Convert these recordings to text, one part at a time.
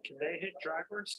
Can they hit drivers?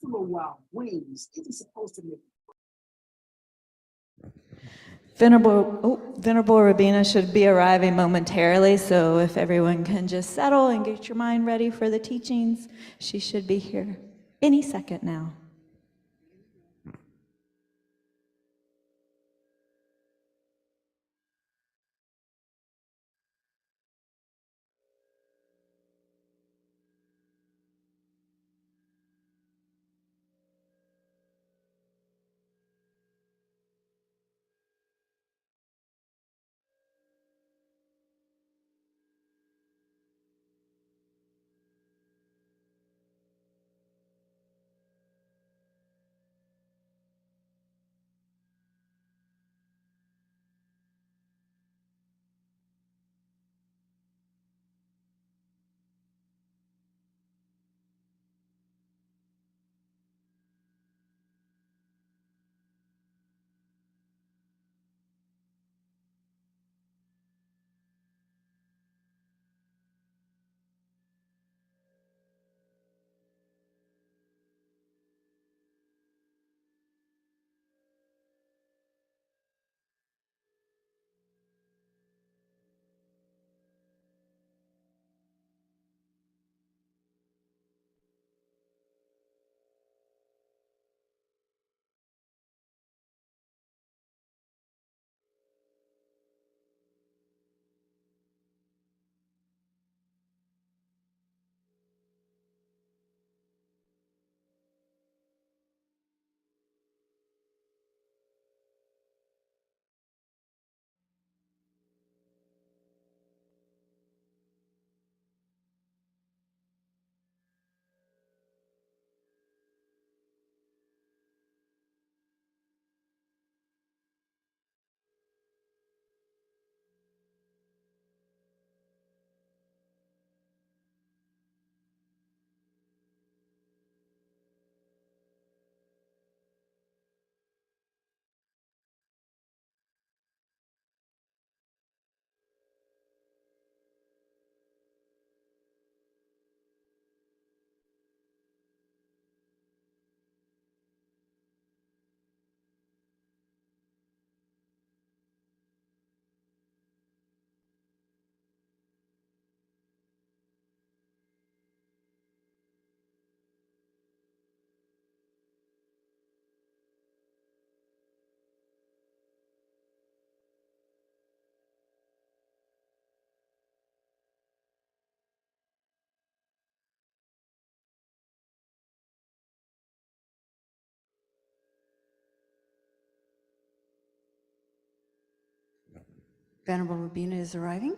Buffalo Wild Wings isn't supposed to make. Venerable Robina should be arriving momentarily, so if everyone can just settle and get your mind ready for the teachings, she should be here any second now. Venerable Robina is arriving.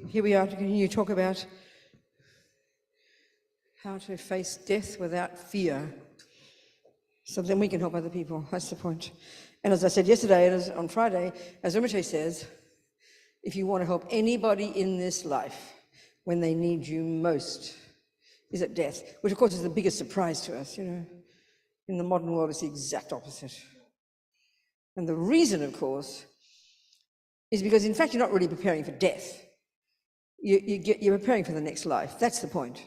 Here we are to continue to talk about how to face death without fear, so then we can help other people. That's the point. And as I said yesterday, and as on Friday, as Rinpoche says, if you want to help anybody in this life when they need you most, is at death, which of course is the biggest surprise to us, you know. In the modern world, it's the exact opposite. And the reason, of course, is because in fact, you're not really preparing for death. You're preparing for the next life. That's the point.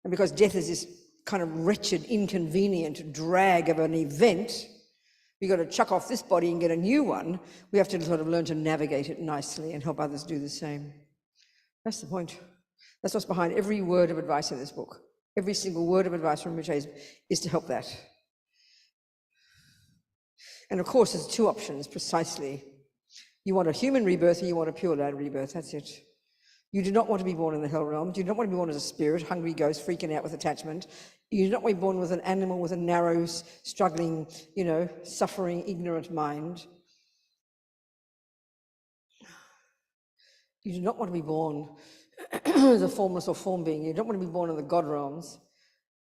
And because death is this kind of wretched, inconvenient drag of an event, we've got to chuck off this body and get a new one. We have to sort of learn to navigate it nicely and help others do the same. That's the point. That's what's behind every word of advice in this book. Every single word of advice from Rinpoche is to help that. And of course, there's two options precisely. You want a human rebirth or you want a Pure Land rebirth. That's it. You do not want to be born in the hell realm. You do not want to be born as a spirit, hungry ghost, freaking out with attachment. You do not want to be born with an animal with a narrow, struggling, you know, suffering, ignorant mind. You do not want to be born as a formless or form being. You don't want to be born in the God realms.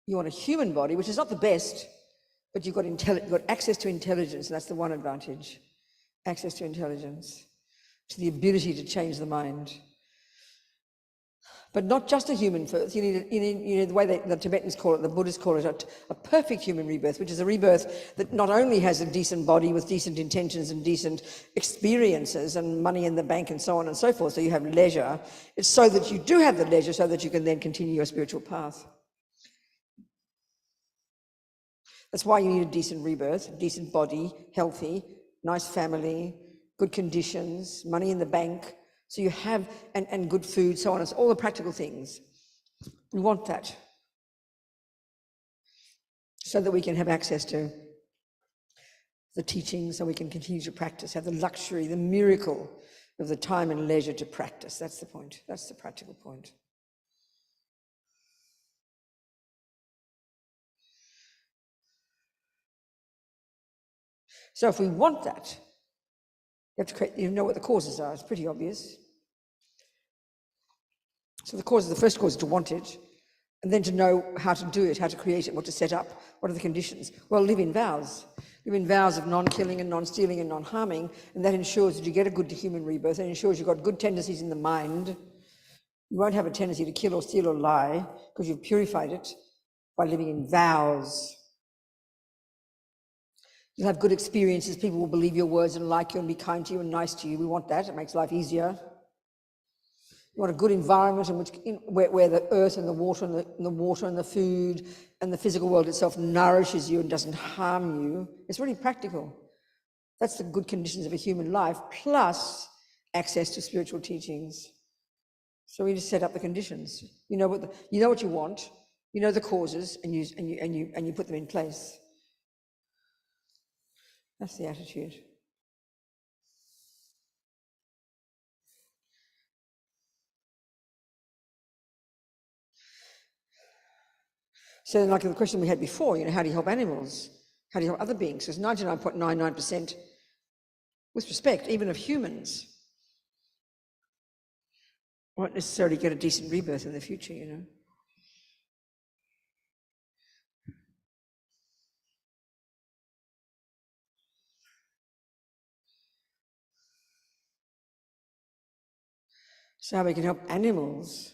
You want a human body, which is not the best, but you've got access to intelligence, and that's the one advantage. Access to intelligence, to the ability to change the mind. But not just a human birth. You need the way the Tibetans call it, the Buddhists call it, a perfect human rebirth, which is a rebirth that not only has a decent body with decent intentions and decent experiences and money in the bank and so on and so forth, so you have leisure. It's so that you do have the leisure so that you can then continue your spiritual path. That's why you need a decent rebirth, decent body, healthy, nice family, good conditions, money in the bank. So you have, and good food, so on, and so, all the practical things. We want that so that we can have access to the teachings, so we can continue to practice, have the luxury, the miracle of the time and leisure to practice. That's the point. That's the practical point. So if we want that, you know what the causes are. It's pretty obvious. So the first cause is to want it, and then to know how to do it, how to create it, what to set up, what are the conditions. Well, live in vows. Live in vows of non-killing and non-stealing and non-harming, and that ensures that you get a good human rebirth, and ensures you've got good tendencies in the mind. You won't have a tendency to kill or steal or lie, because you've purified it by living in vows. You'll have good experiences, people will believe your words and like you and be kind to you and nice to you. We want that, it makes life easier. You want a good environment where the earth and the water and the food and the physical world itself nourishes you and doesn't harm you. It's really practical. That's the good conditions of a human life, plus access to spiritual teachings. So we just set up the conditions. You know what you want, you know the causes, and you put them in place. That's the attitude. So then, like the question we had before, you know, how do you help animals? How do you help other beings? Because 99.99%, with respect, even of humans, won't necessarily get a decent rebirth in the future, you know. So how we can help animals?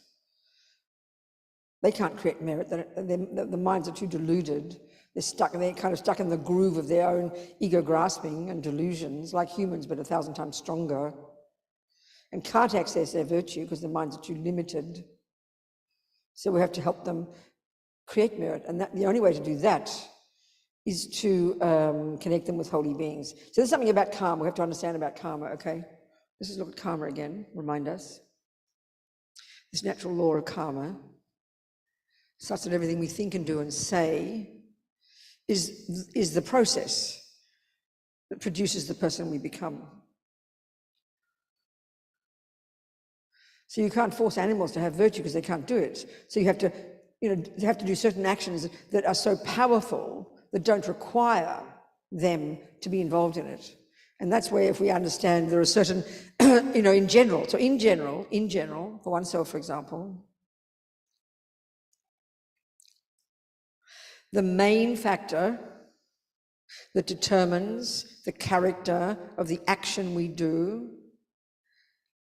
They can't create merit. The minds are too deluded. They're kind of stuck in the groove of their own ego grasping and delusions, like humans, but 1,000 times stronger, and can't access their virtue because their minds are too limited. So we have to help them create merit, and the only way to do that is to connect them with holy beings. So there's something about karma we have to understand about karma, okay? Let's just look at karma again, remind us. This natural law of karma, such that everything we think and do and say is the process that produces the person we become. So you can't force animals to have virtue because they can't do it. So you have to, they have to do certain actions that are so powerful that don't require them to be involved in it. And that's where, if we understand there are certain, in general, for oneself, for example, the main factor that determines the character of the action we do,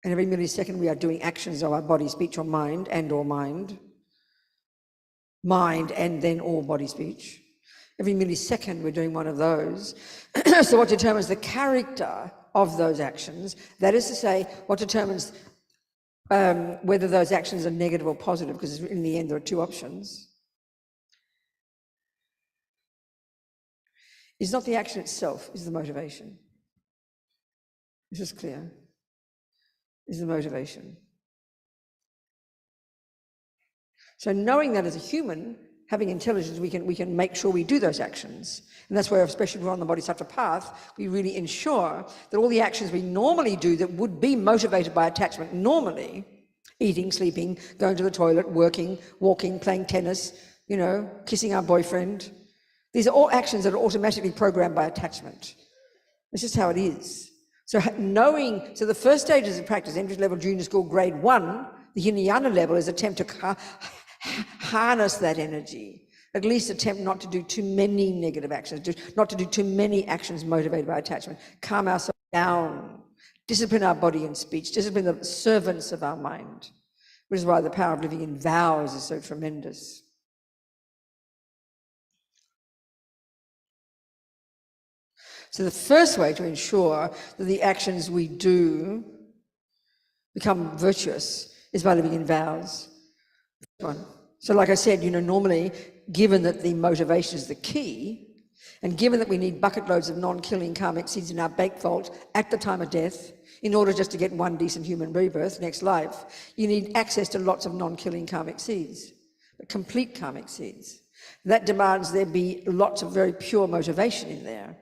and every millisecond we are doing actions of our body, speech, or mind, and/or mind, and then or body, speech. Every millisecond we're doing one of those. So what determines the character of those actions, that is to say, what determines whether those actions are negative or positive, because in the end there are two options, is not the action itself, is the motivation. This is clear. Is the motivation. So knowing that as a human, having intelligence, we can make sure we do those actions. And that's where, especially if we're on the Bodhisattva path, we really ensure that all the actions we normally do that would be motivated by attachment normally, eating, sleeping, going to the toilet, working, walking, playing tennis, kissing our boyfriend, these are all actions that are automatically programmed by attachment. It's just how it is. So the first stages of practice, entry level, junior school, grade 1, the Hinayana level, is attempt to harness that energy, at least attempt not to do too many negative actions, not to do too many actions motivated by attachment, calm ourselves down, discipline our body and speech, discipline the servants of our mind, which is why the power of living in vows is so tremendous. So the first way to ensure that the actions we do become virtuous is by living in vows. So like I said, normally, given that the motivation is the key, and given that we need bucket loads of non-killing karmic seeds in our bank vault at the time of death, in order just to get one decent human rebirth, next life, you need access to lots of non-killing karmic seeds, complete karmic seeds. That demands there be lots of very pure motivation in there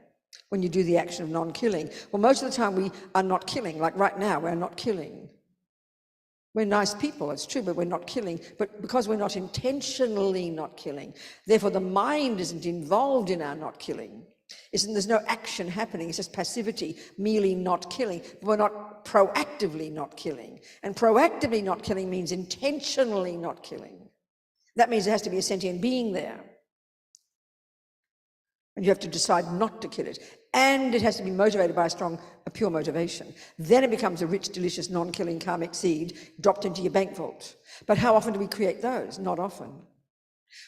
when you do the action of non-killing. Well, most of the time we are not killing, like right now, we're not killing. We're nice people, it's true, but we're not killing. But because we're not intentionally not killing, therefore the mind isn't involved in our not killing. There's no action happening, it's just passivity, merely not killing. But we're not proactively not killing. And proactively not killing means intentionally not killing. That means there has to be a sentient being there. And you have to decide not to kill it. And it has to be motivated by a pure motivation. Then it becomes a rich, delicious, non-killing karmic seed dropped into your bank vault. But how often do we create those? Not often.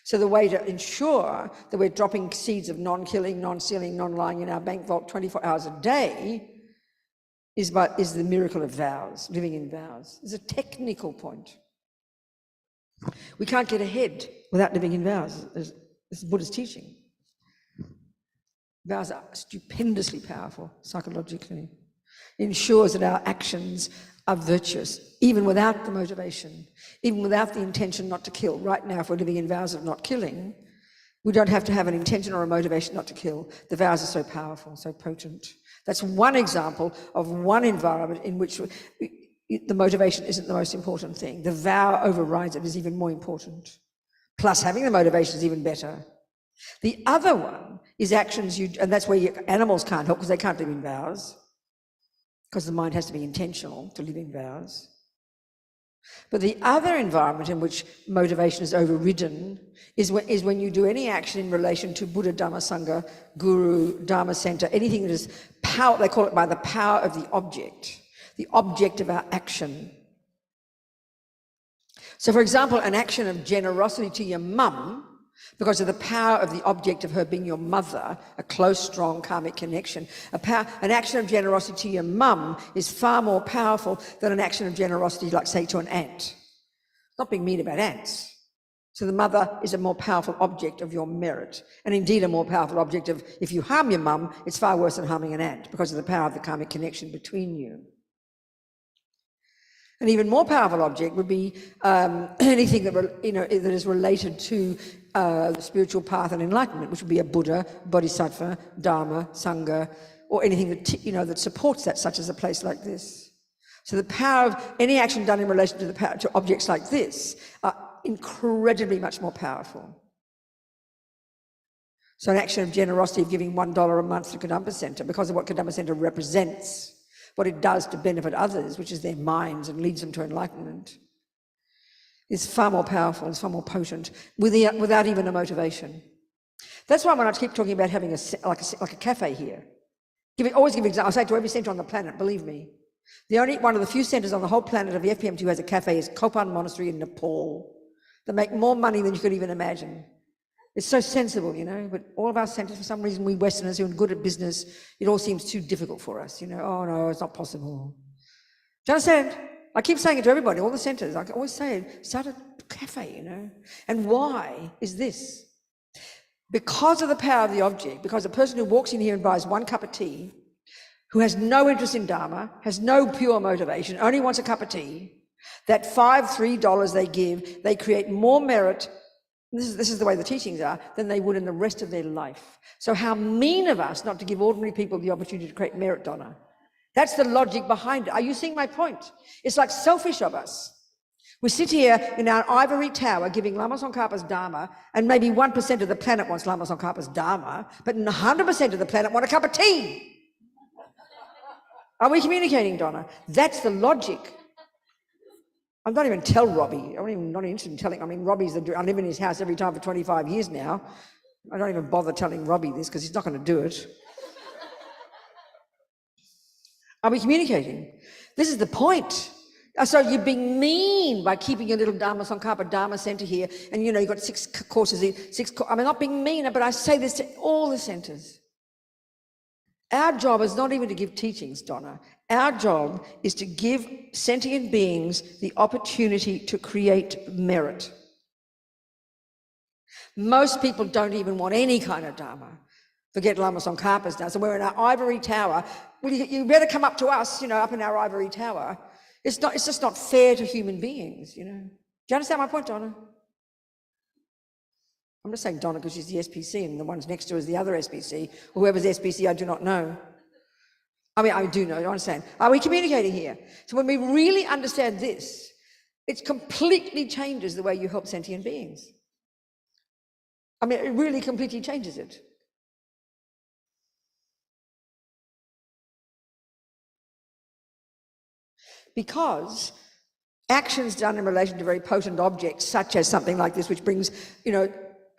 So the way to ensure that we're dropping seeds of non-killing, non-stealing, non-lying in our bank vault 24 hours a day is the miracle of vows, living in vows. It's a technical point. We can't get ahead without living in vows. This is Buddha's teaching. Vows are stupendously powerful psychologically. It ensures that our actions are virtuous, even without the motivation, even without the intention not to kill. Right now, if we're living in vows of not killing, we don't have to have an intention or a motivation not to kill. The vows are so powerful, so potent. That's one example of one environment in which the motivation isn't the most important thing. The vow overrides it, is even more important. Plus, having the motivation is even better. The other one is actions and that's where animals can't help because they can't live in vows, because the mind has to be intentional to live in vows. But the other environment in which motivation is overridden is when you do any action in relation to Buddha, Dhamma, Sangha, Guru, Dharma Center, anything that is power, they call it by the power of the object of our action. So, for example, an action of generosity to your mum, because of the power of the object of her being your mother, a close, strong karmic connection. An action of generosity to your mum is far more powerful than an action of generosity, like, say, to an ant. Not being mean about ants. So the mother is a more powerful object of your merit, and indeed a more powerful object of, if you harm your mum, it's far worse than harming an ant because of the power of the karmic connection between you. An even more powerful object would be anything that is related to the spiritual path and enlightenment, which would be a Buddha, Bodhisattva, Dharma, Sangha, or anything that that supports that, such as a place like this. So the power of any action done in relation to objects like this are incredibly much more powerful. So an action of generosity of giving $1 a month to Kadampa Center, because of what Kadampa Center represents, what it does to benefit others, which is their minds and leads them to enlightenment, is far more powerful, it's far more potent, without even a motivation. That's why when I keep talking about having like a cafe here, always give examples. I say to every centre on the planet, believe me, the only one of the few centres on the whole planet of the FPM2 who has a cafe is Kopan Monastery in Nepal. They make more money than you could even imagine. It's so sensible, but all of our centres, for some reason, we Westerners who are good at business, it all seems too difficult for us, oh no, it's not possible. Do you understand? I keep saying it to everybody, all the centres, I always say it, start a cafe, And why is this? Because of the power of the object, because a person who walks in here and buys one cup of tea, who has no interest in Dharma, has no pure motivation, only wants a cup of tea, that $3 they give, they create more merit. This is the way the teachings are, than they would in the rest of their life. So how mean of us not to give ordinary people the opportunity to create merit, Donna. That's the logic behind it. Are you seeing my point? It's like selfish of us. We sit here in our ivory tower giving Lama Tsongkhapa's Dharma, and maybe 1% of the planet wants Lama Tsongkhapa's Dharma, but 100% of the planet want a cup of tea. Are we communicating, Donna? That's the logic. I don't even tell Robbie. I'm not interested in telling. Robbie's I live in his house every time for 25 years now. I don't even bother telling Robbie this because he's not going to do it. Are we communicating? This is the point. So you're being mean by keeping your little Dharma Tsongkhapa Dharma Center here, and you've got 6 courses. I'm not being mean, but I say this to all the centers. Our job is not even to give teachings, Donna. Our job is to give sentient beings the opportunity to create merit. Most people don't even want any kind of Dharma. Forget Lama Tsongkhapa's Dharma. So we're in our ivory tower. Well, you better come up to us, up in our ivory tower. It's just not fair to human beings, Do you understand my point, Donna? I'm just saying Donna because she's the SPC and the ones next to her is the other SPC. Whoever's SPC, I do not know. I do know, you understand. Are we communicating here? So when we really understand this, it completely changes the way you help sentient beings. It really completely changes it. Because actions done in relation to very potent objects, such as something like this, which brings,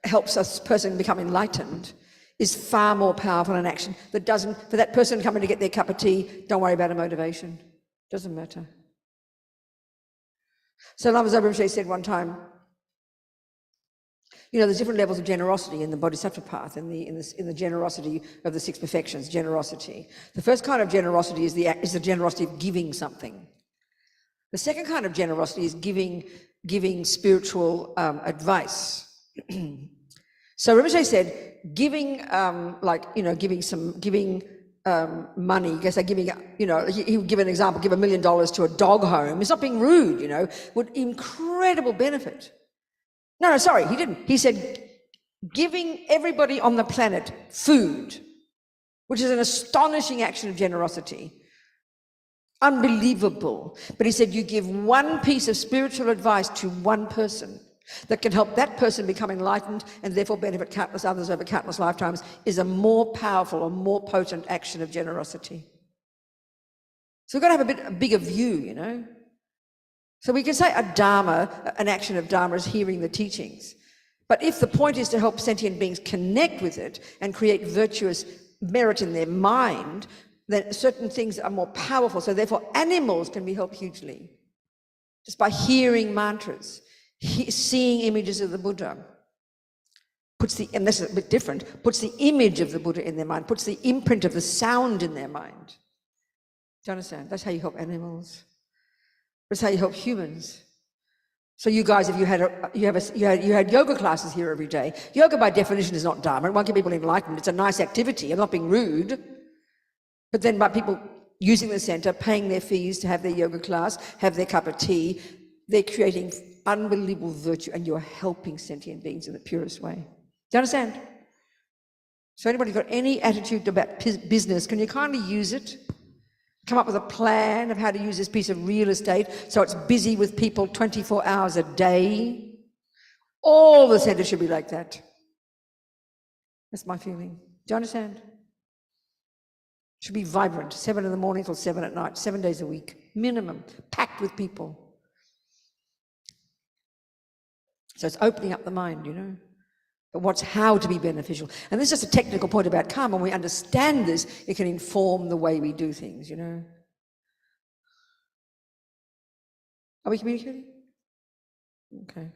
helps a person become enlightened, is far more powerful an action that doesn't, for that person coming to get their cup of tea, don't worry about a motivation. Doesn't matter. So Lama Zopa Rinpoche said one time, there's different levels of generosity in the Bodhisattva path, in the generosity of the 6 perfections, generosity. The first kind of generosity is the generosity of giving something. The second kind of generosity is giving spiritual advice. So Rinpoche said, giving money, because they're giving, he would give an example, give $1 million to a dog home. It's not being rude, would incredible benefit. No, sorry, he didn't. He said, giving everybody on the planet food, which is an astonishing action of generosity. Unbelievable. But he said, you give one piece of spiritual advice to one person that can help that person become enlightened and therefore benefit countless others over countless lifetimes, is a more powerful or more potent action of generosity. So we've got to have a bigger view, So we can say a dharma, an action of dharma, is hearing the teachings. But if the point is to help sentient beings connect with it and create virtuous merit in their mind, then certain things are more powerful. So therefore animals can be helped hugely. Just by hearing mantras, seeing images of the Buddha, and this is a bit different, puts the image of the Buddha in their mind, puts the imprint of the sound in their mind. Do you understand? That's how you help animals. That's how you help humans. So you guys, if you had yoga classes here every day, yoga by definition is not dharma. It won't get people enlightened. It's a nice activity. I'm not being rude. But then by people using the centre, paying their fees to have their yoga class, have their cup of tea, they're creating unbelievable virtue, and you're helping sentient beings in the purest way. Do you understand? So anybody got any attitude about business, can you kindly use it? Come up with a plan of how to use this piece of real estate so it's busy with people 24 hours a day. All the centres should be like that. That's my feeling. Do you understand? Should be vibrant, 7 in the morning till 7 at night, 7 days a week, minimum, packed with people. So it's opening up the mind, But how to be beneficial. And this is just a technical point about karma. When we understand this, it can inform the way we do things, Are we communicating? Okay.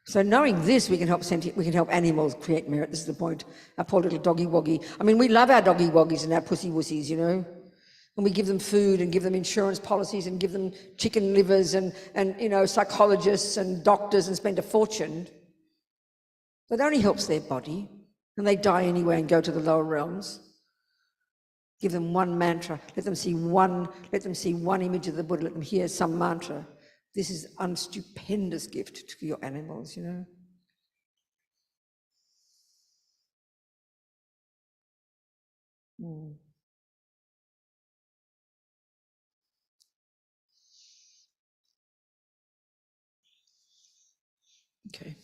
So knowing this, we can help animals create merit. This is the point. Our poor little doggy woggy. I mean, we love our doggy woggies and our pussy wussies, And we give them food and give them insurance policies and give them chicken livers and psychologists and doctors and spend a fortune. But it only helps their body, and they die anyway and go to the lower realms. Give them one mantra. Let them see one image of the Buddha. Let them hear some mantra. This is a stupendous gift to your animals, Okay.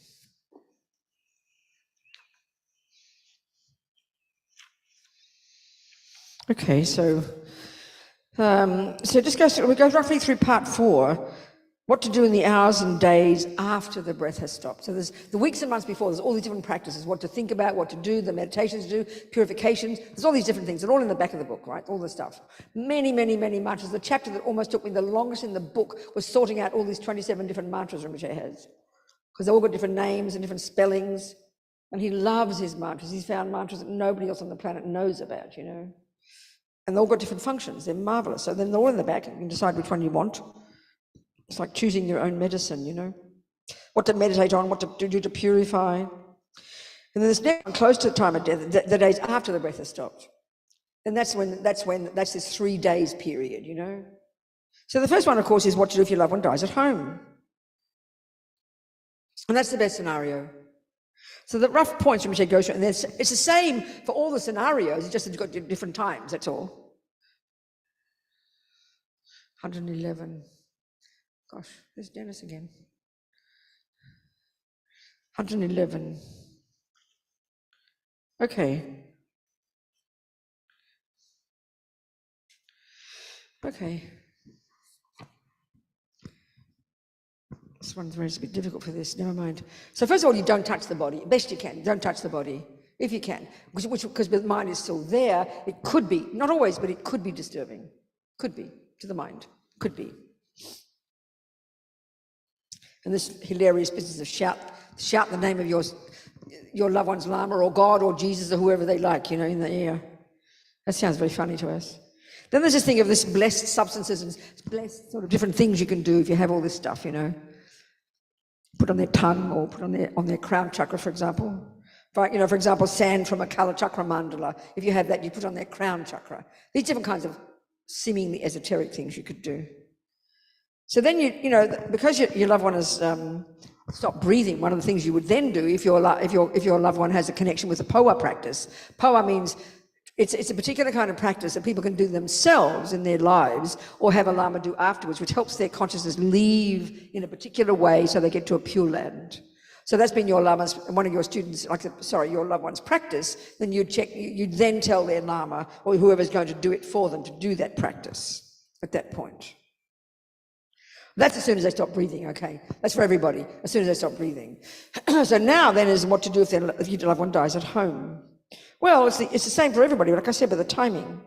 Okay, so we go roughly through part 4, what to do in the hours and days after the breath has stopped. So there's the weeks and months before, there's all these different practices, what to think about, what to do, the meditations to do, purifications, there's all these different things. They're all in the back of the book, right? All the stuff. Many, many, many mantras. The chapter that almost took me the longest in the book was sorting out all these 27 different mantras Rinpoche has. Because they've all got different names and different spellings. And he loves his mantras. He's found mantras that nobody else on the planet knows about, And they've all got different functions. They're marvelous. So then they're all in the back. You can decide which one you want. It's like choosing your own medicine, What to meditate on, what to do to purify. And then this next one, close to the time of death, the days after the breath has stopped. And that's this 3 days period, So the first one, of course, is what to do if your loved one dies at home. And that's the best scenario. So the rough points Rinpoche goes through, and it's the same for all the scenarios, it's just that you've got different times, that's all. 111. Gosh, there's Dennis again. 111. Okay. This one's a bit difficult for this, never mind. So first of all, you don't touch the body, best you can, don't touch the body, if you can. Because the mind is still there, it could be, not always, but it could be disturbing. Could be, to the mind, could be. And this hilarious business of shout the name of your loved one's Lama or God or Jesus or whoever they like, in the air. That sounds very funny to us. Then there's this thing of this blessed substances and blessed sort of different things you can do if you have all this stuff, Put on their tongue or put on their crown chakra, for example. For example, sand from a Kala chakra mandala. If you have that, you put on their crown chakra. These different kinds of seemingly esoteric things you could do. So then because your loved one has stopped breathing, one of the things you would then do if your loved one has a connection with the POA practice. POA means it's a particular kind of practice that people can do themselves in their lives or have a Lama do afterwards, which helps their consciousness leave in a particular way so they get to a pure land. So that's been your Lama's, one of your students, your loved one's practice. Then you'd then tell their Lama or whoever's going to do it for them to do that practice at that point. That's as soon as they stop breathing, okay? That's for everybody, as soon as they stop breathing. So now then is what to do if your loved one dies at home. Well, it's the same for everybody, like I said, but the timing.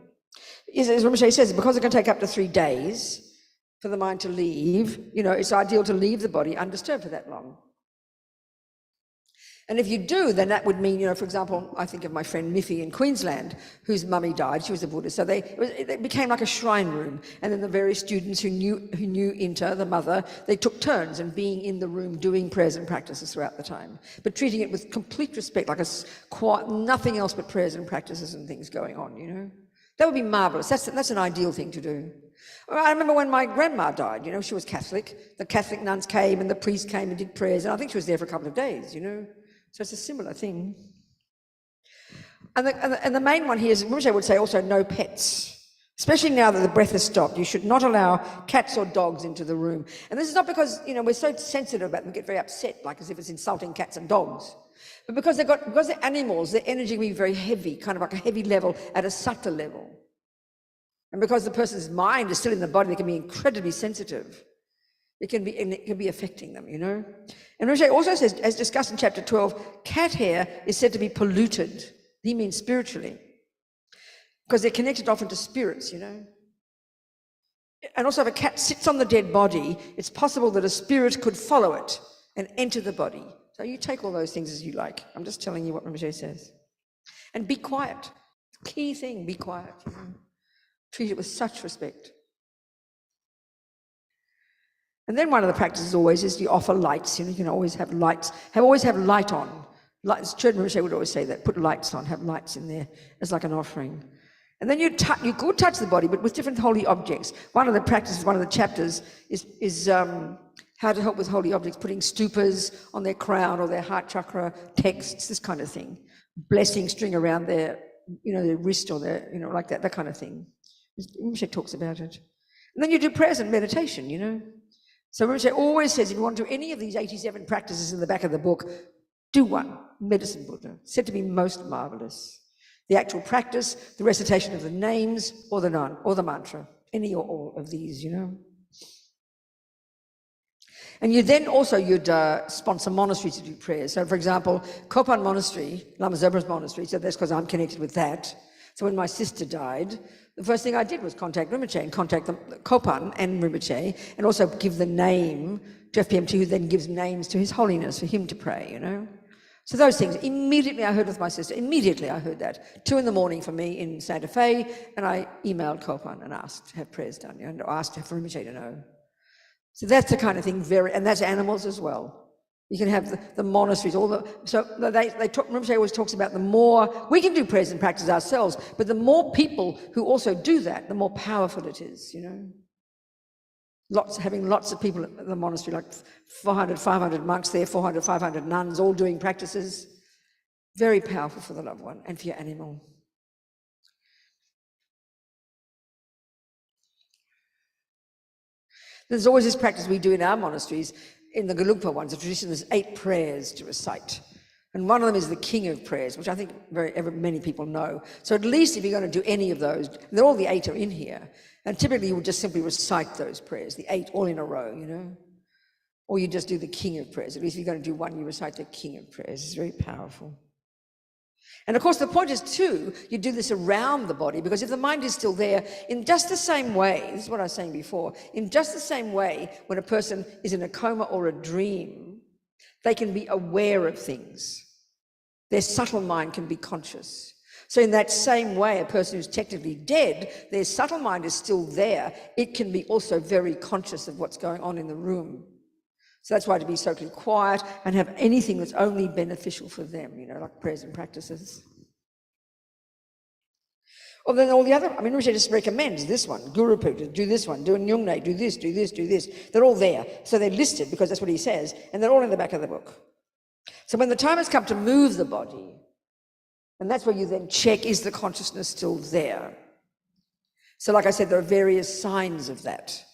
As Rinpoche says, because it can take up to 3 days for the mind to leave, it's ideal to leave the body undisturbed for that long. And if you do, then that would mean, for example, I think of my friend Miffy in Queensland, whose mummy died. She was a Buddhist. So it became like a shrine room. And then the various students who knew Inta, the mother, they took turns in being in the room doing prayers and practices throughout the time, but treating it with complete respect, like nothing else but prayers and practices and things going on, That would be marvelous. That's an ideal thing to do. I remember when my grandma died, she was Catholic. The Catholic nuns came and the priest came and did prayers. And I think she was there for a couple of days, So it's a similar thing. And the main one here is, Rinpoche would say also no pets. Especially now that the breath has stopped, you should not allow cats or dogs into the room. And this is not because, we're so sensitive about them, we get very upset, like as if it's insulting cats and dogs. But because they're animals, their energy will be very heavy, kind of like a heavy level at a subtle level. And because the person's mind is still in the body, they can be incredibly sensitive. It can be affecting them, And Rinpoche also says, as discussed in chapter 12, cat hair is said to be polluted. He means spiritually, because they're connected often to spirits, And also if a cat sits on the dead body, it's possible that a spirit could follow it and enter the body. So you take all those things as you like. I'm just telling you what Rinpoche says. And be quiet. Key thing, be quiet. Treat it with such respect. And then one of the practices always is you offer lights. You can always have lights. Always have light on. Church Rinpoche would always say that. Put lights on. Have lights in there as like an offering. And then you could touch the body, but with different holy objects. One of the practices, one of the chapters is how to help with holy objects. Putting stupas on their crown or their heart chakra, texts, this kind of thing. Blessing string around their wrist or their like that kind of thing. Rinpoche talks about it. And then you do prayers and meditation. So Rinpoche always says, if you want to do any of these 87 practices in the back of the book, do one, Medicine Buddha, said to be most marvelous. The actual practice, the recitation of the names or the mantra, any or all of these, And you'd sponsor monasteries to do prayers. So for example, Kopan Monastery, Lama Zobra's monastery, so that's because I'm connected with that. So when my sister died, the first thing I did was contact Rinpoche and contact the Kopan and Rinpoche, and also give the name to FPMT, who then gives names to His Holiness for him to pray, So those things, immediately I heard with my sister, immediately I heard that. 2 a.m. for me in Santa Fe, and I emailed Kopan and asked to have prayers done, and asked for Rinpoche to know. So that's the kind of thing, and that's animals as well. You can have the monasteries, Rinpoche always talks about the more, we can do prayers and practice ourselves, but the more people who also do that, the more powerful it is, Having lots of people at the monastery, like 400, 500 monks there, 400, 500 nuns, all doing practices. Very powerful for the loved one and for your animal. There's always this practice we do in our monasteries. In the Gelugpa ones, the tradition is 8 prayers to recite. And one of them is the King of Prayers, which I think many people know. So at least if you're going to do any of those, all the 8 are in here. And typically you would just simply recite those prayers, the 8 all in a row, Or you just do the King of Prayers. At least if you're going to do one, you recite the King of Prayers. It's very powerful. And of course, the point is too, you do this around the body, because if the mind is still there, in just the same way, this is what I was saying before, in just the same way, when a person is in a coma or a dream, they can be aware of things. Their subtle mind can be conscious. So in that same way, a person who's technically dead, their subtle mind is still there. It can be also very conscious of what's going on in the room. So that's why to be totally quiet and have anything that's only beneficial for them, you know, like prayers and practices. Or then all the other, I mean, Rinpoche just recommends this one, Guru Puja, do this one, do a Nyungne, do this, do this, do this. They're all there. So they're listed because that's what he says, and they're all in the back of the book. So when the time has come to move the body, and that's where you then check, is the consciousness still there? So like I said, there are various signs of that.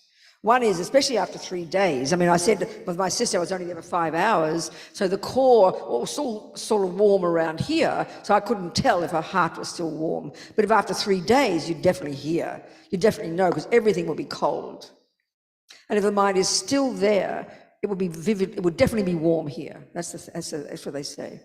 One is, especially after 3 days, I mean, I said with my sister, I was only there for 5 hours, so the core was still sort of warm around here, so I couldn't tell if her heart was still warm. But if after 3 days, you'd definitely hear, you definitely know, because everything will be cold. And if the mind is still there, it would be vivid, it would definitely be warm here. That's what they say.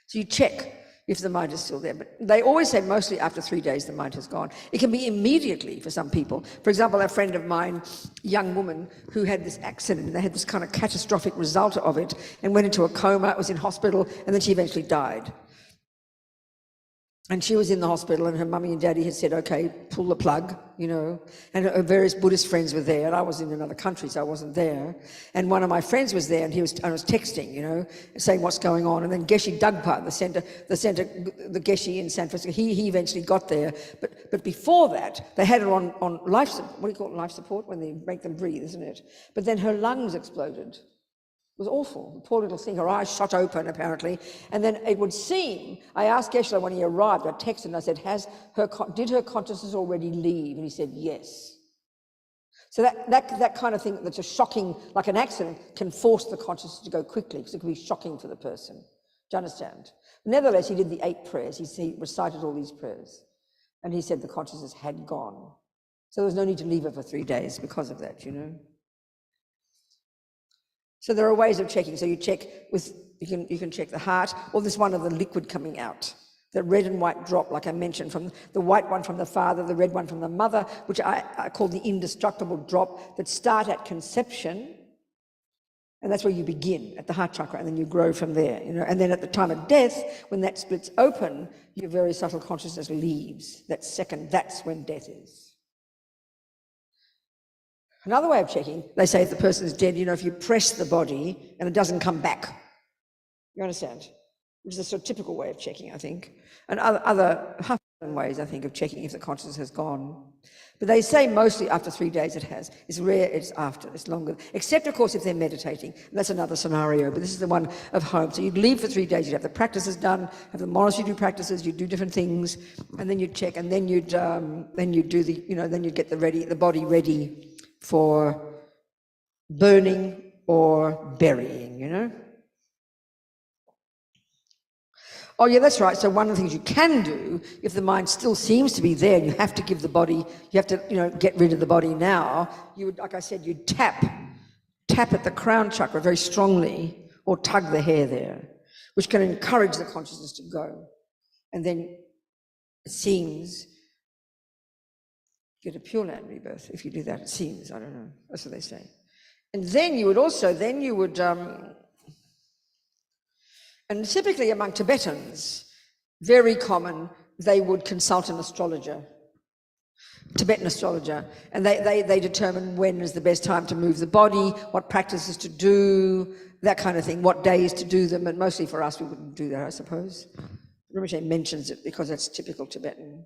So you check if the mind is still there. But they always say mostly after 3 days the mind has gone. It can be immediately for some people. For example, a friend of mine, young woman, who had this accident, they had this kind of catastrophic result of it and went into a coma, was in hospital, and then she eventually died. And she was in the hospital and her mummy and daddy had said, okay, pull the plug, you know, and her various Buddhist friends were there, and I was in another country, so I wasn't there. And one of my friends was there, and I was texting, you know, saying what's going on. And then Geshe Dagpa, the Geshe in San Francisco, he eventually got there. But before that, they had her on life, what do you call it, life support, when they make them breathe, isn't it? But then her lungs exploded. It was awful. The poor little thing, her eyes shot open apparently. And then it would seem, I asked Geshe when he arrived, I texted and I said, did her consciousness already leave? And he said, yes. So that kind of thing that's just shocking, like an accident, can force the consciousness to go quickly because it can be shocking for the person. Do you understand? Nevertheless, he did the 8 prayers. He recited all these prayers. And he said the consciousness had gone. So there was no need to leave her for 3 days because of that, you know. So there are ways of checking. So you check with, you can check the heart, or this one of the liquid coming out, the red and white drop, like I mentioned, from the white one from the father, the red one from the mother, which I call the indestructible drop, that start at conception, and that's where you begin, at the heart chakra, and then you grow from there, you know. And then at the time of death, when that splits open, your very subtle consciousness leaves. That's when death is. Another way of checking, they say if the person is dead, you know, if you press the body and it doesn't come back. You understand? Which is a sort of typical way of checking, I think. And other ways, I think, of checking if the consciousness has gone. But they say mostly after 3 days it has. It's rare it's after, it's longer. Except, of course, if they're meditating. And that's another scenario, but this is the one of home. So you'd leave for 3 days, you'd have the practices done, have the monastery do practices, you'd do different things, and then you'd check, and then you'd do the, you know, then you'd get the body ready for burning or burying, you know. Oh yeah, that's right. So one of the things you can do, if the mind still seems to be there, and you have to give the body, you have to, you know, get rid of the body now, you would, like I said, you'd tap at the crown chakra very strongly, or tug the hair there, which can encourage the consciousness to go. And then it seems get a Pure Land rebirth if you do that, it seems, I don't know, that's what they say. And then you would also, and typically among Tibetans, very common, they would consult an astrologer, Tibetan astrologer, and they determine when is the best time to move the body, what practices to do, that kind of thing, what days to do them, and mostly for us, we wouldn't do that, I suppose. Rinpoche mentions it because that's typical Tibetan.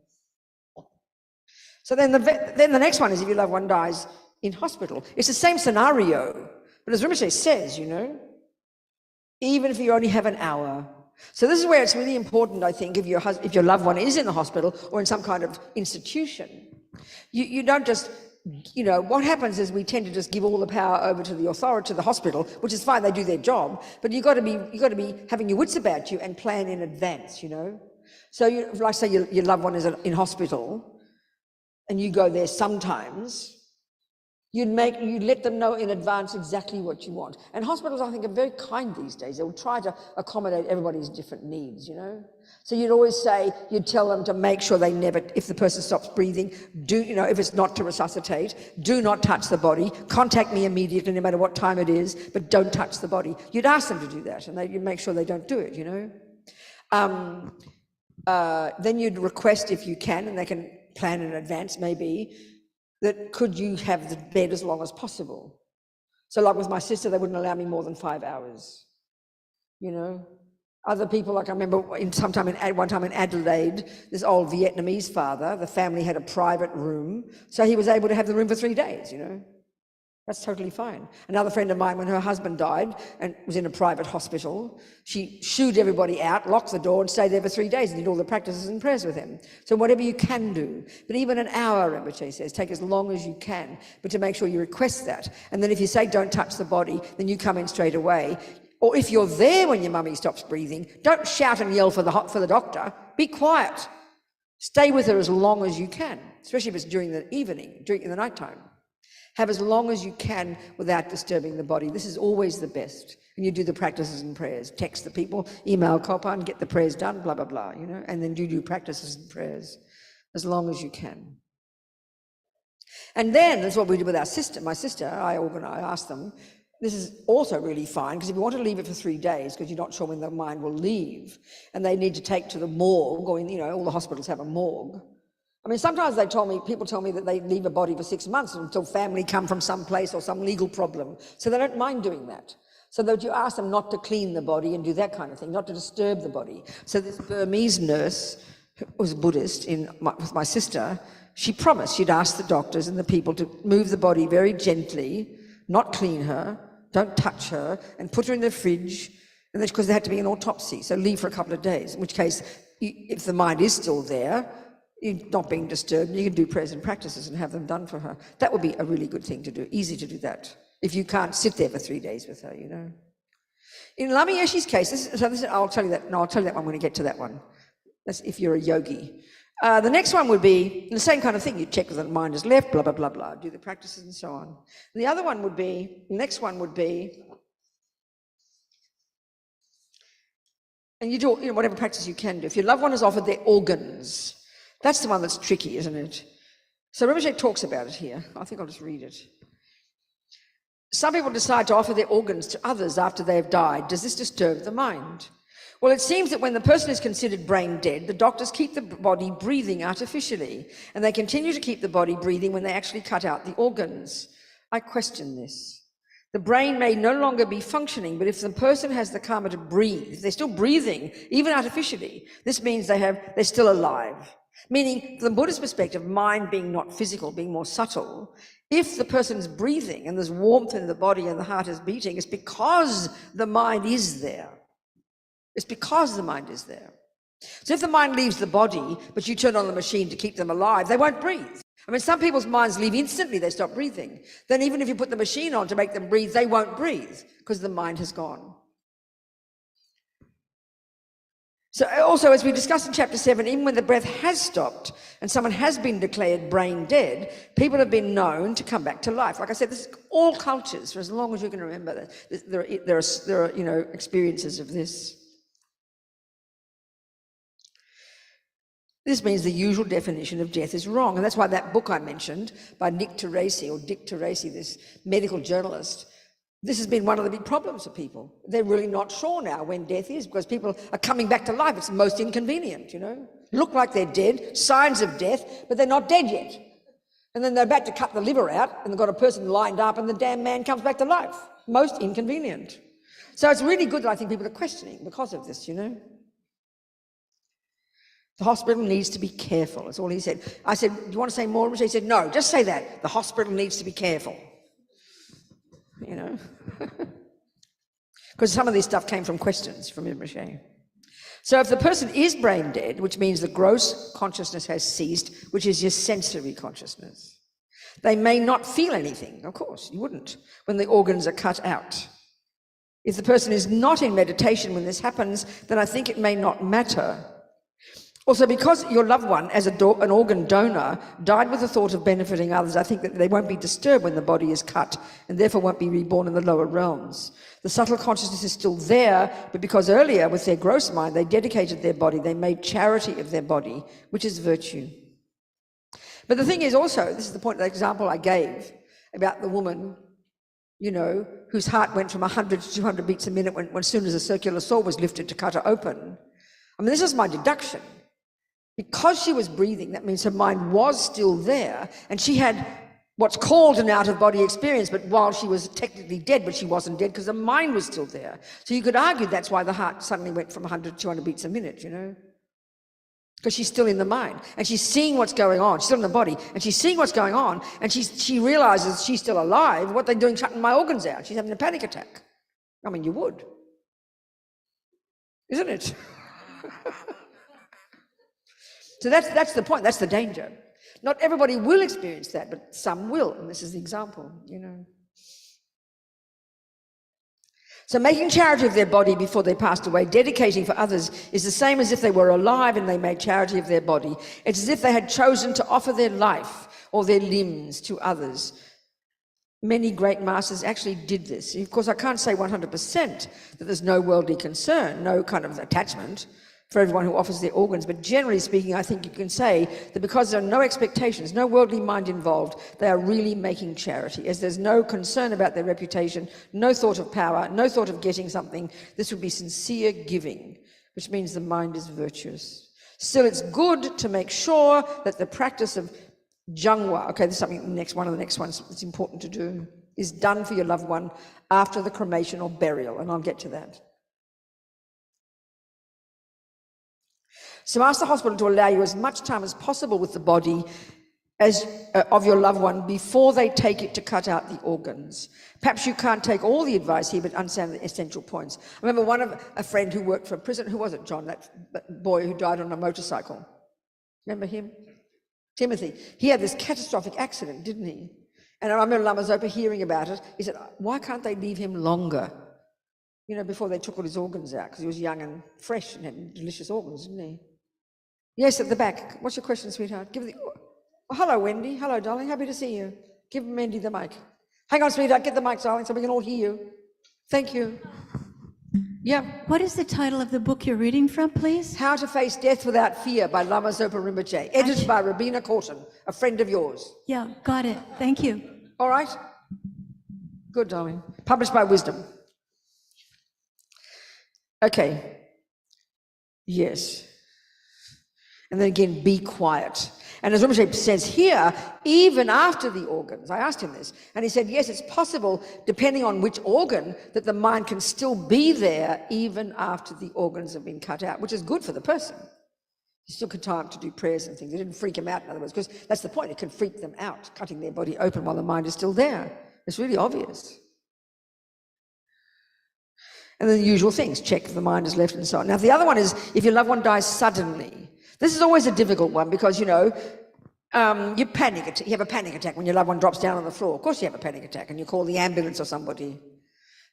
So then the next one is if your loved one dies in hospital. It's the same scenario, but as Rinpoche says, you know, even if you only have an hour. So this is where it's really important, I think, if your loved one is in the hospital or in some kind of institution, you don't just, you know, what happens is we tend to just give all the power over to the authority, to the hospital, which is fine, they do their job, but you've got to be having your wits about you and plan in advance, you know. So like say your loved one is in hospital and you go there sometimes, you'd let them know in advance exactly what you want. And hospitals, I think, are very kind these days. They will try to accommodate everybody's different needs, you know. So you'd tell them to make sure they never, if the person stops breathing, if it's not to resuscitate, do not touch the body, contact me immediately no matter what time it is, but don't touch the body. You'd ask them to do that, and you'd make sure they don't do it, you know. Then you'd request, if you can, and they can plan in advance maybe, that could you have the bed as long as possible? So like with my sister, they wouldn't allow me more than 5 hours, you know. Other people, like I remember one time in Adelaide, this old Vietnamese father, the family had a private room, so he was able to have the room for 3 days, you know. That's totally fine. Another friend of mine, when her husband died and was in a private hospital, she shooed everybody out, locked the door and stayed there for 3 days and did all the practices and prayers with him. So whatever you can do, but even an hour, Rinpoche says, take as long as you can, but to make sure you request that. And then if you say don't touch the body, then you come in straight away. Or if you're there when your mummy stops breathing, don't shout and yell for the doctor. Be quiet. Stay with her as long as you can, especially if it's during the evening, during the nighttime. Have as long as you can without disturbing the body. This is always the best. And you do the practices and prayers. Text the people, email Copan, get the prayers done, blah, blah, blah, you know, and then you do practices and prayers as long as you can. And then, that's what we did with our sister. My sister, I asked them, this is also really fine, because if you want to leave it for 3 days, because you're not sure when the mind will leave, and they need to take to the morgue, or, you know, all the hospitals have a morgue. I mean, sometimes people tell me that they leave a body for 6 months until family come from some place or some legal problem. So they don't mind doing that. So that you ask them not to clean the body and do that kind of thing, not to disturb the body. So this Burmese nurse, who was Buddhist with my sister, she promised she'd ask the doctors and the people to move the body very gently, not clean her, don't touch her, and put her in the fridge, and that's because there had to be an autopsy, so leave for a couple of days, in which case, if the mind is still there, you're not being disturbed, you can do prayers and practices and have them done for her. That would be a really good thing to do, easy to do that, if you can't sit there for 3 days with her, you know. In Lama Yeshe's case, I'll tell you that one when I get to that one. That's if you're a yogi. The next one would be the same kind of thing. You check whether the mind is left, blah, blah, blah, blah, do the practices and so on. The other one would be, the next one would be, and you do, you know, whatever practice you can do. If your loved one has offered their organs, that's the one that's tricky, isn't it? So Rinpoche talks about it here. I think I'll just read it. Some people decide to offer their organs to others after they have died. Does this disturb the mind? Well, it seems that when the person is considered brain dead, the doctors keep the body breathing artificially, and they continue to keep the body breathing when they actually cut out the organs. I question this. The brain may no longer be functioning, but if the person has the karma to breathe, if they're still breathing, even artificially, this means they're still alive. Meaning, from the Buddhist perspective, mind being not physical, being more subtle, if the person's breathing and there's warmth in the body and the heart is beating, it's because the mind is there. It's because the mind is there. So if the mind leaves the body, but you turn on the machine to keep them alive, they won't breathe. I mean, some people's minds leave instantly, they stop breathing. Then even if you put the machine on to make them breathe, they won't breathe because the mind has gone. So also, as we discussed in chapter 7, even when the breath has stopped and someone has been declared brain dead, people have been known to come back to life. Like I said, this is all cultures, for as long as you can remember that there are you know, experiences of this. This means the usual definition of death is wrong. And that's why that book I mentioned by Dick Tracy, this medical journalist, this has been one of the big problems for people. They're really not sure now when death is, because people are coming back to life. It's most inconvenient, you know. Look like they're dead, signs of death, but they're not dead yet. And then they're about to cut the liver out, and they've got a person lined up, and the damn man comes back to life. Most inconvenient. So it's really good that I think people are questioning because of this, you know. The hospital needs to be careful, that's all he said. I said, do you want to say more? He said, no, just say that. The hospital needs to be careful. You know? Because some of this stuff came from questions from Rinpoche. So if the person is brain dead, which means the gross consciousness has ceased, which is your sensory consciousness, they may not feel anything, of course, you wouldn't, when the organs are cut out. If the person is not in meditation when this happens, then I think it may not matter. Also, because your loved one, as an organ donor, died with the thought of benefiting others, I think that they won't be disturbed when the body is cut and therefore won't be reborn in the lower realms. The subtle consciousness is still there, but because earlier, with their gross mind, they dedicated their body, they made charity of their body, which is virtue. But the thing is also, this is the point, the example I gave about the woman, you know, whose heart went from 100 to 200 beats a minute when as soon as a circular saw was lifted to cut her open. I mean, this is my deduction. Because she was breathing, that means her mind was still there, and she had what's called an out-of-body experience, but while she was technically dead, but she wasn't dead because the mind was still there. So you could argue that's why the heart suddenly went from 100 to 200 beats a minute, you know, because she's still in the mind and she's seeing what's going on. She's still in the body and she's seeing what's going on, and she realizes she's still alive. What they're doing, shutting my organs out. She's having a panic attack. I mean, you would, isn't it? So that's the point. That's the danger. Not everybody will experience that, but some will, and this is the example, you know. So making charity of their body before they passed away, dedicating for others, is the same as if they were alive and they made charity of their body. It's as if they had chosen to offer their life or their limbs to others. Many great masters actually did this. Of course, I can't say 100% that there's no worldly concern, no kind of attachment for everyone who offers their organs, but generally speaking, I think you can say that because there are no expectations, no worldly mind involved, they are really making charity. As there's no concern about their reputation, no thought of power, no thought of getting something, this would be sincere giving, which means the mind is virtuous. Still, it's good to make sure that the practice of jangwa, okay, this is something, one of the next ones that's important to do, is done for your loved one after the cremation or burial, and I'll get to that. So ask the hospital to allow you as much time as possible with the body of your loved one before they take it to cut out the organs. Perhaps you can't take all the advice here, but understand the essential points. I remember a friend who worked for a prison. Who was it, John? That boy who died on a motorcycle. Remember him? Timothy. He had this catastrophic accident, didn't he? And I remember Lama Zopa hearing about it. He said, why can't they leave him longer? You know, before they took all his organs out, because he was young and fresh and had delicious organs, didn't he? Yes, at the back. What's your question, sweetheart? Oh, hello, Wendy. Hello, darling. Happy to see you. Give Wendy the mic. Hang on, sweetheart. Get the mic, darling, so we can all hear you. Thank you. Yeah. What is the title of the book you're reading from, please? How to Face Death Without Fear by Lama Zopa Rinpoche, edited by Robina Courtin, a friend of yours. Yeah, got it. Thank you. All right. Good, darling. Published by Wisdom. Okay. Yes. And then again, be quiet. And as Rinpoche says here, even after the organs, I asked him this, and he said, yes, it's possible, depending on which organ, that the mind can still be there even after the organs have been cut out, which is good for the person. He still had time to do prayers and things. It didn't freak him out, in other words, because that's the point. It can freak them out, cutting their body open while the mind is still there. It's really obvious. And then the usual things, check if the mind is left and so on. Now, the other one is if your loved one dies suddenly. This is always a difficult one because, you know, you have a panic attack when your loved one drops down on the floor. Of course you have a panic attack and you call the ambulance or somebody.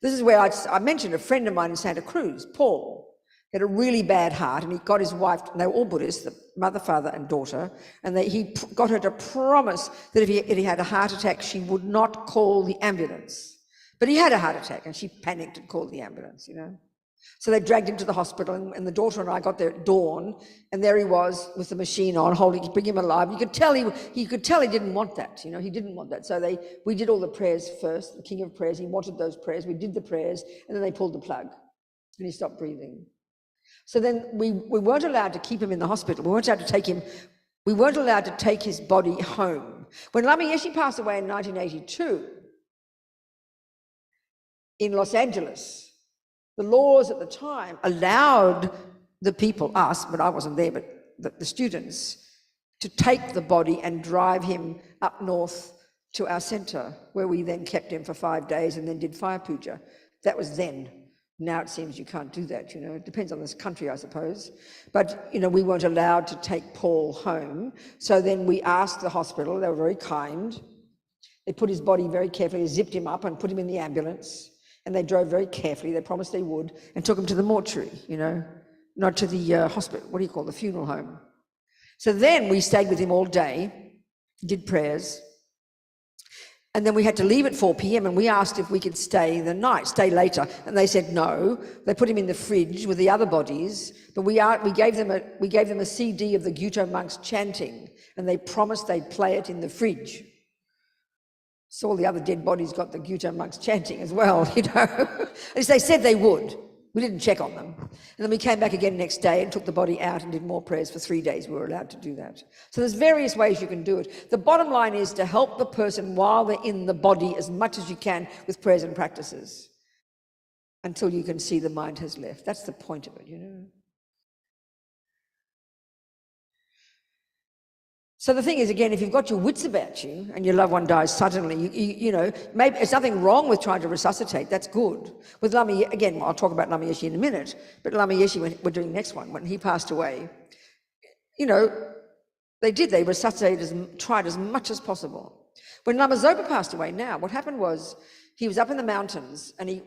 This is where I mentioned a friend of mine in Santa Cruz, Paul. He had a really bad heart and he got his wife, and they were all Buddhists, the mother, father and daughter, and he got her to promise that if he had a heart attack, she would not call the ambulance. But he had a heart attack and she panicked and called the ambulance, you know. So they dragged him to the hospital, and the daughter and I got there at dawn, and there he was with the machine on, bring him alive. You could tell he didn't want that, you know, he didn't want that. So we did all the prayers first, the King of Prayers, he wanted those prayers, we did the prayers, and then they pulled the plug, and he stopped breathing. So then we weren't allowed to keep him in the hospital, we weren't allowed to take his body home. When Lama Yeshe passed away in 1982, in Los Angeles, the laws at the time allowed the people, us, but I wasn't there, but the students, to take the body and drive him up north to our centre, where we then kept him for 5 days and then did fire puja. That was then. Now it seems you can't do that, you know. It depends on this country, I suppose. But, you know, we weren't allowed to take Paul home. So then we asked the hospital, they were very kind. They put his body very carefully, zipped him up and put him in the ambulance. And they drove very carefully, they promised they would, and took him to the mortuary, you know, not to the hospital, the funeral home. So then we stayed with him all day, did prayers, and then we had to leave at 4 p.m. and we asked if we could stay later, and they said no. They put him in the fridge with the other bodies, but we gave them a CD of the Gyuto monks chanting, and they promised they'd play it in the fridge. So all the other dead bodies got the Gyuto monks chanting as well, you know. As they said they would. We didn't check on them. And then we came back again next day and took the body out and did more prayers for 3 days. We were allowed to do that. So there's various ways you can do it. The bottom line is to help the person while they're in the body as much as you can with prayers and practices until you can see the mind has left. That's the point of it, you know. So the thing is, again, if you've got your wits about you and your loved one dies suddenly, you know, maybe there's nothing wrong with trying to resuscitate. That's good. With Lama, again, I'll talk about Lama Yeshe in a minute, but Lama Yeshe, when we're doing the next one, when he passed away, you know, they resuscitated, tried as much as possible. When Lama Zopa passed away now, what happened was he was up in the mountains and he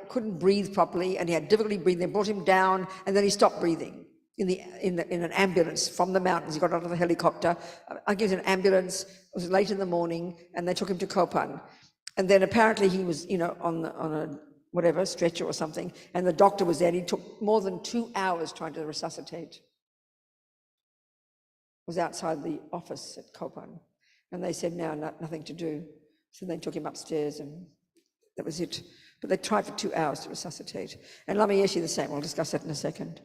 couldn't breathe properly and he had difficulty breathing. They brought him down and then he stopped breathing. In an ambulance from the mountains. He got out of the helicopter. I gave an ambulance. It was late in the morning, and they took him to Kopan. And then apparently he was, you know, on a whatever stretcher or something, and the doctor was there. And he took more than 2 hours trying to resuscitate. Was outside the office at Kopan, and they said now nothing to do. So they took him upstairs, and that was it. But they tried for 2 hours to resuscitate. And Lama Yeshe the same. We'll discuss that in a second.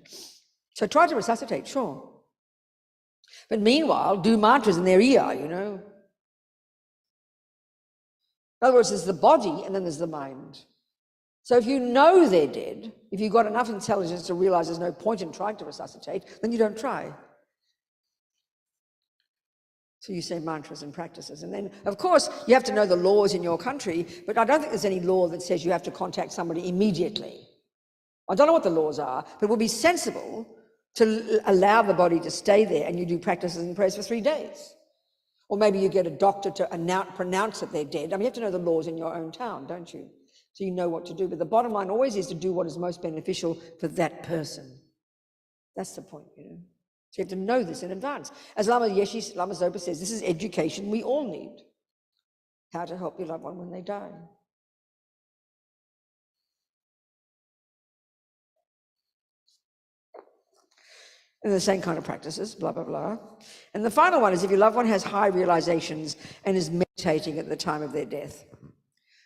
So try to resuscitate, sure. But meanwhile, do mantras in their ear, you know. In other words, there's the body and then there's the mind. So if you know they're dead, if you've got enough intelligence to realize there's no point in trying to resuscitate, then you don't try. So you say mantras and practices. And then, of course, you have to know the laws in your country, but I don't think there's any law that says you have to contact somebody immediately. I don't know what the laws are, but it would be sensible to allow the body to stay there and you do practices and prayers for 3 days. Or maybe you get a doctor to pronounce that they're dead. I mean, you have to know the laws in your own town, don't you? So you know what to do. But the bottom line always is to do what is most beneficial for that person. That's the point, you know. So you have to know this in advance. As Lama Yeshe, Lama Zopa says, this is education we all need. How to help your loved one when they die. And the same kind of practices, blah, blah, blah. And the final one is if your loved one has high realizations and is meditating at the time of their death.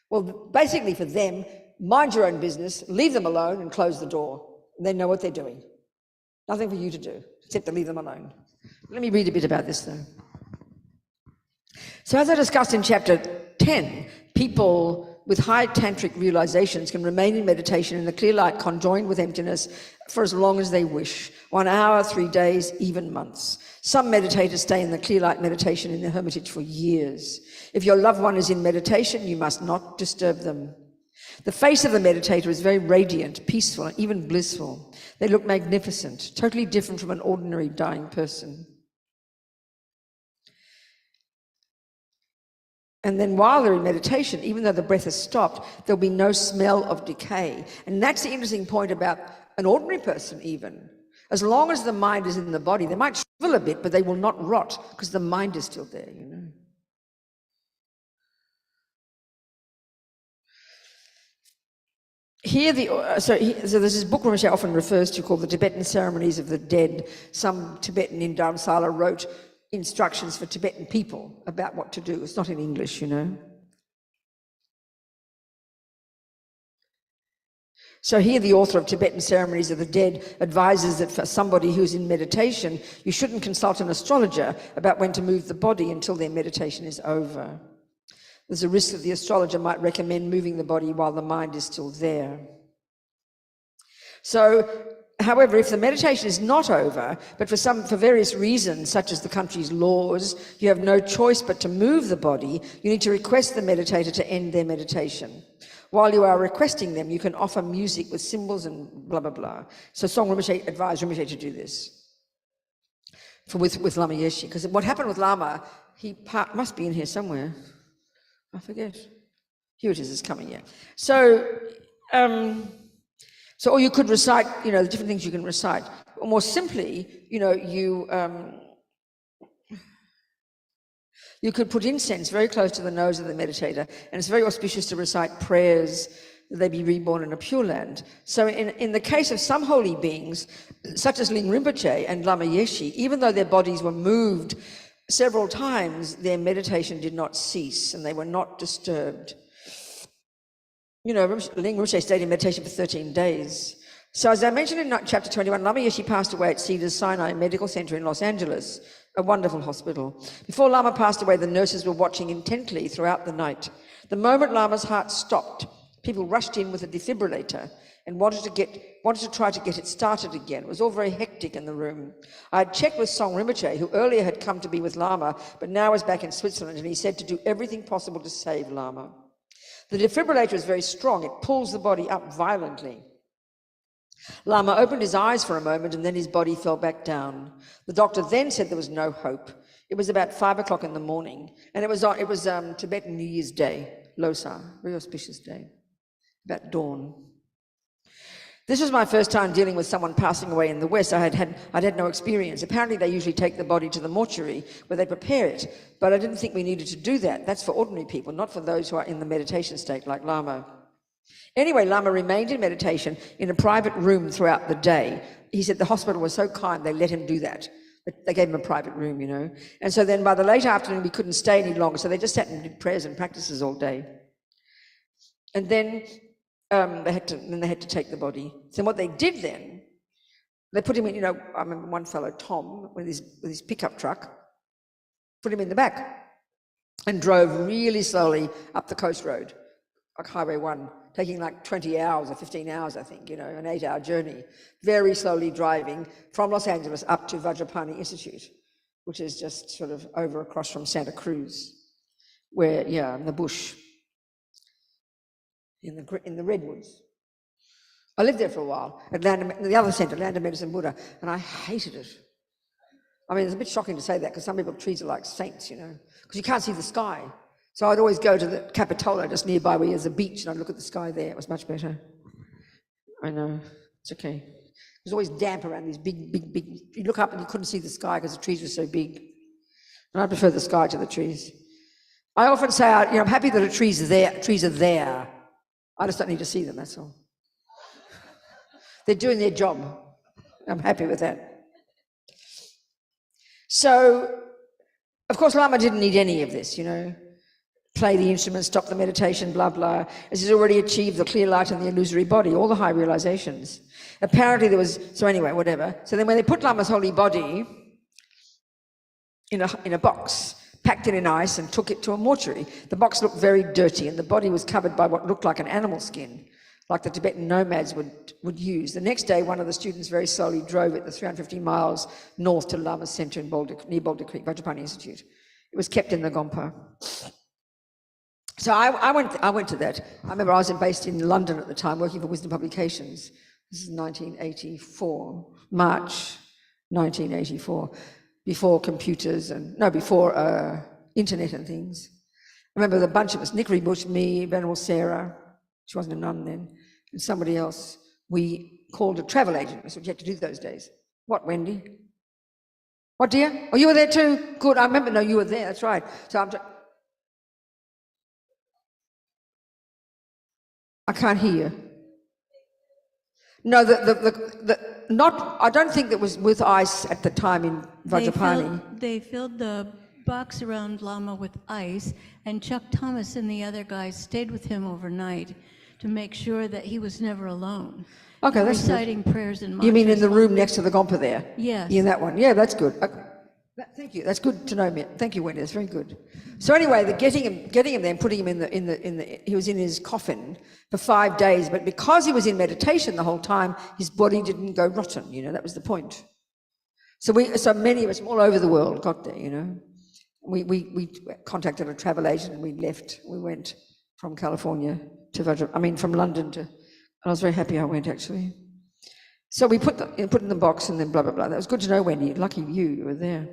Well, basically for them, mind your own business, leave them alone and close the door. They know what they're doing. Nothing for you to do, except to leave them alone. Let me read a bit about this though. So as I discussed in chapter 10, people with high tantric realizations can remain in meditation in the clear light conjoined with emptiness for as long as they wish. 1 hour, 3 days, even months. Some meditators stay in the clear light meditation in the hermitage for years. If your loved one is in meditation, you must not disturb them. The face of the meditator is very radiant, peaceful, and even blissful. They look magnificent, totally different from an ordinary dying person. And then while they're in meditation, even though the breath has stopped, there'll be no smell of decay. And that's the interesting point about an ordinary person even. As long as the mind is in the body, they might shrivel a bit, but they will not rot because the mind is still there, you know. So there's this book Rinpoche often refers to called The Tibetan Ceremonies of the Dead. Some Tibetan in Dharamsala wrote instructions for Tibetan people about what to do. It's not in English, you know. So here the author of Tibetan Ceremonies of the Dead advises that for somebody who's in meditation, you shouldn't consult an astrologer about when to move the body until their meditation is over. There's a risk that the astrologer might recommend moving the body while the mind is still there. So, however, if the meditation is not over, but for various reasons, such as the country's laws, you have no choice but to move the body, you need to request the meditator to end their meditation. While you are requesting them, you can offer music with symbols and blah, blah, blah. So Song Rinpoche advised Rinpoche to do this with Lama Yeshe. Because what happened with Lama, must be in here somewhere. I forget. Here it is, it's coming, yeah. So, or you could recite, you know, the different things you can recite. Or more simply, you know, you could put incense very close to the nose of the meditator, and it's very auspicious to recite prayers that they be reborn in a pure land. So in the case of some holy beings, such as Ling Rinpoche and Lama Yeshe, even though their bodies were moved several times, their meditation did not cease and they were not disturbed. you know, Ling Rinpoche stayed in meditation for 13 days. So as I mentioned in chapter 21, Lama Yeshe passed away at Cedars-Sinai Medical Center in Los Angeles, a wonderful hospital. Before Lama passed away, the nurses were watching intently throughout the night. The moment Lama's heart stopped, people rushed in with a defibrillator and wanted to try to get it started again. It was all very hectic in the room. I had checked with Song Rinpoche, who earlier had come to be with Lama, but now is back in Switzerland, and he said to do everything possible to save Lama. The defibrillator is very strong. It pulls the body up violently. Lama opened his eyes for a moment, and then his body fell back down. The doctor then said there was no hope. It was about 5 o'clock in the morning, and it was Tibetan New Year's Day, Losar, very auspicious day, about dawn. This was my first time dealing with someone passing away in the West. I'd had no experience. Apparently they usually take the body to the mortuary where they prepare it, but I didn't think we needed to do that. That's for ordinary people, not for those who are in the meditation state like Lama. Anyway, Lama remained in meditation in a private room throughout the day. He said the hospital was so kind, they let him do that. They gave him a private room, you know. And so then by the late afternoon, we couldn't stay any longer, so they just sat and did prayers and practices all day. And then they had to take the body. So what they did then, they put him in, you know, I remember one fellow, Tom, with his pickup truck, put him in the back and drove really slowly up the coast road, like Highway 1, taking like 20 hours or 15 hours, I think, you know, an 8-hour journey, very slowly driving from Los Angeles up to Vajrapani Institute, which is just sort of over across from Santa Cruz, where, yeah, in the bush, in the redwoods. I lived there for a while, at the other centre, Land of Medicine Buddha, and I hated it. I mean, it's a bit shocking to say that because some people treat it like saints, you know, because you can't see the sky. So I'd always go to the Capitola just nearby where there's a beach and I'd look at the sky there. It was much better. I know, it's okay. It was always damp around these big, you look up and you couldn't see the sky because the trees were so big. And I prefer the sky to the trees. I often say, you know, I'm happy that the trees are there. I just don't need to see them, that's all. They're doing their job. I'm happy with that. So, of course, Lama didn't need any of this, you know. Play the instrument, stop the meditation, blah, blah, as he's already achieved the clear light and the illusory body, all the high realizations. Apparently there was, so anyway, whatever. So then when they put Lama's holy body in a box, packed it in ice and took it to a mortuary, the box looked very dirty and the body was covered by what looked like an animal skin, like the Tibetan nomads would use. The next day, one of the students very slowly drove it the 350 miles north to Lama's center in near Boulder Creek, Vajrapani Institute. It was kept in the Gompa. So I went to that. I remember I was based in London at the time, working for Wisdom Publications. This is 1984, March 1984, before computers before internet and things. I remember a bunch of us, Nick Bush, me, Venerable Sarah, she wasn't a nun then, and somebody else, we called a travel agent. That's what you had to do those days. What, Wendy? What, dear? Oh, you were there too? Good, I remember, no, you were there, that's right. So I can't hear you. No, I don't think that was with ice at the time in Vajrapani. They filled the box around Lama with ice, and Chuck Thomas and the other guys stayed with him overnight to make sure that he was never alone. Okay, that's reciting good. Prayers and mantras. You mean in the room next to the Gompa there? Yes. In that one. Yeah, that's good. Okay. Thank you. That's good to know, Mitt. Thank you, Wendy. That's very good. So anyway, getting him there and putting him he was in his coffin for 5 days, but because he was in meditation the whole time, his body didn't go rotten, you know, that was the point. So many of us from all over the world got there, you know. We contacted a travel agent and we left. We went from California to from London to, I was very happy I went actually. So we put it in the box and then blah, blah, blah. That was good to know, Wendy. Lucky you were there.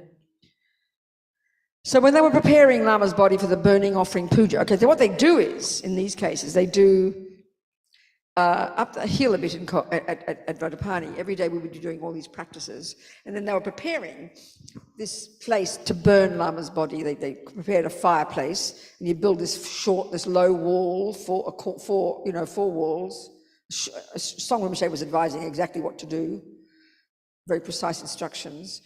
So when they were preparing Lama's body for the burning offering puja, okay, so what they do is, in these cases, they do up the hill a bit at Vajrapani. Every day we would be doing all these practices. And then they were preparing this place to burn Lama's body. They prepared a fireplace, and you build this low wall, four walls. Song Rinpoche was advising exactly what to do, very precise instructions.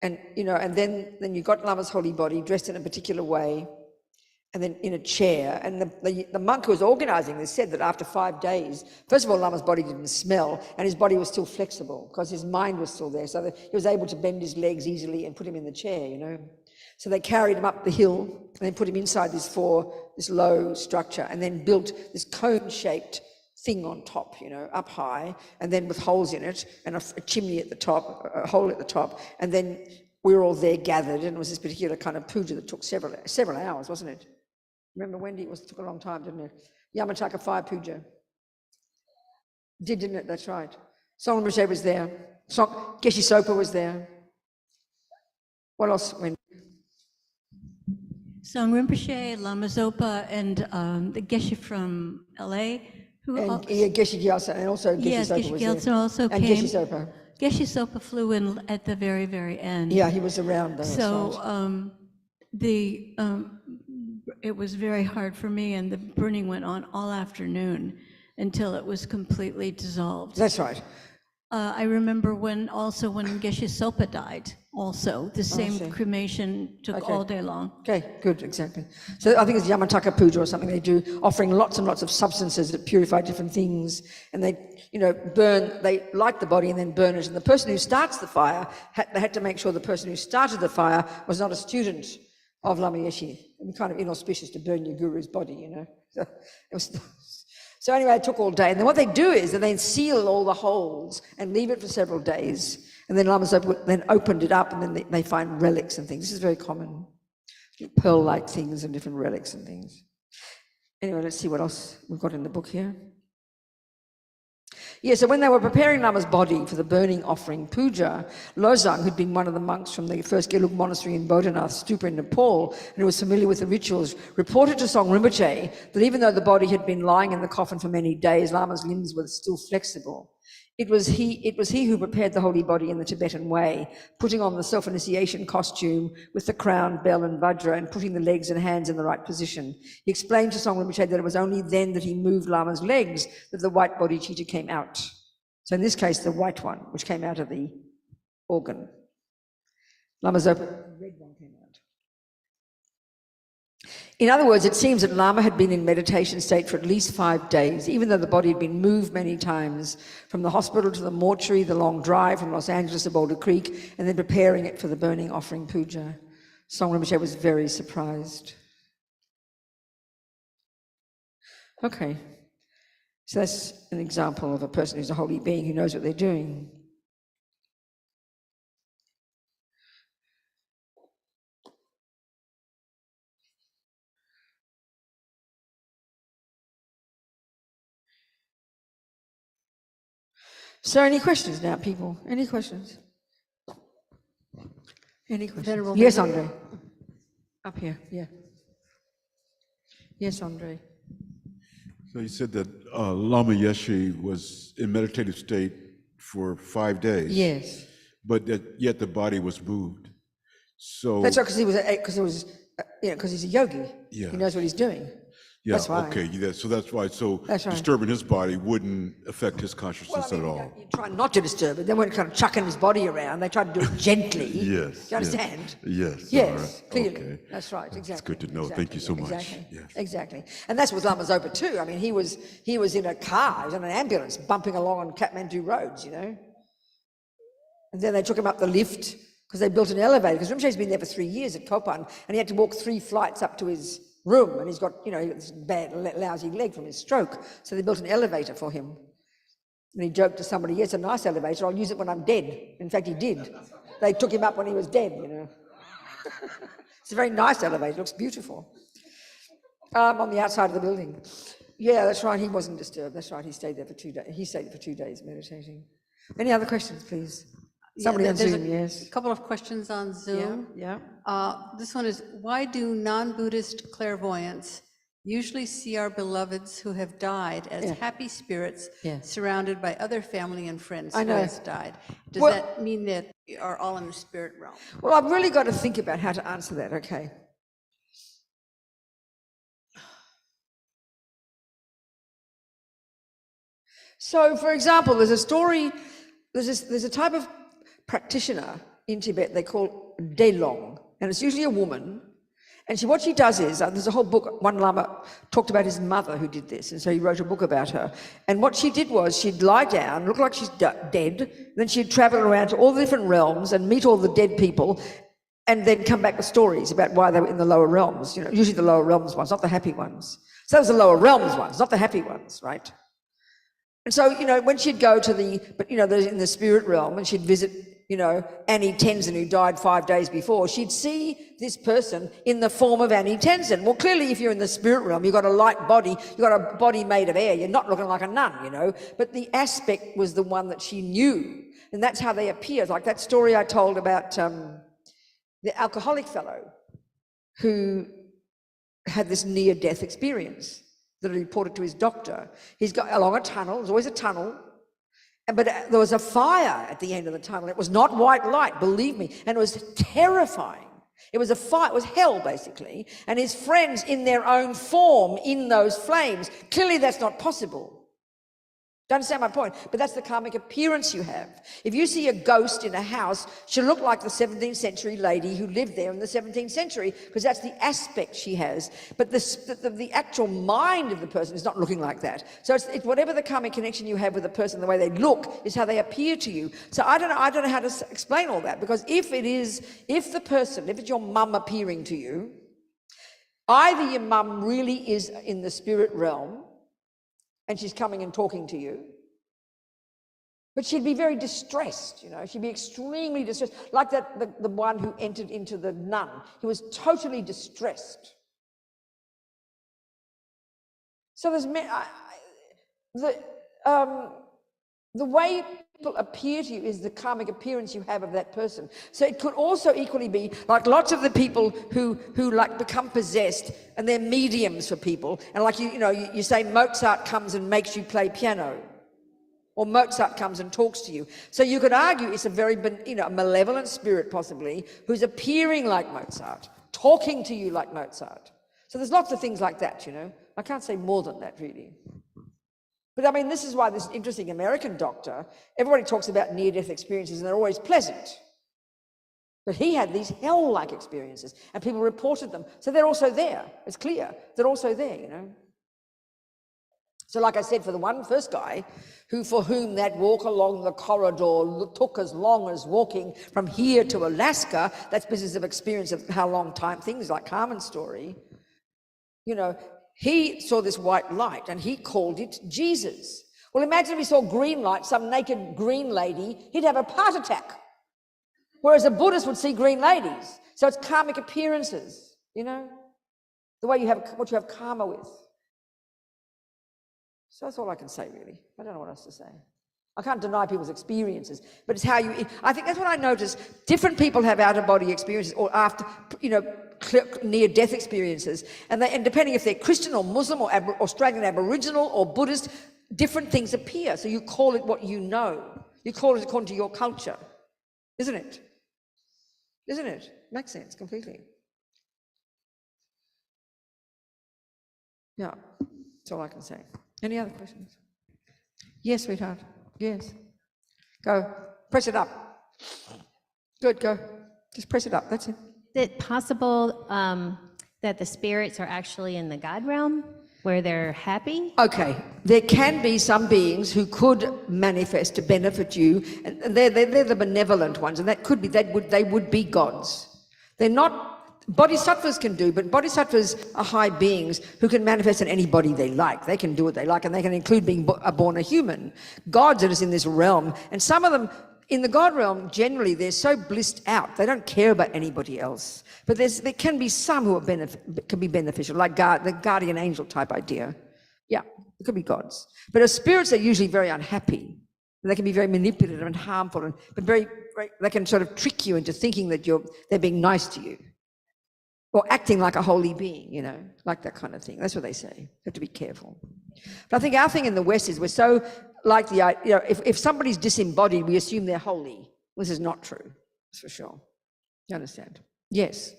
And, you know, and then you got Lama's holy body dressed in a particular way, and then in a chair. And the monk who was organizing this said that after 5 days, first of all, Lama's body didn't smell, and his body was still flexible because his mind was still there. So that he was able to bend his legs easily and put him in the chair, you know. So they carried him up the hill and then put him inside this low structure, and then built this cone-shaped thing on top, you know, up high, and then with holes in it, and a chimney at the top, a hole at the top, and then we were all there gathered, and it was this particular kind of puja that took several hours, wasn't it? Remember, Wendy, it took a long time, didn't it? Yamataka fire puja. Didn't it? That's right. Song Rinpoche was there. Geshe Sopa was there. What else, Wendy? Song Rinpoche, Lama Zopa, and the Geshe from LA. Geshe Gyaltsen, and also Geshe Sopa was Gyaltsen there. also and came. Geshe Sopa. Geshe Sopa flew in at the very, very end. Yeah, he was around there. So it was very hard for me, and the burning went on all afternoon until it was completely dissolved. That's right. I remember when Geshe Sopa died, also, the same cremation took all day long. Okay, good, exactly. So I think it's Yamataka Puja or something they do, offering lots and lots of substances that purify different things, and they, you know, they light the body and then burn it. And the person who starts the fire, they had to make sure the person who started the fire was not a student of Lama Yeshe. It'd be kind of inauspicious to burn your guru's body, you know. So anyway, it took all day. And then what they do is they seal all the holes and leave it for several days. And then Lama Zopa then opened it up, and then they find relics and things. This is very common. Pearl-like things and different relics and things. Anyway, let's see what else we've got in the book here. Yeah, so when they were preparing Lama's body for the burning offering puja, Lozang, who'd been one of the monks from the first Gelug monastery in Bodhanath Stupa in Nepal, and who was familiar with the rituals, reported to Song Rinpoche that even though the body had been lying in the coffin for many days, Lama's limbs were still flexible. It was he who prepared the holy body in the Tibetan way, putting on the self-initiation costume with the crown, bell, and vajra, and putting the legs and hands in the right position. He explained to Song Rinpoche that it was only then that he moved Lama's legs that the white bodhicitta came out. So in this case, the white one, which came out of the organ. Lama Zopa, the red one came out. In other words, it seems that Lama had been in meditation state for at least 5 days, even though the body had been moved many times, from the hospital to the mortuary, the long drive from Los Angeles to Boulder Creek, and then preparing it for the burning offering puja. Song Rinpoche was very surprised. Okay, so that's an example of a person who's a holy being who knows what they're doing. So any questions now, people? Any questions? Any questions? Venerable Yes, Andre. Up here, yeah. Yes, Andre. So you said that Lama Yeshe was in meditative state for 5 days. Yes. But yet the body was moved. So That's right, because he's a yogi. Yeah. He knows what he's doing. yeah, That's why. okay. Yeah, so that's why. So That's right. disturbing his body wouldn't affect his Well, consciousness I mean, at all. you try not to disturb it. They weren't kind of chucking his body around. They tried to do it gently. Yes. Do you understand? Yes. Yes, all right, clearly. okay. That's right, exactly. That's good to know. Exactly, Thank you so much. Exactly. Yes. Exactly. And that's with Lama Zopa too. I mean, he was in a car, he was in an ambulance, bumping along on Kathmandu roads, you know. And then they took him up the lift because they built an elevator. Because Rinpoche's been there for 3 years at Kopan, and he had to walk 3 flights up to his room, and he's got, you know, this bad, lousy leg from his stroke. So they built an elevator for him. And he joked to somebody, yes, a nice elevator, I'll use it when I'm dead. In fact, he did. They took him up when he was dead, you know. It's a very nice elevator, looks beautiful. On the outside of the building. Yeah, that's right, he wasn't disturbed. That's right, he stayed there for 2 days. He stayed there for 2 days meditating. Any other questions, please? Somebody on there's Zoom, yes. A couple of questions on Zoom. Yeah. This one is, why do non-Buddhist clairvoyants usually see our beloveds who have died as happy spirits surrounded by other family and friends who has died? Does that mean that we are all in the spirit realm? Well, I've really got to think about how to answer that, okay. So, for example, there's a story, there's a type of practitioner in Tibet they call Delong, and it's usually a woman, And what she does is, there's a whole book, one Lama talked about his mother who did this, and so he wrote a book about her. And what she did was she'd lie down, look like she's dead, then she'd travel around to all the different realms and meet all the dead people, and then come back with stories about why they were in the lower realms, usually the lower realms ones, not the happy ones. So those are the lower realms ones, not the happy ones, right? And so, when she'd go to in the spirit realm, and she'd visit, Annie Tenzin, who died 5 days before, she'd see this person in the form of Annie Tenzin. Well, clearly, if you're in the spirit realm, you've got a light body, you've got a body made of air, you're not looking like a nun, but the aspect was the one that she knew. And that's how they appear. Like that story I told about the alcoholic fellow who had this near-death experience that he reported to his doctor. He's got along a tunnel, there's always a tunnel, but there was a fire at the end of the tunnel. It was not white light, believe me, and it was terrifying. It was a fire, it was hell, basically, and his friends in their own form in those flames. Clearly that's not possible. Do you understand my point? But that's the karmic appearance you have. If you see a ghost in a house, she'll look like the 17th century lady who lived there in the 17th century, because that's the aspect she has. But the actual mind of the person is not looking like that. So it's whatever the karmic connection you have with the person, the way they look, is how they appear to you. So I don't know how to explain all that, because if it's your mum appearing to you, either your mum really is in the spirit realm, and she's coming and talking to you. But she'd be very distressed, she'd be extremely distressed. Like the one who entered into the nun. He was totally distressed. So there's, the way people appear to you is the karmic appearance you have of that person. So it could also equally be like lots of the people who like become possessed, and they're mediums for people. And like you say Mozart comes and makes you play piano, or Mozart comes and talks to you. So you could argue it's a very a malevolent spirit possibly who's appearing like Mozart, talking to you like Mozart. So there's lots of things like that. I can't say more than that really. But I mean, this is why this interesting American doctor, everybody talks about near-death experiences and they're always pleasant. But he had these hell-like experiences and people reported them. So they're also there. It's clear. They're also there, So like I said, for the first guy, for whom that walk along the corridor took as long as walking from here to Alaska, that's business of experience of how long time, things like Carmen's story, he saw this white light and he called it Jesus. Well, imagine if he saw green light, some naked green lady, he'd have a heart attack. Whereas a Buddhist would see green ladies. So it's karmic appearances, the way what you have karma with. So that's all I can say, really. I don't know what else to say. I can't deny people's experiences, but it's how I think that's what I notice. Different people have out-of-body experiences or after, near-death experiences. And depending if they're Christian or Muslim or Australian Aboriginal or Buddhist, different things appear. So you call it what you know. You call it according to your culture. Isn't it? Isn't it? Makes sense completely. Yeah, that's all I can say. Any other questions? Yes, sweetheart. Yes. Go. Press it up. Good, go. Just press it up. That's it. Is it possible that the spirits are actually in the God realm where they're happy? Okay. There can be some beings who could manifest to benefit you, and they're the benevolent ones, and that could be they would be gods. They're not. Bodhisattvas can do, but bodhisattvas are high beings who can manifest in anybody they like. They can do what they like, and they can include being born a human. Gods are just in this realm, and some of them in the God realm, generally, they're so blissed out, they don't care about anybody else. But there can be some who can be beneficial, like the guardian angel type idea. Yeah, it could be gods. But as spirits are usually very unhappy, and they can be very manipulative and harmful, but they can sort of trick you into thinking that they're being nice to you. Or acting like a holy being, like that kind of thing. That's what they say. You have to be careful. But I think our thing in the West is we're so like if somebody's disembodied, we assume they're holy. This is not true, that's for sure. You understand? Yes.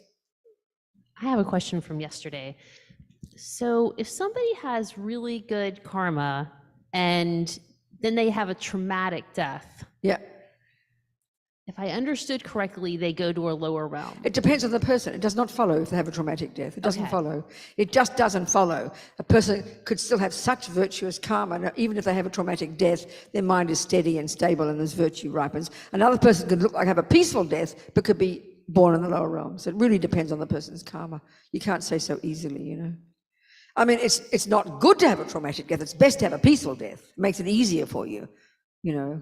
I have a question from yesterday. So if somebody has really good karma and then they have a traumatic death. Yeah. if I understood correctly, they go to a lower realm. It depends on the person. It does not follow if they have a traumatic death. It doesn't Okay. follow. It just doesn't follow. A person could still have such virtuous karma, and even if they have a traumatic death, their mind is steady and stable and this virtue ripens. Another person could look like have a peaceful death, but could be born in the lower realm. So it really depends on the person's karma. You can't say so easily, you know. I mean, it's not good to have a traumatic death. It's best to have a peaceful death. It makes it easier for you, you know.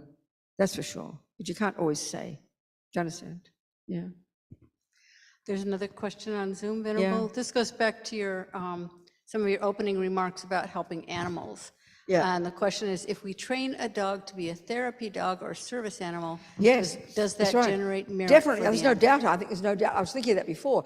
That's for sure. But you can't always say. Do you understand? Yeah. There's another question on Zoom, Venerable. This goes back to your some of your opening remarks about helping animals. Yeah. And the question is, if we train a dog to be a therapy dog or a service animal, Yes, does that's that right. generate merit? Definitely, for there's the no animal? doubt. I think there's no doubt. I was thinking of that before.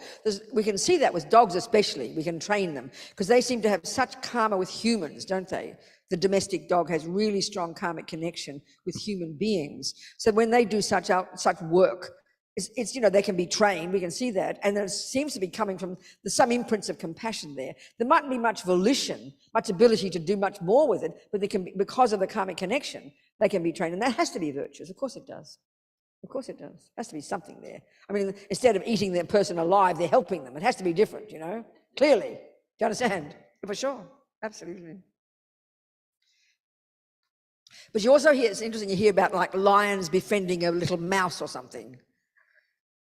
We can see that with dogs especially. We can train them because they seem to have such karma with humans, don't they? The domestic dog has really strong karmic connection with human beings. So when they do such work, it's you know, they can be trained. We can see that, and there seems to be coming from some imprints of compassion there. There mightn't be much volition, much ability to do much more with it, but they can be, because of the karmic connection, they can be trained, and that has to be virtuous. Of course it does. Of course it does. There has to be something there. I mean, instead of eating the person alive, they're helping them. It has to be different, you know. Clearly, do you understand? For sure, absolutely. But you also hear, it's interesting, you hear about like lions befriending a little mouse or something.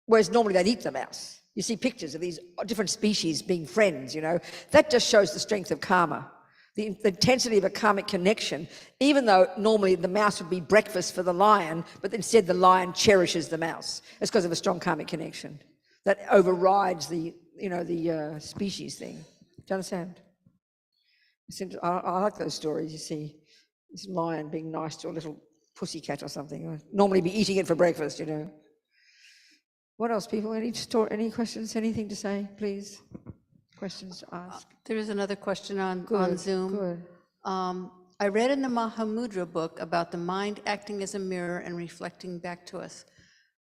Whereas normally they'd eat the mouse. You see pictures of these different species being friends, you know. That just shows the strength of karma, the intensity of a karmic connection, even though normally the mouse would be breakfast for the lion, but instead the lion cherishes the mouse. It's because of a strong karmic connection that overrides the, you know, the species thing. Do you understand? I like those stories, you see. This lion being nice to a little pussycat or something. Or normally be eating it for breakfast, you know. What else, people? Any questions? Anything to say, please? Questions to ask? There is another question on Zoom. Good. I read in the Mahamudra book about the mind acting as a mirror and reflecting back to us.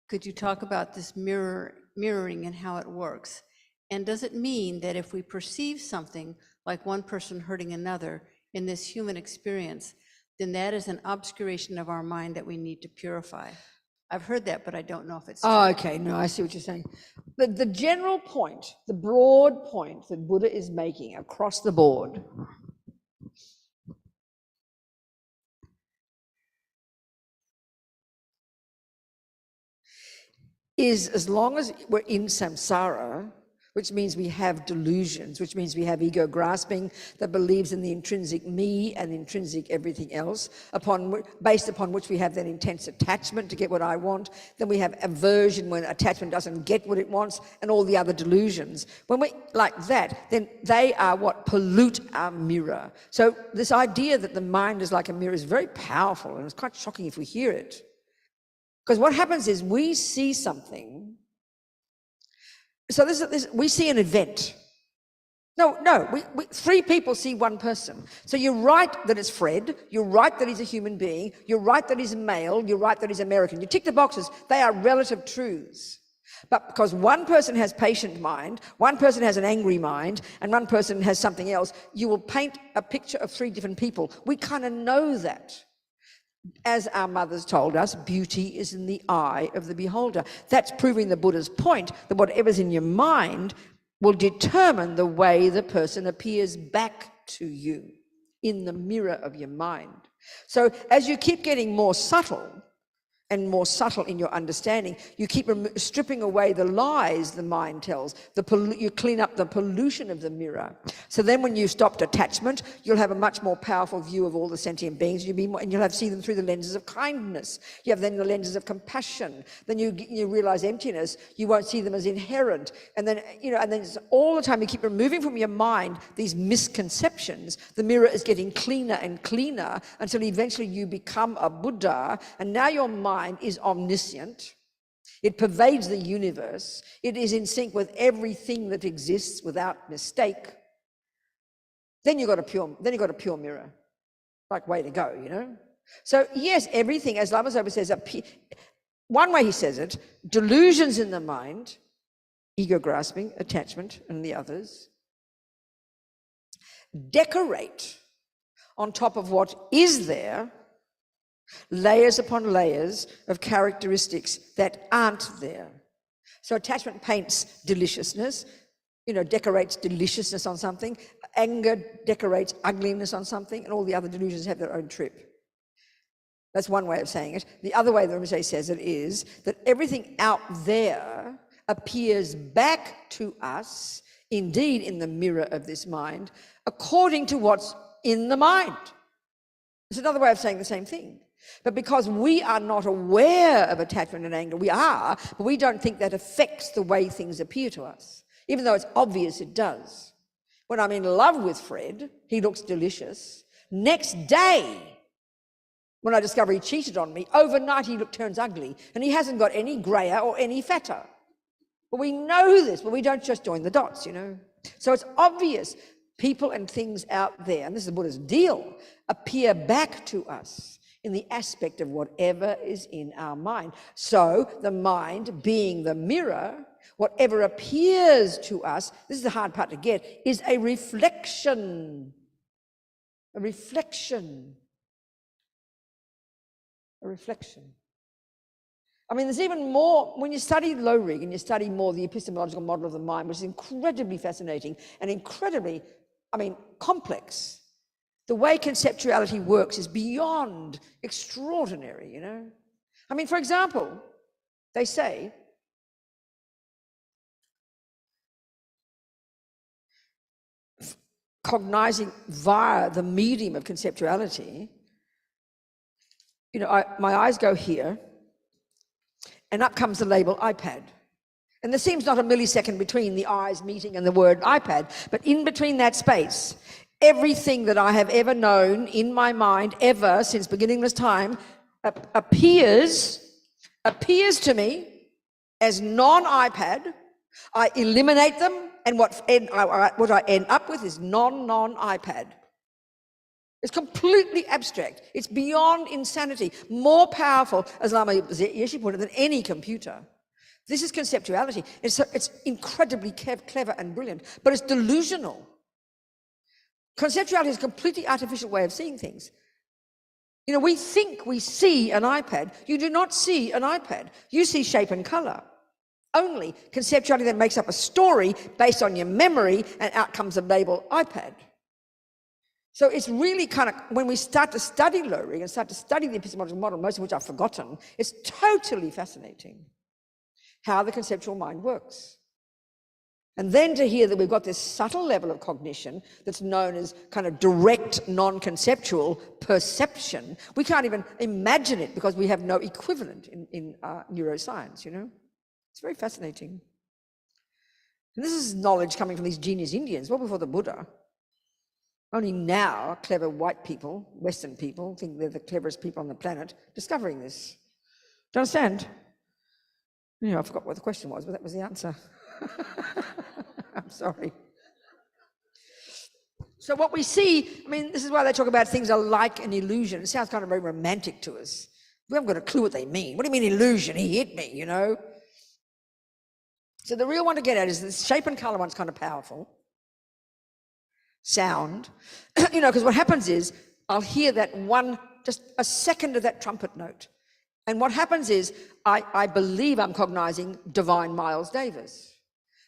Could you talk about this mirroring and how it works? And does it mean that if we perceive something like one person hurting another in this human experience, then that is an obscuration of our mind that we need to purify? I've heard that, but I don't know if it's true. Oh, okay. No, I see what you're saying. The general point, the broad point that Buddha is making across the board is, as long as we're in samsara, which means we have delusions, which means we have ego grasping that believes in the intrinsic me and the intrinsic everything else, based upon which we have that intense attachment to get what I want. Then we have aversion when attachment doesn't get what it wants, and all the other delusions. When we like that, then they are what pollute our mirror. So this idea that the mind is like a mirror is very powerful, and it's quite shocking if we hear it. Because what happens is we see something. So we see an event. No, three people see one person. So you're right that it's Fred, you're right that he's a human being, you're right that he's a male, you're right that he's American. You tick the boxes, they are relative truths. But because one person has patient mind, one person has an angry mind, and one person has something else, you will paint a picture of three different people. We kind of know that. As our mothers told us, beauty is in the eye of the beholder. That's proving the Buddha's point that whatever's in your mind will determine the way the person appears back to you in the mirror of your mind. So as you keep getting more subtle and more subtle in your understanding, you keep stripping away the lies the mind tells. You clean up the pollution of the mirror. So then when you stop attachment, you'll have a much more powerful view of all the sentient beings, and you'll see them through the lenses of kindness. You have then the lenses of compassion. Then you realize emptiness. You won't see them as inherent. And then, and then it's all the time you keep removing from your mind these misconceptions. The mirror is getting cleaner and cleaner until eventually you become a Buddha, and now your mind is omniscient. It pervades the universe. It is in sync with everything that exists without mistake. Then you've got a pure mirror. Like, way to go, you know? So yes, everything, as Lama Zopa says, one way he says it, delusions in the mind, ego grasping, attachment, and the others, decorate on top of what is there layers upon layers of characteristics that aren't there. So attachment paints deliciousness, decorates deliciousness on something. Anger decorates ugliness on something, and all the other delusions have their own trip. That's one way of saying it. The other way that Rinpoche says it is that everything out there appears back to us, indeed in the mirror of this mind, according to what's in the mind. It's another way of saying the same thing. But because we are not aware of attachment and anger, we are, but we don't think that affects the way things appear to us, even though it's obvious it does. When I'm in love with Fred, he looks delicious. Next day, when I discover he cheated on me, overnight he turns ugly, and he hasn't got any greyer or any fatter. But we know this, but we don't just join the dots, So it's obvious people and things out there, and this is the Buddha's deal, appear back to us in the aspect of whatever is in our mind. So the mind being the mirror, whatever appears to us, this is the hard part to get, is a reflection. A reflection. A reflection. I mean, there's even more, when you study Lorig and you study more the epistemological model of the mind, which is incredibly fascinating and incredibly, complex. The way conceptuality works is beyond extraordinary, for example, they say, cognizing via the medium of conceptuality, my eyes go here, and up comes the label iPad. And there seems not a millisecond between the eyes meeting and the word iPad, but in between that space, everything that I have ever known in my mind, ever since beginningless time, appears to me as non-iPad. I eliminate them, and what I end up with is non-iPad. It's completely abstract. It's beyond insanity, more powerful, as Lama Yeshe put it, than any computer. This is conceptuality. It's incredibly clever and brilliant, but it's delusional. Conceptuality is a completely artificial way of seeing things. We think we see an iPad. You do not see an iPad. You see shape and color. Only conceptuality that makes up a story based on your memory, and out comes a label iPad. So it's really kind of, when we start to study Lorig and start to study the epistemological model, most of which I've forgotten, it's totally fascinating how the conceptual mind works. And then to hear that we've got this subtle level of cognition that's known as kind of direct non-conceptual perception, we can't even imagine it because we have no equivalent in neuroscience, It's very fascinating. And this is knowledge coming from these genius Indians, well before the Buddha. Only now, clever white people, Western people, think they're the cleverest people on the planet, discovering this. Do you understand? I forgot what the question was, but that was the answer. I'm sorry. So what we see, this is why they talk about things are like an illusion. It sounds kind of very romantic to us. We haven't got a clue what they mean. What do you mean illusion? He hit me, So the real one to get at is the shape and color one's kind of powerful. Sound, because what happens is I'll hear that one, just a second of that trumpet note. And what happens is I believe I'm cognizing divine Miles Davis.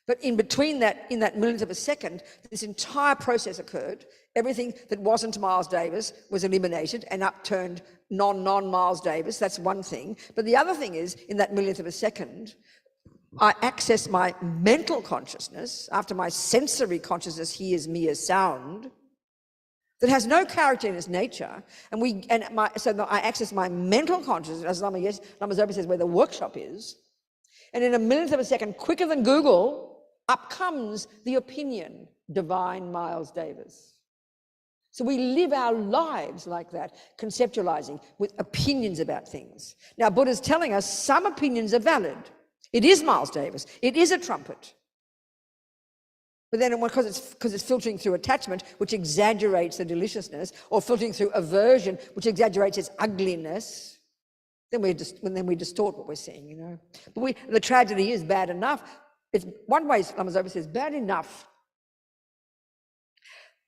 But in between that, in that millionth of a second, this entire process occurred. Everything that wasn't Miles Davis was eliminated and upturned non-Miles Davis. That's one thing. But the other thing is, in that millionth of a second, I access my mental consciousness after my sensory consciousness hears me as sound that has no character in its nature, so I access my mental consciousness, as Lama Zopa says, where the workshop is, and in a millionth of a second, quicker than Google, up comes the opinion, divine Miles Davis. So we live our lives like that, conceptualizing with opinions about things. Now, Buddha's telling us some opinions are valid. It is Miles Davis. It is a trumpet. But then because it's filtering through attachment, which exaggerates the deliciousness, or filtering through aversion, which exaggerates its ugliness, then we distort what we're seeing, But the tragedy is bad enough. It's one way, Lama Zopa says, bad enough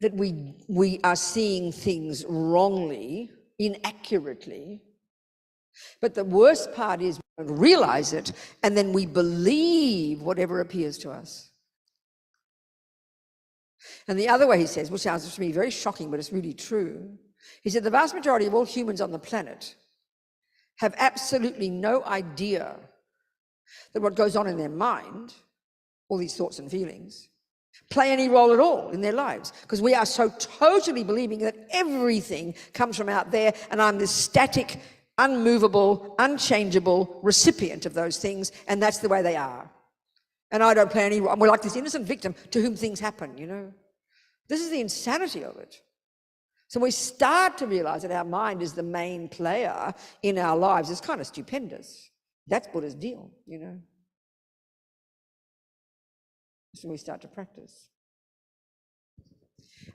that we are seeing things wrongly, inaccurately, But the worst part is we don't realize it, and then we believe whatever appears to us. And the other way he says, which sounds to me very shocking, but it's really true, he said the vast majority of all humans on the planet have absolutely no idea that what goes on in their mind, all these thoughts and feelings, play any role at all in their lives, because we are so totally believing that everything comes from out there, and I'm this static, unmovable, unchangeable recipient of those things, and that's the way they are. And I don't play any role. We're like this innocent victim to whom things happen, you know. This is the insanity of it. So we start to realize that our mind is the main player in our lives. It's kind of stupendous. That's Buddha's deal, you know. So we start to practice.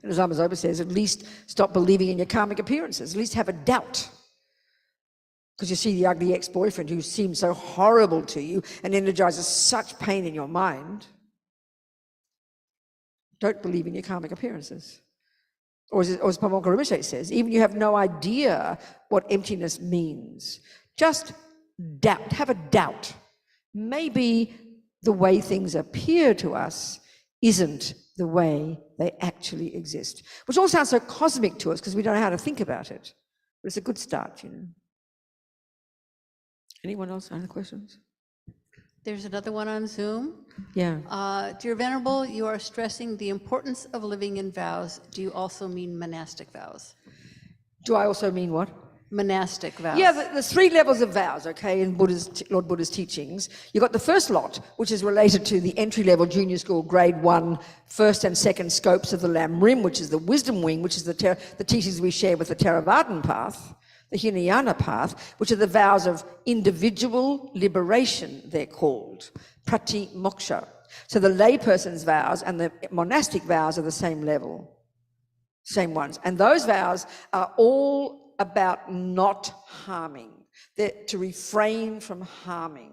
And as Lama Zopa says, at least stop believing in your karmic appearances. At least have a doubt. Because you see the ugly ex-boyfriend who seems so horrible to you and energizes such pain in your mind. Don't believe in your karmic appearances. Or as Pamonka Rinpoche says, even you have no idea what emptiness means. Just doubt, have a doubt. Maybe the way things appear to us isn't the way they actually exist. Which all sounds so cosmic to us because we don't know how to think about it. But it's a good start, you know. Anyone else? Any questions? There's another one on Zoom. Yeah. Dear Venerable, you are stressing the importance of living in vows. Do you also mean monastic vows? Do I also mean what? Monastic vows. Yeah, there's 3 levels of vows, okay, in Lord Buddha's teachings. You've got the first lot, which is related to the entry-level junior school, grade 1, first and second scopes of the Lam Rim, which is the wisdom wing, which is the teachings we share with the Theravadan path, the Hinayana path, which are the vows of individual liberation, they're called, prati moksha. So the layperson's vows and the monastic vows are the same level, same ones. And those vows are all about not harming. They're to refrain from harming.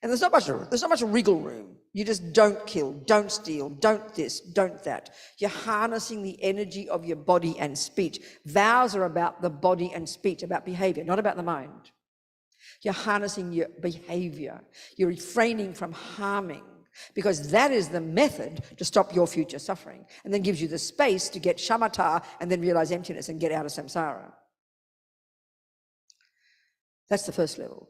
And there's not much wriggle room. You just don't kill, don't steal, don't this, don't that. You're harnessing the energy of your body and speech. Vows are about the body and speech, about behavior, not about the mind. You're harnessing your behavior. You're refraining from harming, because that is the method to stop your future suffering, and then gives you the space to get shamatha and then realize emptiness and get out of samsara. That's the first level.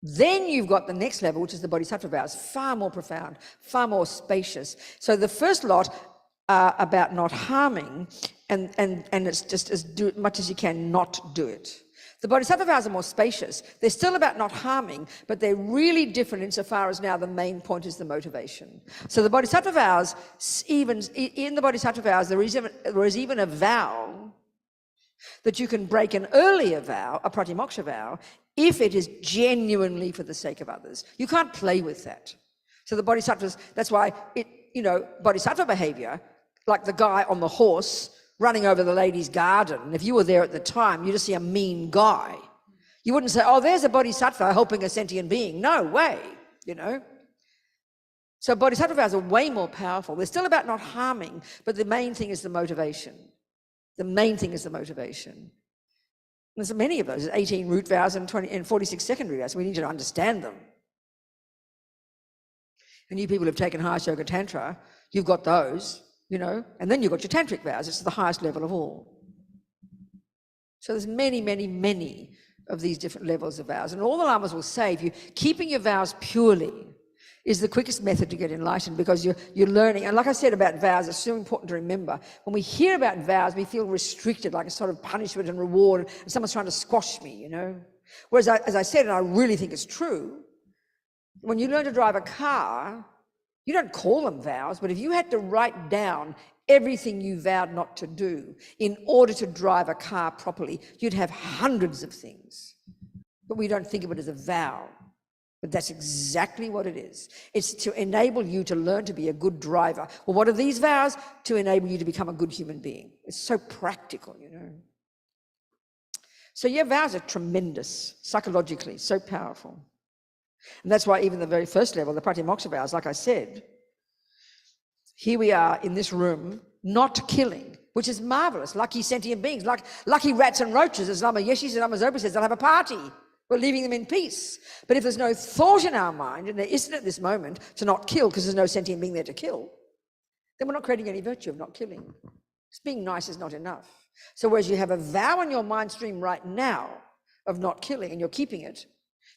Then you've got the next level, which is the bodhisattva vows, far more profound, far more spacious. So the first lot are about not harming, and it's just as much as you can not do it. The bodhisattva vows are more spacious. They're still about not harming, but they're really different insofar as now the main point is the motivation. So the bodhisattva vows, even in the bodhisattva vows, there is even a vow that you can break an earlier vow, a pratimoksha vow, if it is genuinely for the sake of others. You can't play with that. So the bodhisattvas, that's why bodhisattva behavior, like the guy on the horse running over the lady's garden, if you were there at the time, you just see a mean guy. You wouldn't say, oh, there's a bodhisattva helping a sentient being. No way, you know. So bodhisattva vows are way more powerful. They're still about not harming, but the main thing is the motivation. The main thing is the motivation. There's many of those, 18 root vows and 46 secondary vows. We need to understand them. And you people who've taken Highest Yoga Tantra, you've got those, you know, and then you've got your tantric vows. It's the highest level of all. So there's many, many, many of these different levels of vows. And all the lamas will say, if you're keeping your vows purely, is the quickest method to get enlightened, because you're learning. And like I said about vows, it's so important to remember. When we hear about vows, we feel restricted, like a sort of punishment and reward, and someone's trying to squash me, you know. Whereas, as I said, and I really think it's true, when you learn to drive a car, you don't call them vows, but if you had to write down everything you vowed not to do in order to drive a car properly, you'd have hundreds of things. But we don't think of it as a vow. But that's exactly what it is. It's to enable you to learn to be a good driver. Well, what are these vows? To enable you to become a good human being. It's so practical, you know. So your vows are tremendous, psychologically, so powerful. And that's why even the very first level, the pratimoksha vows, like I said, here we are in this room, not killing, which is marvelous. Lucky sentient beings, lucky rats and roaches, as Lama Yeshe says, Lama Zopa says, they'll have a party. We're leaving them in peace. But if there's no thought in our mind, and there isn't at this moment, to not kill, because there's no sentient being there to kill, then we're not creating any virtue of not killing. Just being nice is not enough. So whereas you have a vow in your mind stream right now of not killing, and you're keeping it,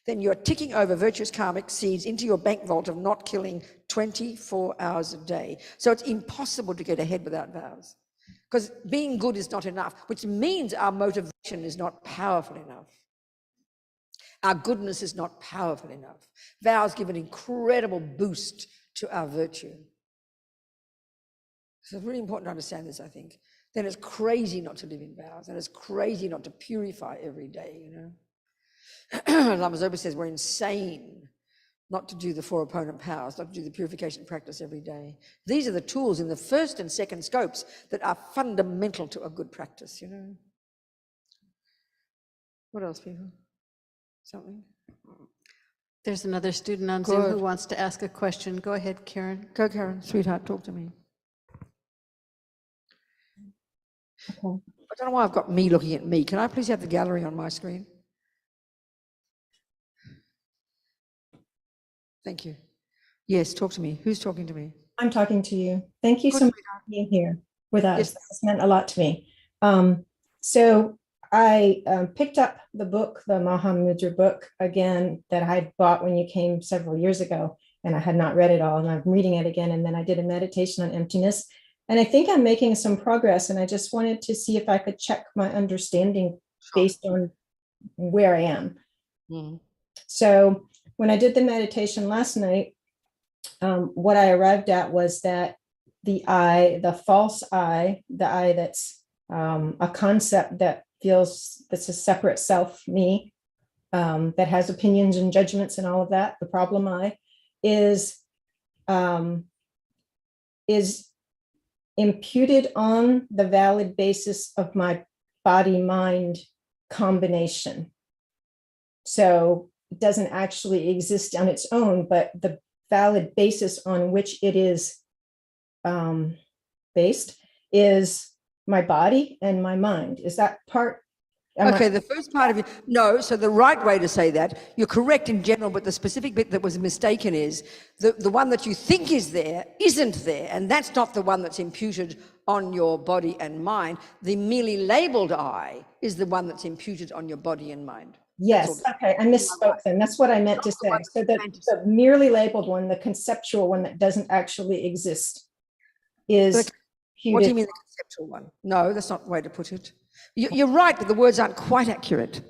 then you're ticking over virtuous karmic seeds into your bank vault of not killing 24 hours a day. So it's impossible to get ahead without vows. Because being good is not enough, which means our motivation is not powerful enough. Our goodness is not powerful enough. Vows give an incredible boost to our virtue. So it's really important to understand this, I think. Then it's crazy not to live in vows, and it's crazy not to purify every day, you know. Lama Zopa says we're insane not to do the 4 opponent powers, not to do the purification practice every day. These are the tools in the first and second scopes that are fundamental to a good practice, you know. What else, people? Something? There's another student on Zoom who wants to ask a question. Go ahead, Karen. Go, Karen, sweetheart, talk to me. Okay. I don't know why I've got me looking at me. Can I please have the gallery on my screen? Thank you. Yes, talk to me. Who's talking to me? I'm talking to you. Thank you so much for being here with us. Yes. This meant a lot to me. So I picked up the book, the Mahamudra book, again, that I had bought when you came several years ago, and I had not read it all, and I'm reading it again. And then I did a meditation on emptiness. And I think I'm making some progress, and I just wanted to see if I could check my understanding based on where I am. Mm. So when I did the meditation last night, what I arrived at was that the I, the false I, the I that's a concept that feels that's a separate self, me, that has opinions and judgments and all of that, the problem I, is imputed on the valid basis of my body-mind combination. So it doesn't actually exist on its own, but the valid basis on which it is based is my body and my mind. Is that part? Okay, the first part of it, no. So the right way to say that, you're correct in general, but the specific bit that was mistaken is the one that you think is there isn't there, and that's not the one that's imputed on your body and mind. The merely labeled I is the one that's imputed on your body and mind. Yes, okay, I misspoke then. That's what I meant to say. So the merely labeled one, the conceptual one that doesn't actually exist is... What do you mean the conceptual one? No, that's not the way to put it. You're right, but the words aren't quite accurate.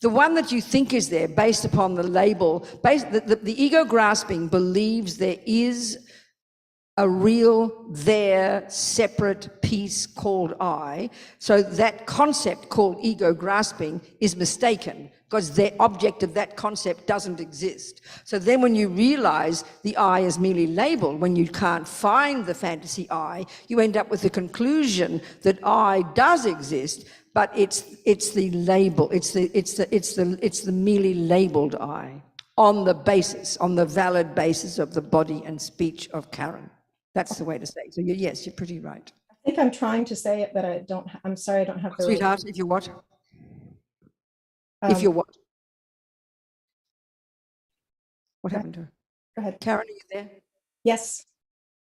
The one that you think is there based upon the label, the ego grasping believes there is a real there separate piece called I. So that concept called ego grasping is mistaken because the object of that concept doesn't exist. So then when you realize the I is merely labeled, when you can't find the fantasy I, you end up with the conclusion that I does exist, but it's the label, it's the merely labeled I on the basis, on the valid basis of the body and speech of Karen. That's the way to say it. So yes, you're pretty right. I think I'm trying to say it, but I'm sorry, I don't have the... Sweetheart, if you what? If you're what? What happened to her? Go ahead. Karen, are you there? Yes.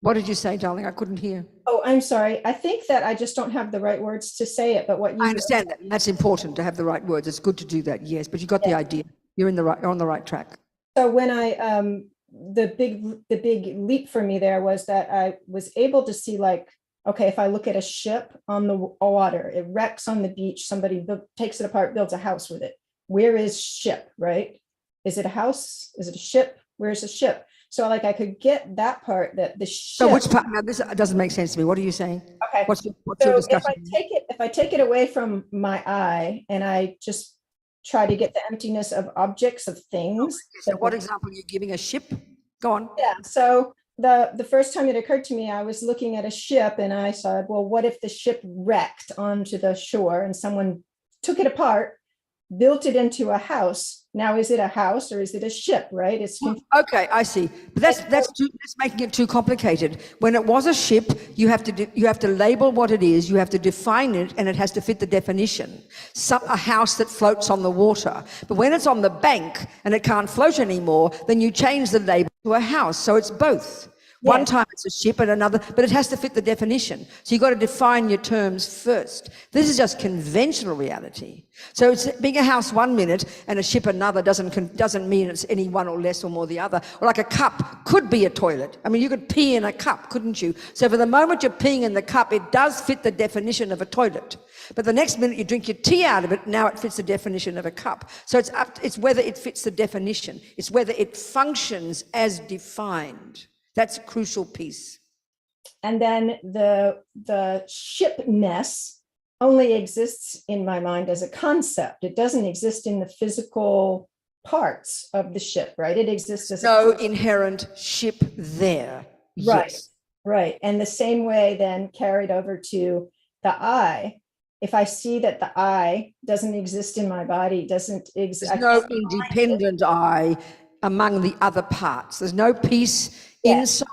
What did you say, darling? I couldn't hear. Oh, I'm sorry. I think that I just don't have the right words to say it, but what you... I understand that. That's important to have the right words. It's good to do that, yes, but you got the idea. You're on the right track. So when I... the big leap for me there was that I was able to see, like, okay, if I look at a ship on the water, it wrecks on the beach, somebody takes it apart, builds a house with it. Where is ship, right? Is it a house? Is it a ship? Where's the ship? So like I could get that part, that the ship. So which part? Now this doesn't make sense to me. What are you saying? Okay. What's your discussion? If I take it away from my I and I just try to get the emptiness of objects, of things. So what example are you giving? A ship? Go on. Yeah. So the first time it occurred to me, I was looking at a ship and I said, well, what if the ship wrecked onto the shore and someone took it apart, built it into a house Now, is it a house or is it a ship, right? It's Okay, I see. But that's making it too complicated. When it was a ship, you have to label what it is, you have to define it, and it has to fit the definition. A house that floats on the water. But when it's on the bank and it can't float anymore, then you change the label to a house. So it's both. One time it's a ship and another, but it has to fit the definition. So you've got to define your terms first. This is just conventional reality. So it's being a house 1 minute and a ship another doesn't mean it's any one or less or more the other. Or like a cup could be a toilet. I mean, you could pee in a cup, couldn't you? So for the moment you're peeing in the cup, it does fit the definition of a toilet. But the next minute you drink your tea out of it, now it fits the definition of a cup. So it's whether it fits the definition. It's whether it functions as defined. That's a crucial piece. And then the shipness only exists in my mind as a concept. It doesn't exist in the physical parts of the ship, right? It exists as no inherent ship there. Right, yes. Right. And the same way then carried over to the I. If I see that the I doesn't exist in my body, doesn't exist. There's no independent I among the other parts. There's no peace inside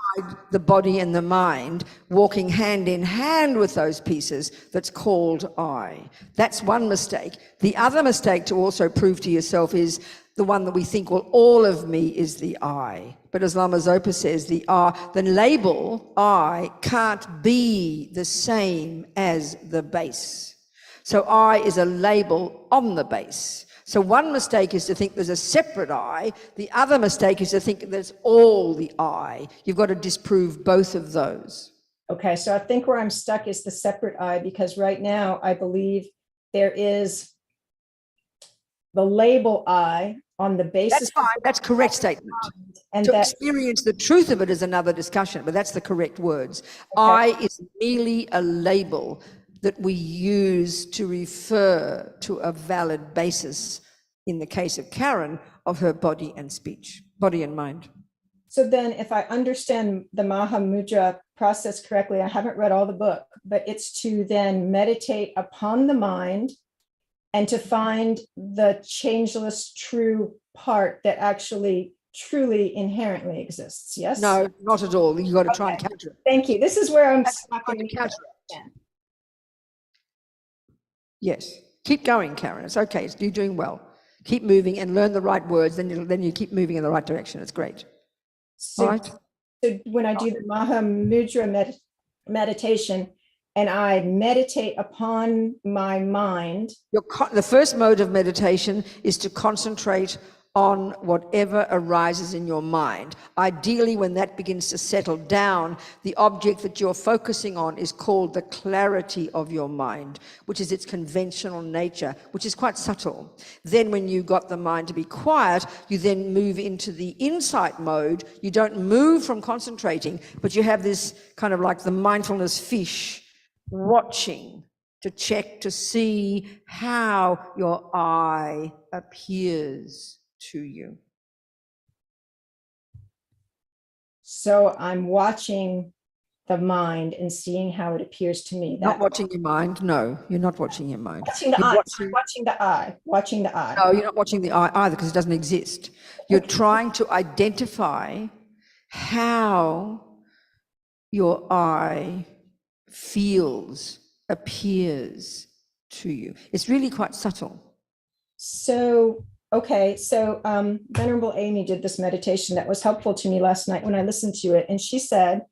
the body and the mind, walking hand in hand with those pieces, that's called I. That's one mistake. The other mistake to also prove to yourself is the one that we think, well, all of me is the I. But as Lama Zopa says, the label I can't be the same as the base. So I is a label on the base. So one mistake is to think there's a separate I. The other mistake is to think there's all the I. You've got to disprove both of those. Okay, so I think where I'm stuck is the separate I, because right now I believe there is the label I on the basis. That's fine. That's correct statement. And to experience the truth of it is another discussion, but that's the correct words. Okay. I is merely a label that we use to refer to a valid basis, in the case of Karen, of her body and speech, body and mind. So then if I understand the Mahamudra process correctly, I haven't read all the book, but it's to then meditate upon the mind and to find the changeless true part that actually truly inherently exists. Yes? No, not at all. You've got to try and counter it. Thank you. This is where I'm stuck in counter it. Yes, keep going, Karen. It's okay. You're doing well. Keep moving and learn the right words. Then you keep moving in the right direction. It's great. So, right? So when I do the Mahamudra meditation and I meditate upon my mind. The first mode of meditation is to concentrate on whatever arises in your mind. Ideally, when that begins to settle down, the object that you're focusing on is called the clarity of your mind, which is its conventional nature, which is quite subtle. Then when you got the mind to be quiet, you then move into the insight mode. You don't move from concentrating, but you have this kind of like the mindfulness fish watching to check to see how your I appears to you. So I'm watching the mind and seeing how it appears to me. Not watching your mind. No, you're not watching your mind. Watching the eye. Watching the eye. Watching the eye. No, you're not watching the eye either, because it doesn't exist. You're trying to identify how your eye feels, appears to you. It's really quite subtle. So okay, so Venerable Amy did this meditation that was helpful to me last night when I listened to it. And she said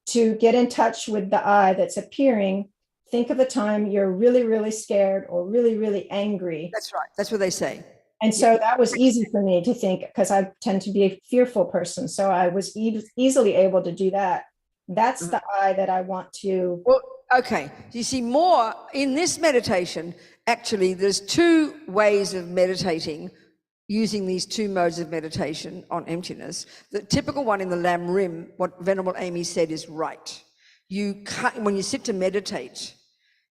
to get in touch with the I that's appearing, think of a time you're really, really scared or really, really angry. That's right. That's what they say. And so that was easy for me to think, because I tend to be a fearful person. So I was easily able to do that. That's the I that I want to. Well, okay. You see, more in this meditation, actually, there's two ways of meditating using these two modes of meditation on emptiness. The typical one in the Lam Rim, what Venerable Amy said is right. When you sit to meditate,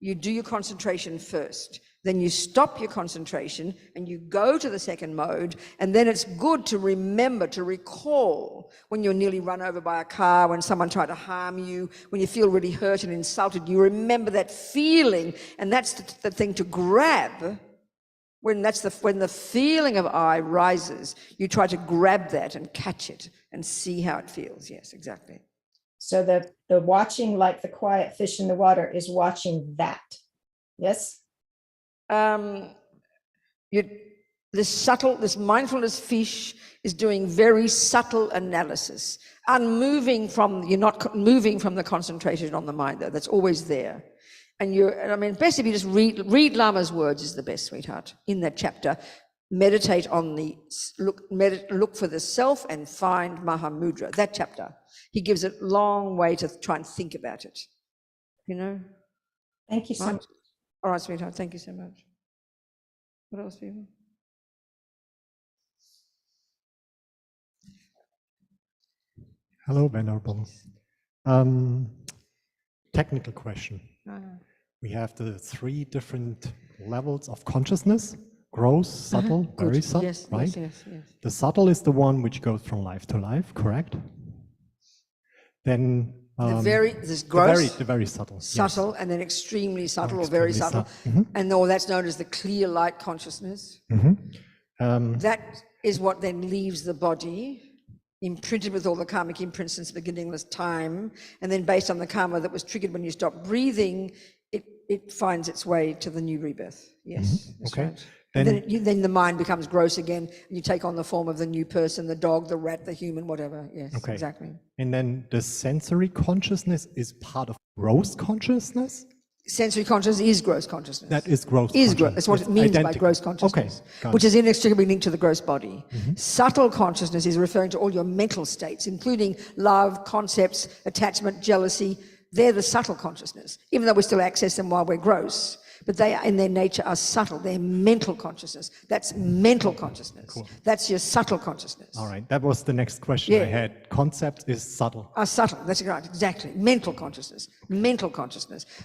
you do your concentration first. Then you stop your concentration and you go to the second mode, and then it's good to remember, to recall when you're nearly run over by a car, when someone tried to harm you, when you feel really hurt and insulted, you remember that feeling, and that's the thing to grab When the feeling of I rises, you try to grab that and catch it and see how it feels. Yes, exactly. So the watching, like the quiet fish in the water, is watching that. Yes? This mindfulness fish is doing very subtle analysis, you're not moving from the concentration on the mind, though. That's always there. And best if you just read Lama's words is the best, sweetheart. In that chapter, meditate on look for the self and find Mahamudra. That chapter, he gives a long way to try and think about it. You know. Thank you so much. All right, sweetheart. Thank you so much. What else, people? Hello, Venerable. Technical question. We have the 3 different levels of consciousness: gross, subtle, very subtle, yes, right? Yes. The subtle is the one which goes from life to life, correct? Then this gross, the very subtle, subtle, yes. and then extremely subtle or Extremely very subtle, and all that's known as the clear light consciousness. That is what then leaves the body, imprinted with all the karmic imprints since beginningless time, and then based on the karma that was triggered when you stop breathing, it finds its way to the new rebirth. Yes, that's okay. right. And then the mind becomes gross again, and you take on the form of the new person, the dog, the rat, the human, whatever. Yes, okay. Exactly. And then the sensory consciousness is part of gross consciousness? Sensory consciousness is gross consciousness. That is gross consciousness. That's what it means by gross consciousness, which is inextricably linked to the gross body. Subtle consciousness is referring to all your mental states, including love, concepts, attachment, jealousy. They're the subtle consciousness, even though we still access them while we're gross. But they, in their nature, are subtle. They're mental consciousness. That's mental consciousness. Cool. That's your subtle consciousness. All right, that was the next question I had. Concept is subtle. Subtle, that's right, exactly. Mental consciousness,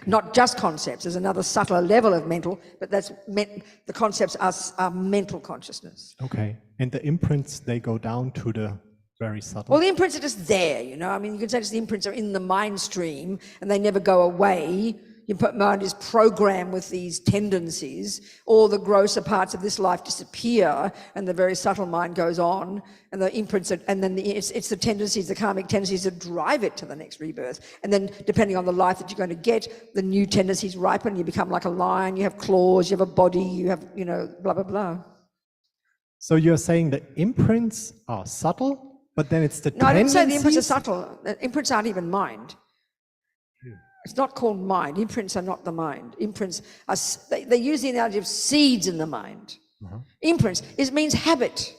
not just concepts. There's another subtler level of mental, but the concepts are mental consciousness. Okay, and the imprints, they go down to the very subtle. Well, the imprints are just there, you know. I mean, you can say just the imprints are in the mind stream and they never go away. Your mind is programmed with these tendencies. All the grosser parts of this life disappear and the very subtle mind goes on, and the imprints it's the tendencies, the karmic tendencies that drive it to the next rebirth. And then depending on the life that you're going to get, the new tendencies ripen, you become like a lion, you have claws, you have a body, you have, you know, blah, blah, blah. So you're saying the imprints are subtle, but then it's the tendencies? No, I didn't say the imprints are subtle. The imprints aren't even mind. It's not called mind. Imprints are not the mind. Imprints are, they use the analogy of seeds in the mind. Imprints, it means habit.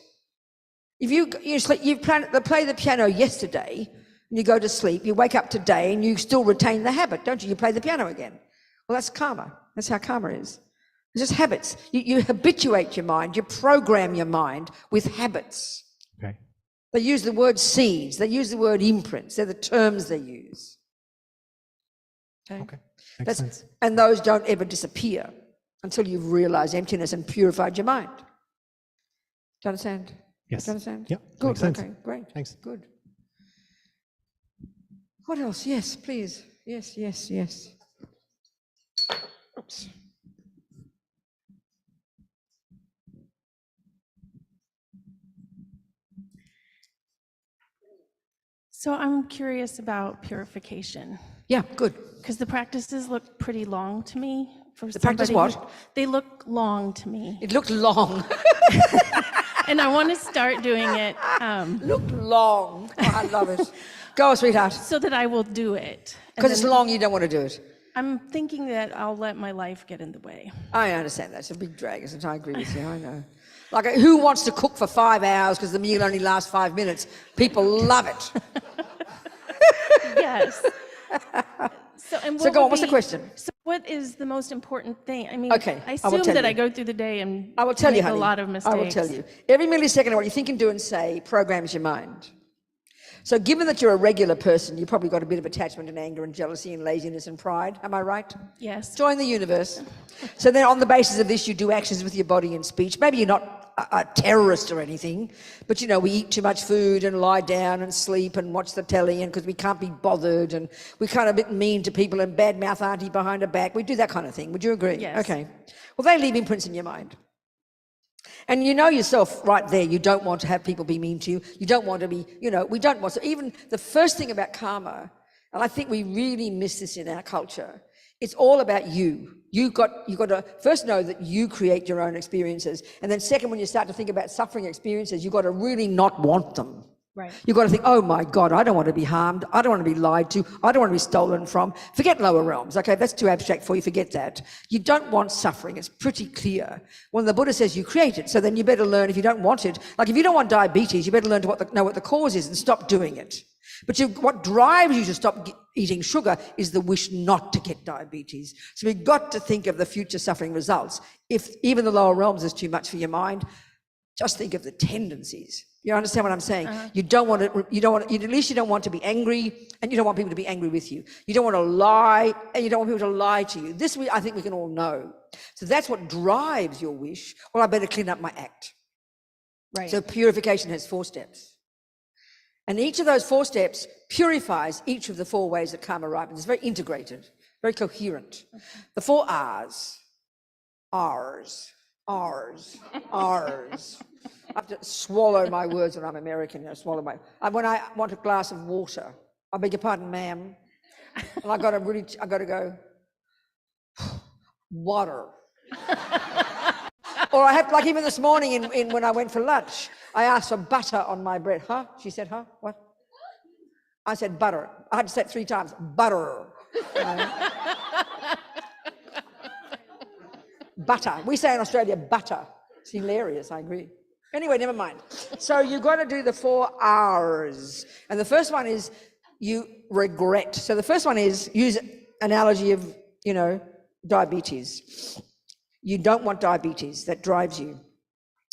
If you play the piano yesterday, and you go to sleep, you wake up today, and you still retain the habit, don't you? You play the piano again. Well, that's karma. That's how karma is. It's just habits. You habituate your mind, you program your mind with habits. Okay. They use the word seeds, they use the word imprints, they're the terms they use. Okay. Makes sense. And those don't ever disappear until you've realized emptiness and purified your mind. Do you understand? Yes. Do you understand? Yeah. Good. Makes sense. Okay, great. Thanks. Good. What else? Yes, please. Yes. Oops. So I'm curious about purification. Yeah, good. Because the practices look pretty long to me. The practice what? They look long to me. It looked long. And I want to start doing it. Looked long. Oh, I love it. Go, sweetheart. So that I will do it. Because it's long, you don't want to do it. I'm thinking that I'll let my life get in the way. I understand that. It's a big drag, isn't it? I agree with you. I know. Like, who wants to cook for 5 hours because the meal only lasts 5 minutes? People love it. Yes. So go on, what's the question? So what is the most important thing? I mean, Okay, I I will assume tell that you. I go through the day and I will tell you, make honey. a lot of mistakes. I will tell you. Every millisecond of what you think and do and say programs your mind. So given that you're a regular person, you've probably got a bit of attachment and anger and jealousy and laziness and pride. Am I right? Yes. Join the universe. So then on the basis of this, you do actions with your body and speech. Maybe you're not a terrorist or anything, but you know, we eat too much food and lie down and sleep and watch the telly, and because we can't be bothered, and we're kind of a bit mean to people and badmouth auntie behind her back. We do that kind of thing. Would you agree? Yes. Okay. Well, they leave imprints in your mind. And you know yourself right there, you don't want to have people be mean to you. You don't want to be, we don't want, so even the first thing about karma, and I think we really miss this in our culture, it's all about you. You've got to first know that you create your own experiences. And then second, when you start to think about suffering experiences, you've got to really not want them. Right. You've got to think, oh my God, I don't want to be harmed. I don't want to be lied to. I don't want to be stolen from. Forget lower realms. Okay, that's too abstract for you. Forget that. You don't want suffering. It's pretty clear. When the Buddha says you create it, so then you better learn if you don't want it. Like if you don't want diabetes, you better learn to know what the cause is and stop doing it. But what drives you to stop eating sugar is the wish not to get diabetes. So we've got to think of the future suffering results. If even the lower realms is too much for your mind, just think of the tendencies. You understand what I'm saying? You don't want to, at least you don't want to be angry, and you don't want people to be angry with you. You don't want to lie, and you don't want people to lie to you. This, I think we can all know. So that's what drives your wish. Well, I better clean up my act. Right. So purification has 4 steps. And each of those 4 steps purifies each of the 4 ways that karma ripens. It's very integrated, very coherent. The 4 R's. R's. R's. R's. I have to swallow my words when I'm American. When I want a glass of water, I beg your pardon, ma'am. And I got to go, water. Or I have, like even this morning when I went for lunch, I asked for butter on my bread. Huh? She said, huh? What? I said butter. I had to say it 3 times. Butter. Butter. We say in Australia, butter. It's hilarious, I agree. Anyway, never mind. So you've got to do the 4 R's. And the first one is you regret. So the first one is, use analogy of, diabetes. You don't want diabetes. That drives you.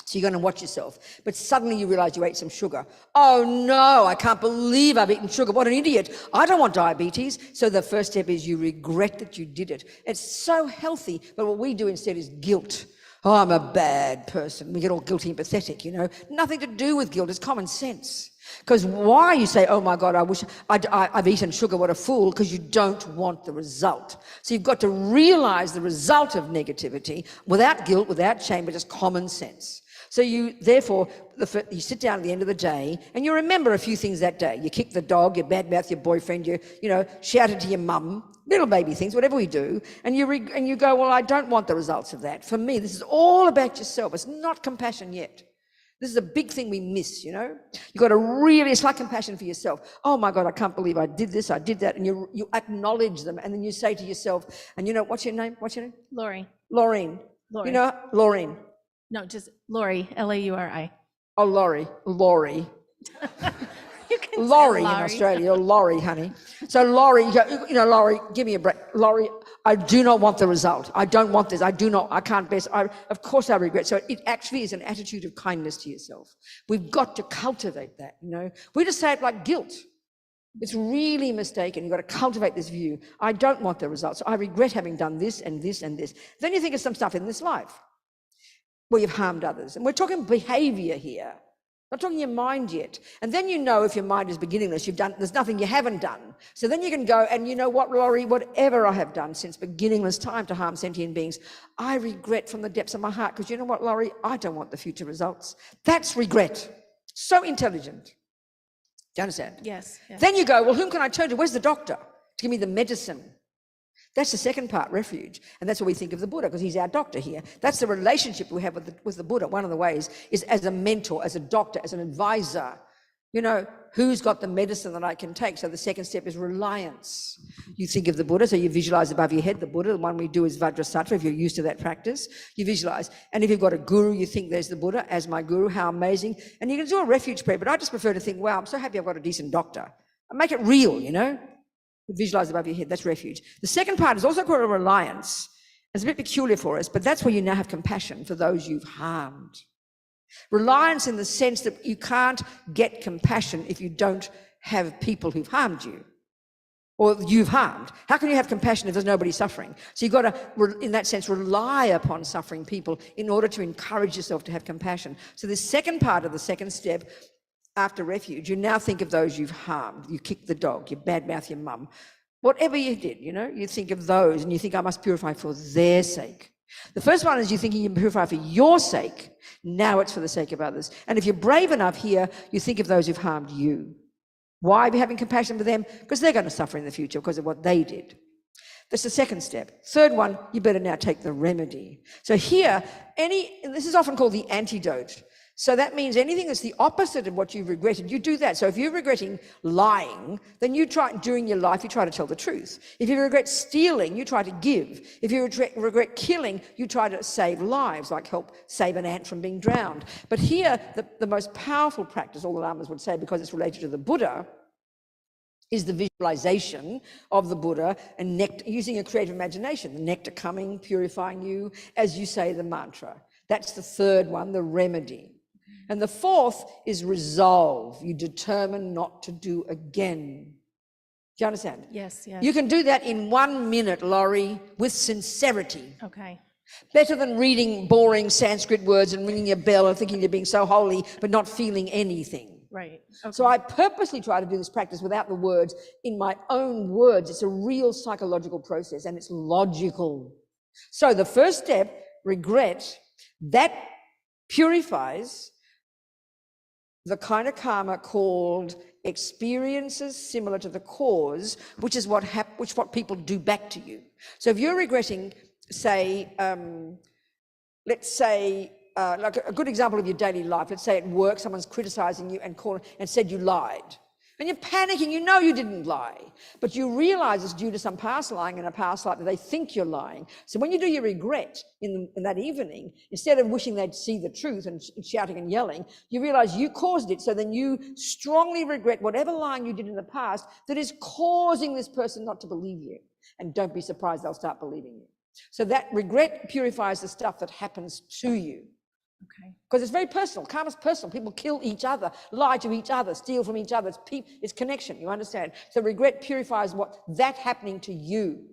So you're going to watch yourself. But suddenly you realize you ate some sugar. Oh no, I can't believe I've eaten sugar. What an idiot. I don't want diabetes. So the first step is you regret that you did it. It's so healthy. But what we do instead is guilt. Oh, I'm a bad person. We get all guilty and pathetic, Nothing to do with guilt. It's common sense. Because why you say, oh my God, I wish I've eaten sugar, what a fool, because you don't want the result. So you've got to realize the result of negativity without guilt, without shame, but just common sense. So you sit down at the end of the day and you remember a few things that day. You kick the dog, you badmouth your boyfriend, you shouted to your mum, little baby things, whatever we do, and you go, well, I don't want the results of that. For me, this is all about yourself. It's not compassion yet. This is a big thing we miss, You've got to really, it's like compassion for yourself. Oh my God, I can't believe I did this, I did that. And you acknowledge them. And then you say to yourself, and what's your name? What's your name? Lori. Laureen. Lori. Laureen. No, just Lori, Lauri. Oh, Lori. You can Laurie say in Australia, Laurie, honey. So Laurie, Laurie, give me a break. Laurie, I do not want the result. I don't want this. I can't best. Of course I regret. So it actually is an attitude of kindness to yourself. We've got to cultivate that, We just say it like guilt. It's really mistaken. You've got to cultivate this view. I don't want the results. I regret having done this and this and this. Then you think of some stuff in this life where you've harmed others. And we're talking behavior here. Not talking your mind yet. And then if your mind is beginningless, there's nothing you haven't done. So then you can go, and you know what, Laurie, whatever I have done since beginningless time to harm sentient beings, I regret from the depths of my heart, because you know what, Laurie, I don't want the future results. That's regret. So intelligent. Do you understand? Yes. Then you go, well, whom can I turn to? Where's the doctor to give me the medicine? That's the second part, refuge. And that's what we think of the Buddha, because he's our doctor here. That's the relationship we have with the Buddha. One of the ways is as a mentor, as a doctor, as an advisor. Who's got the medicine that I can take? So the second step is reliance. You think of the Buddha, so you visualize above your head the Buddha. The one we do is Vajrasattva, if you're used to that practice. You visualize. And if you've got a guru, you think there's the Buddha as my guru. How amazing. And you can do a refuge prayer, but I just prefer to think, wow, I'm so happy I've got a decent doctor. And make it real, Visualize above your head, that's refuge. The second part is also called a reliance. It's a bit peculiar for us, but that's where you now have compassion for those you've harmed. Reliance in the sense that you can't get compassion if you don't have people who've harmed you or you've harmed. How can you have compassion if there's nobody suffering? So you've got to, in that sense, rely upon suffering people in order to encourage yourself to have compassion. So the second part of the second step after refuge, you now think of those you've harmed. You kicked the dog, you badmouth your mum. Whatever you did, you think of those and you think, I must purify for their sake. The first one is you thinking you purify for your sake. Now it's for the sake of others. And if you're brave enough here, you think of those who've harmed you. Why are you having compassion for them? Because they're going to suffer in the future because of what they did. That's the second step. Third one, you better now take the remedy. So here, this is often called the antidote. So that means anything that's the opposite of what you've regretted, you do that. So if you're regretting lying, then you try, during your life, you try to tell the truth. If you regret stealing, you try to give. If you regret killing, you try to save lives, like help save an ant from being drowned. But here, the most powerful practice, all the lamas would say, because it's related to the Buddha, is the visualization of the Buddha and using a creative imagination, the nectar coming, purifying you, as you say the mantra. That's the third one, the remedy. And the fourth is resolve. You determine not to do again. Do you understand? Yes, yes. You can do that in 1 minute, Laurie, with sincerity. Okay. Better than reading boring Sanskrit words and ringing a bell and thinking you're being so holy, but not feeling anything. Right. Okay. So I purposely try to do this practice without the words, in my own words. It's a real psychological process and it's logical. So the first step, regret, that purifies the kind of karma called experiences similar to the cause, which is what people do back to you. So if you're regretting, say, let's say, like a good example of your daily life, let's say at work, someone's criticizing you and said you lied. And you're panicking, you know you didn't lie, but you realize it's due to some past lying in a past life that they think you're lying. So when you do your regret in that evening, instead of wishing they'd see the truth and shouting and yelling, you realize you caused it. So then you strongly regret whatever lying you did in the past that is causing this person not to believe you. And don't be surprised they'll start believing you. So that regret purifies the stuff that happens to you. Okay. Because it's very personal. Karma's personal. People kill each other, lie to each other, steal from each other. It's connection, you understand? So regret purifies that happening to you.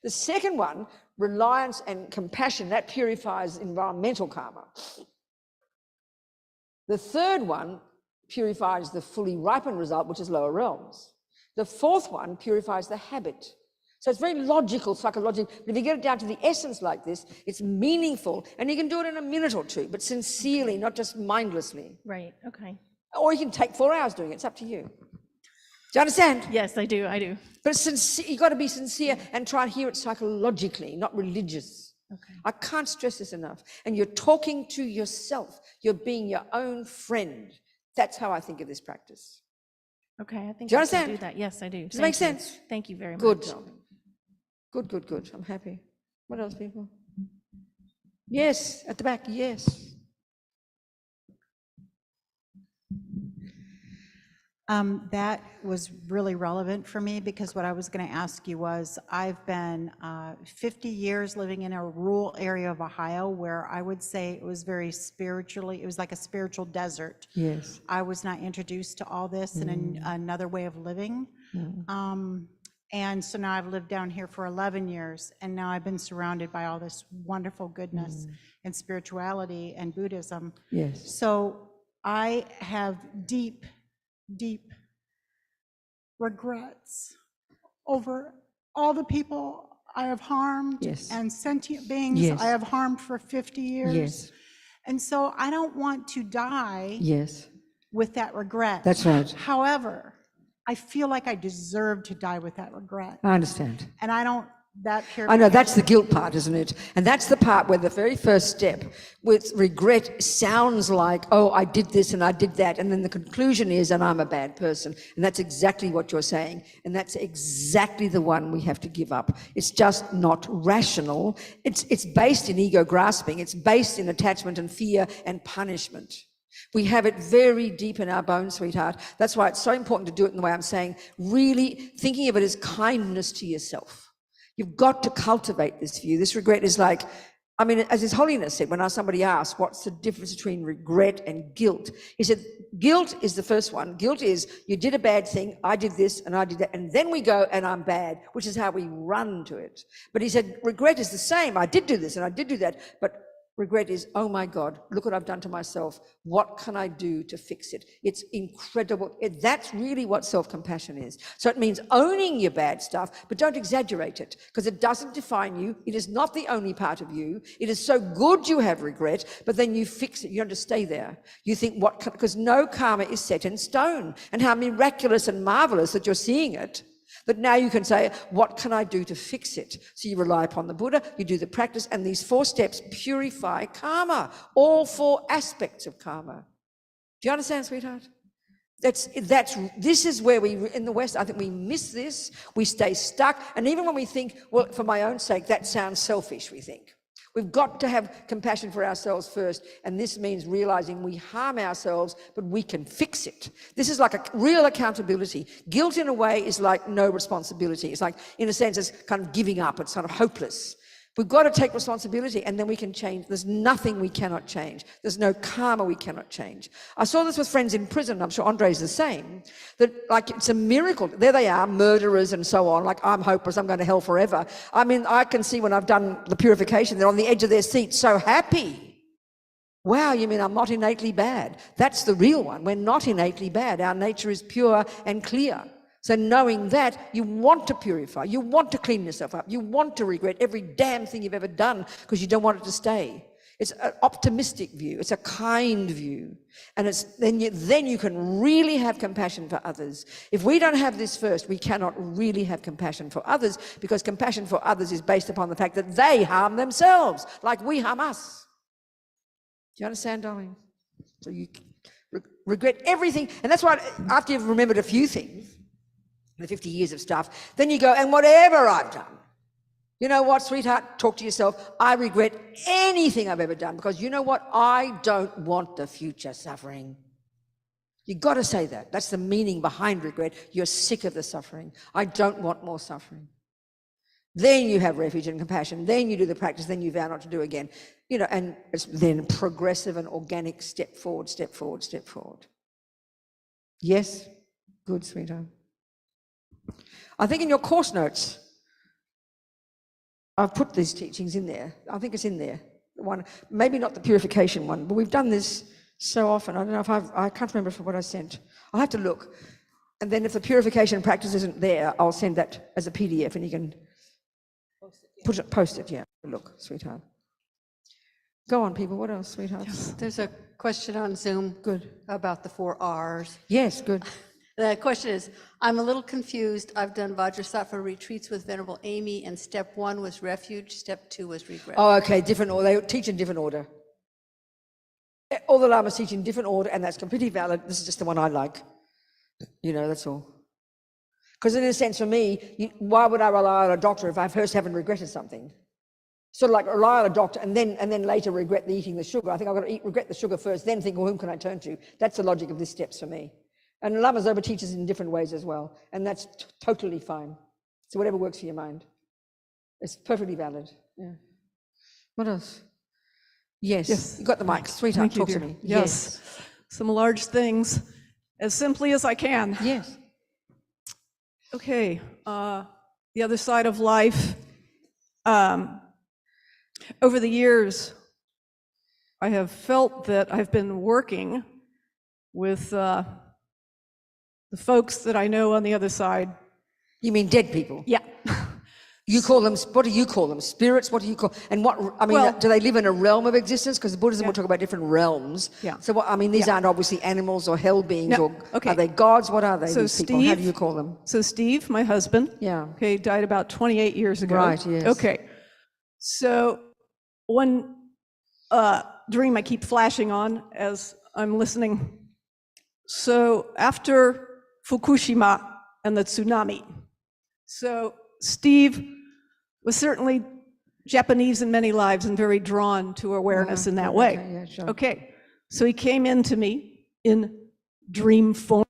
The second one, reliance and compassion, that purifies environmental karma. The third one purifies the fully ripened result, which is lower realms. The fourth one purifies the habit. So it's very logical, psychological. But if you get it down to the essence like this, it's meaningful, and you can do it in a minute or two, but sincerely, not just mindlessly. Right, okay. Or you can take 4 hours doing it. It's up to you. Do you understand? Yes, I do. But it's sincere, you've got to be sincere and try and hear it psychologically, not religious. Okay. I can't stress this enough. And you're talking to yourself. You're being your own friend. That's how I think of this practice. Okay, I think Do you I understand? can do that. Yes, I do. Does it make sense? Thank you very much. Good. Good. I'm happy. What else, people? Yes, at the back, yes. That was really relevant for me because what I was going to ask you was, I've been 50 years living in a rural area of Ohio where I would say it was very spiritually, it was like a spiritual desert. Yes. I was not introduced to all this and another way of living. And so now I've lived down here for 11 years, and now I've been surrounded by all this wonderful goodness and spirituality and Buddhism. Yes. So I have deep regrets over all the people I have harmed and sentient beings I have harmed for 50 years. Yes. And so I don't want to die with that regret. That's right. However, I feel like I deserve to die with that regret. I understand. And I don't, I know, that's the guilt part, isn't it? And that's the part where the very first step with regret sounds like, oh, I did this and I did that. And then the conclusion is, and I'm a bad person. And that's exactly what you're saying. And that's exactly the one we have to give up. It's just not rational. It's based in ego grasping. It's based in attachment and fear and punishment. We have it very deep in our bones, sweetheart. That's why it's so important to do it in the way I'm saying, really thinking of it as kindness to yourself. You've got to cultivate this view. This regret is like, I mean, as His Holiness said, when somebody asked, what's the difference between regret and guilt? He said, guilt is the first one. Guilt is, you did a bad thing, I did this and I did that, and then we go, and I'm bad, which is how we run to it. But he said, regret is the same. I did do this and I did do that, but Regret is, oh my God, look what I've done to myself. What can I do to fix it? It's incredible. That's really what self-compassion is. So it means owning your bad stuff, but don't exaggerate it, because it doesn't define you. It is not the only part of you. It is so good you have regret, but then you fix it. You don't just stay there. You think, because no karma is set in stone. And how miraculous and marvelous that you're seeing it. But now you can say, what can I do to fix it? So you rely upon the Buddha, you do the practice, and these 4 steps purify karma, all 4 aspects of karma. Do you understand, sweetheart? This is where we, in the West, I think we miss this, we stay stuck, and even when we think, well, for my own sake, that sounds selfish, we think. We've got to have compassion for ourselves first, and this means realizing we harm ourselves, but we can fix it. This is like a real accountability. Guilt, in a way, is like no responsibility. It's like, in a sense, it's kind of giving up. It's kind of hopeless. We've got to take responsibility, and then we can change. There's nothing we cannot change. There's no karma we cannot change. I saw this with friends in prison. I'm sure Andre's the same. That, like, it's a miracle. There they are, murderers and so on. Like, I'm hopeless. I'm going to hell forever. I mean, I can see when I've done the purification, they're on the edge of their seat, so happy. Wow, you mean I'm not innately bad? That's the real one. We're not innately bad. Our nature is pure and clear. So knowing that, you want to purify, you want to clean yourself up, you want to regret every damn thing you've ever done because you don't want it to stay. It's an optimistic view, it's a kind view. And then you can really have compassion for others. If we don't have this first, we cannot really have compassion for others, because compassion for others is based upon the fact that they harm themselves, like we harm us. Do you understand, darling? So you regret everything. And that's why after you've remembered a few things, the 50 years of stuff, then you go, and whatever I've done, you know what, sweetheart, talk to yourself, I regret anything I've ever done, because you know what, I don't want the future suffering. You've got to say that. That's the meaning behind regret. You're sick of the suffering. I don't want more suffering. Then you have refuge and compassion. Then you do the practice. Then you vow not to do again. You know, and it's then progressive and organic, step forward, step forward, step forward. Yes? Good, sweetheart. I think in your course notes, I've put these teachings in there. I think it's in there. One, maybe not the purification one, but we've done this so often. I don't know if I can't remember what I sent. I'll have to look. And then if the purification practice isn't there, I'll send that as a PDF and you can post it, yeah. Look, sweetheart. Go on, people. What else, sweetheart? Yes. There's a question on Zoom. Good. About the 4 R's. Yes, good. The question is, I'm a little confused. I've done Vajrasattva retreats with Venerable Amy, and step 1 was refuge, step 2 was regret. Oh, okay, different order. They teach in different order. All the Lamas teach in different order, and that's completely valid. This is just the one I like. You know, that's all. Because in a sense, for me, why would I rely on a doctor if I first haven't regretted something? Sort of like rely on a doctor and then later regret eating the sugar. I think I've got to regret the sugar first, then think, well, whom can I turn to? That's the logic of these steps for me. And Lama Zopa teaches in different ways as well, and that's totally fine. So whatever works for your mind. It's perfectly valid. Yeah. What else? Yes. Yes. You got the mic. Sweetheart, Thank you, talk to dear. me. Yes. Some large things, as simply as I can. Yes. Okay. The other side of life. Over the years, I have felt that I've been working with the folks that I know on the other side. You mean dead people? Yeah. You call them, what do you call them? Spirits? What do you call, and what, I mean, do they live in a realm of existence? Because Buddhism will talk about different realms. Yeah. So, what, I mean, these aren't obviously animals or hell beings, No. or are they gods? What are they, So these people? How do you call them? So Steve, my husband, okay, died about 28 years ago. Right, yes. Okay. So one dream I keep flashing on as I'm listening. So after Fukushima and the tsunami, so Steve was certainly Japanese in many lives and very drawn to awareness in that way. Okay, yeah, sure. Okay, so he came into me in dream form,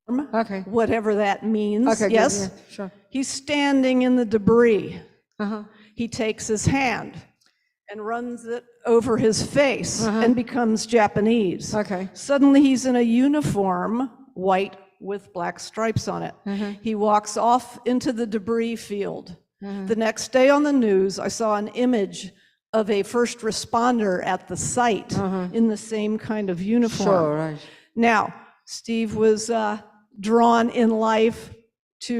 whatever that means. Okay, yes, good, yeah, sure. He's standing in the debris. He takes his hand and runs it over his face and becomes Japanese. Okay. Suddenly he's in a uniform, white with black stripes on it. He walks off into the debris field. The next day on the news, I saw an image of a first responder at the site in the same kind of uniform. Sure, right. Now, Steve was drawn in life to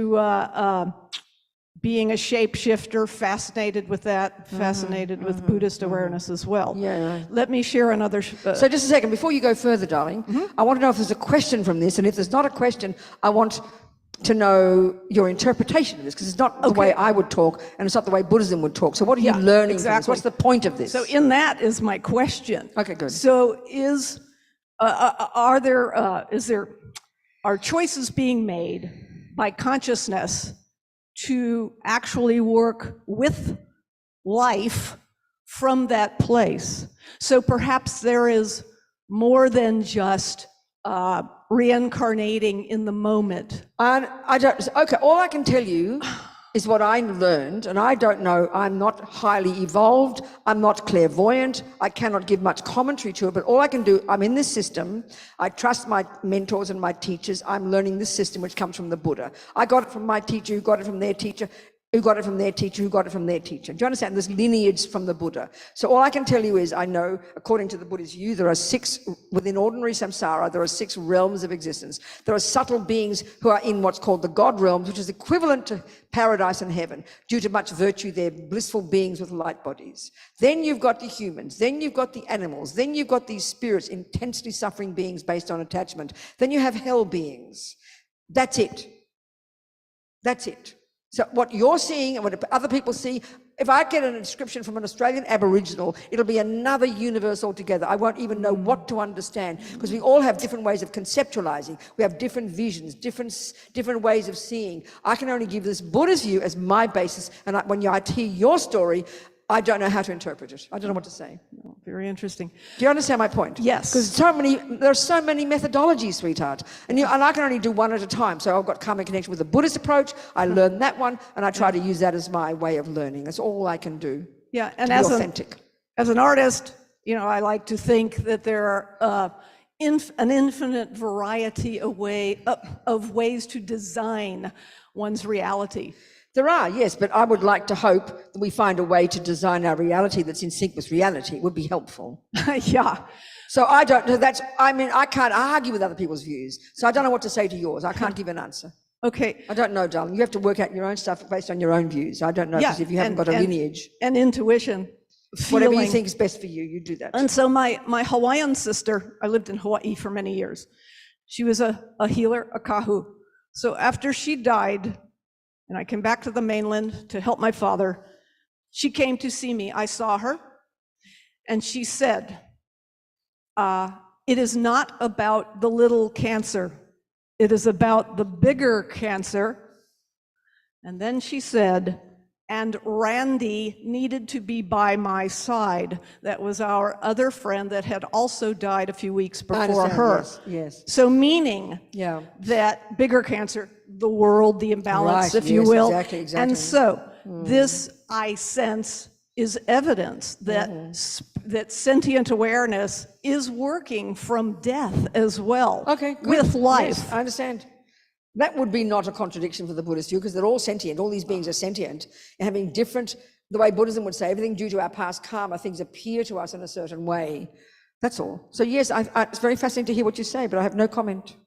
being a shapeshifter, fascinated with that, fascinated with Buddhist awareness as well. Yeah, right. Let me share another. So just a second, before you go further, darling, I want to know if there's a question from this, and if there's not a question, I want to know your interpretation of this, because it's not the way I would talk, and it's not the way Buddhism would talk. So what are you learning from this? What's the point of this? So in that is my question. Okay, good. So are choices being made by consciousness to actually work with life from that place? So perhaps there is more than just reincarnating in the moment. I don't. Okay, all I can tell you is what I learned, and I don't know. I'm not highly evolved. I'm not clairvoyant. I cannot give much commentary to it. But all I can do, I'm in this system. I trust my mentors and my teachers. I'm learning this system, which comes from the Buddha. I got it from my teacher, who got it from their teacher, who got it from their teacher, who got it from their teacher. Do you understand? There's lineage from the Buddha. So all I can tell you is I know, according to the Buddha's view, there are 6, within ordinary samsara, there are 6 realms of existence. There are subtle beings who are in what's called the God realms, which is equivalent to paradise and heaven. Due to much virtue, they're blissful beings with light bodies. Then you've got the humans. Then you've got the animals. Then you've got these spirits, intensely suffering beings based on attachment. Then you have hell beings. That's it. That's it. So what you're seeing and what other people see, if I get a description from an Australian Aboriginal, it'll be another universe altogether. I won't even know what to understand, because we all have different ways of conceptualizing. We have different visions, different ways of seeing. I can only give this Buddhist view as my basis, and when I hear your story, I don't know how to interpret it. I don't know what to say. Oh, very interesting. Do you understand my point? Yes. Because there are so many methodologies, sweetheart. And I can only do one at a time. So I've got karmic connection with the Buddhist approach. I learned that one, and I try to use that as my way of learning. That's all I can do. Yeah, and to be authentic. As an artist, I like to think that there are an infinite variety of ways to design one's reality. There are, yes, but I would like to hope that we find a way to design our reality that's in sync with reality. It would be helpful. Yeah. So I don't know, I can't argue with other people's views. So I don't know what to say to yours. I can't give an answer. Okay. I don't know, darling. You have to work out your own stuff based on your own views. I don't know, because if you haven't got a lineage. And intuition. Whatever you think is best for you, you do that. And so my Hawaiian sister, I lived in Hawaii for many years. She was a healer, a kahu. So after she died, and I came back to the mainland to help my father, she came to see me. I saw her, and she said, it is not about the little cancer. It is about the bigger cancer. And then she said, and Randy needed to be by my side. That was our other friend that had also died a few weeks before her. Yes. So meaning that bigger cancer, the world, the imbalance, if you will. Exactly. And so this, I sense, is evidence that that sentient awareness is working from death as well. Okay, good. With life. Yes, I understand. That would be not a contradiction for the Buddhist view, because they're all sentient. All these beings are sentient and having different, the way Buddhism would say, everything due to our past karma, things appear to us in a certain way. That's all. So yes, it's very fascinating to hear what you say, but I have no comment.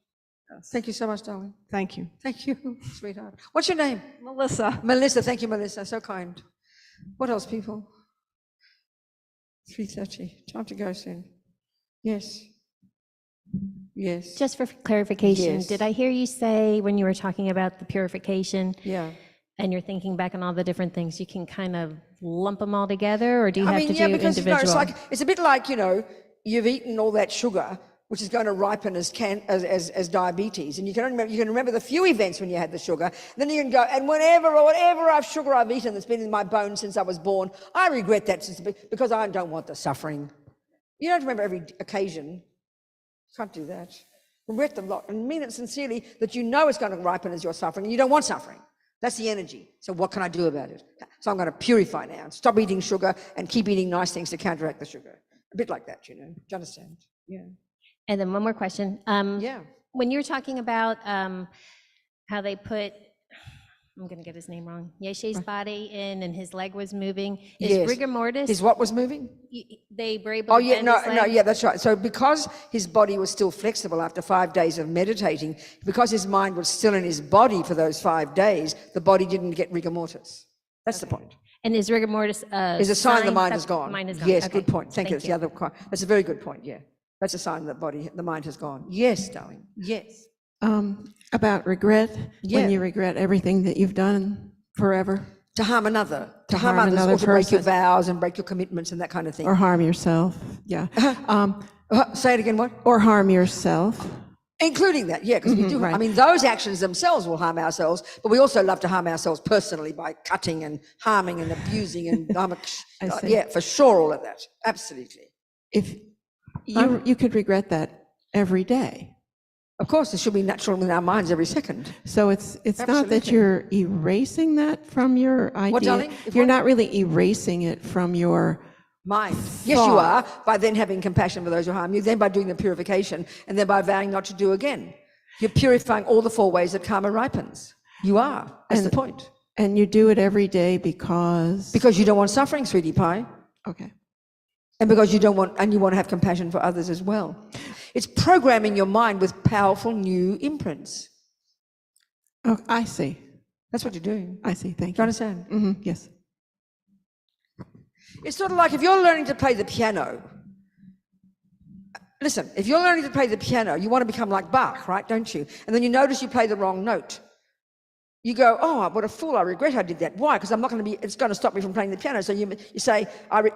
Thank you so much, darling. Thank you. Thank you, sweetheart. What's your name? Melissa. Melissa, thank you, Melissa. So kind. What else, people? 3:30. Time to go soon. Yes. Yes. Just for clarification, Yes. did I hear you say when you were talking about the purification? Yeah. And you're thinking back on all the different things, you can kind of lump them all together, or do you have to do because individual? it's a bit like, you've eaten all that sugar, which is going to ripen as diabetes, and you can remember the few events when you had the sugar. Then you can go, and whatever sugar I've eaten that's been in my bones since I was born, I regret that because I don't want the suffering. You don't remember every occasion. Can't do that. Regret the lot and mean it sincerely that you know it's going to ripen as you're suffering and you don't want suffering. That's the energy. So what can I do about it? So I'm going to purify now and stop eating sugar and keep eating nice things to counteract the sugar. A bit like that, Do you understand? Yeah. And then one more question. Yeah. When you're talking about how they put I'm going to get his name wrong. Yeshe's body in and his leg was moving. Is Yes. rigor mortis? His what was moving? They were able Oh, to yeah, bend no, his leg? no, yeah, that's right. So because his body was still flexible after 5 days of meditating, because his mind was still in his body for those 5 days, the body didn't get rigor mortis. That's the point. And is rigor mortis Is a sign the mind that is gone. Mind is gone. Yes, Okay. good point. Thank you. That's the other. That's a very good point. Yeah, that's a sign that the mind has gone. Yes, darling. Yes. About regret, Yeah. when you regret everything that you've done forever. To harm another, to harm harm others, another or to break your person. vows and break your commitments and that kind of thing. Or harm yourself, yeah. Say it again, what? Or harm yourself. Including that, yeah, because we do. right. I mean, those actions themselves will harm ourselves, but we also love to harm ourselves personally by cutting and harming and abusing and I see. yeah, for sure, all of that. Absolutely. If you could regret that every day. Of course, it should be natural in our minds every second. So it's not that Absolutely. you're erasing that from your idea. What, darling? If You're what? not really erasing it from your Mind. Yes, you are, by then having compassion for those who harm you, then by doing the purification, and then by vowing not to do again. You're purifying all the 4 ways that karma ripens. You are. That's the point. And you do it every day because? Because you don't want suffering, sweetie pie. Okay. And because you don't want, and you want to have compassion for others as well. It's programming your mind with powerful new imprints. Oh, I see. That's what you're doing. I see. Thank Do you. you understand? Mm-hmm. Yes. It's sort of like if you're learning to play the piano. Listen, if you're learning to play the piano, you want to become like Bach, right? Don't you? And then you notice you play the wrong note. You go, oh, what a fool, I regret I did that. Why? Because I'm not going to be, it's going to stop me from playing the piano. So you say,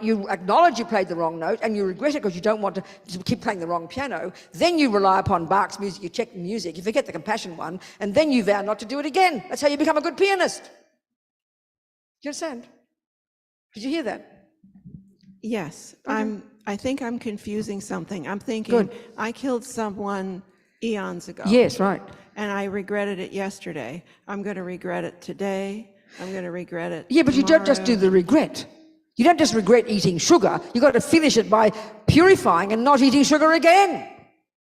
you acknowledge you played the wrong note and you regret it because you don't want to keep playing the wrong piano. Then you rely upon Bach's music, you check the music, you forget the compassion one, and then you vow not to do it again. That's how you become a good pianist. Do you understand? Did you hear that? Yes. I think I'm confusing something. I'm thinking Good. I killed someone eons ago. Yes, right. And I regretted it yesterday. I'm going to regret it today. I'm going to regret it Yeah, but you don't just do tomorrow. the regret. You don't just regret eating sugar. You got to finish it by purifying and not eating sugar again.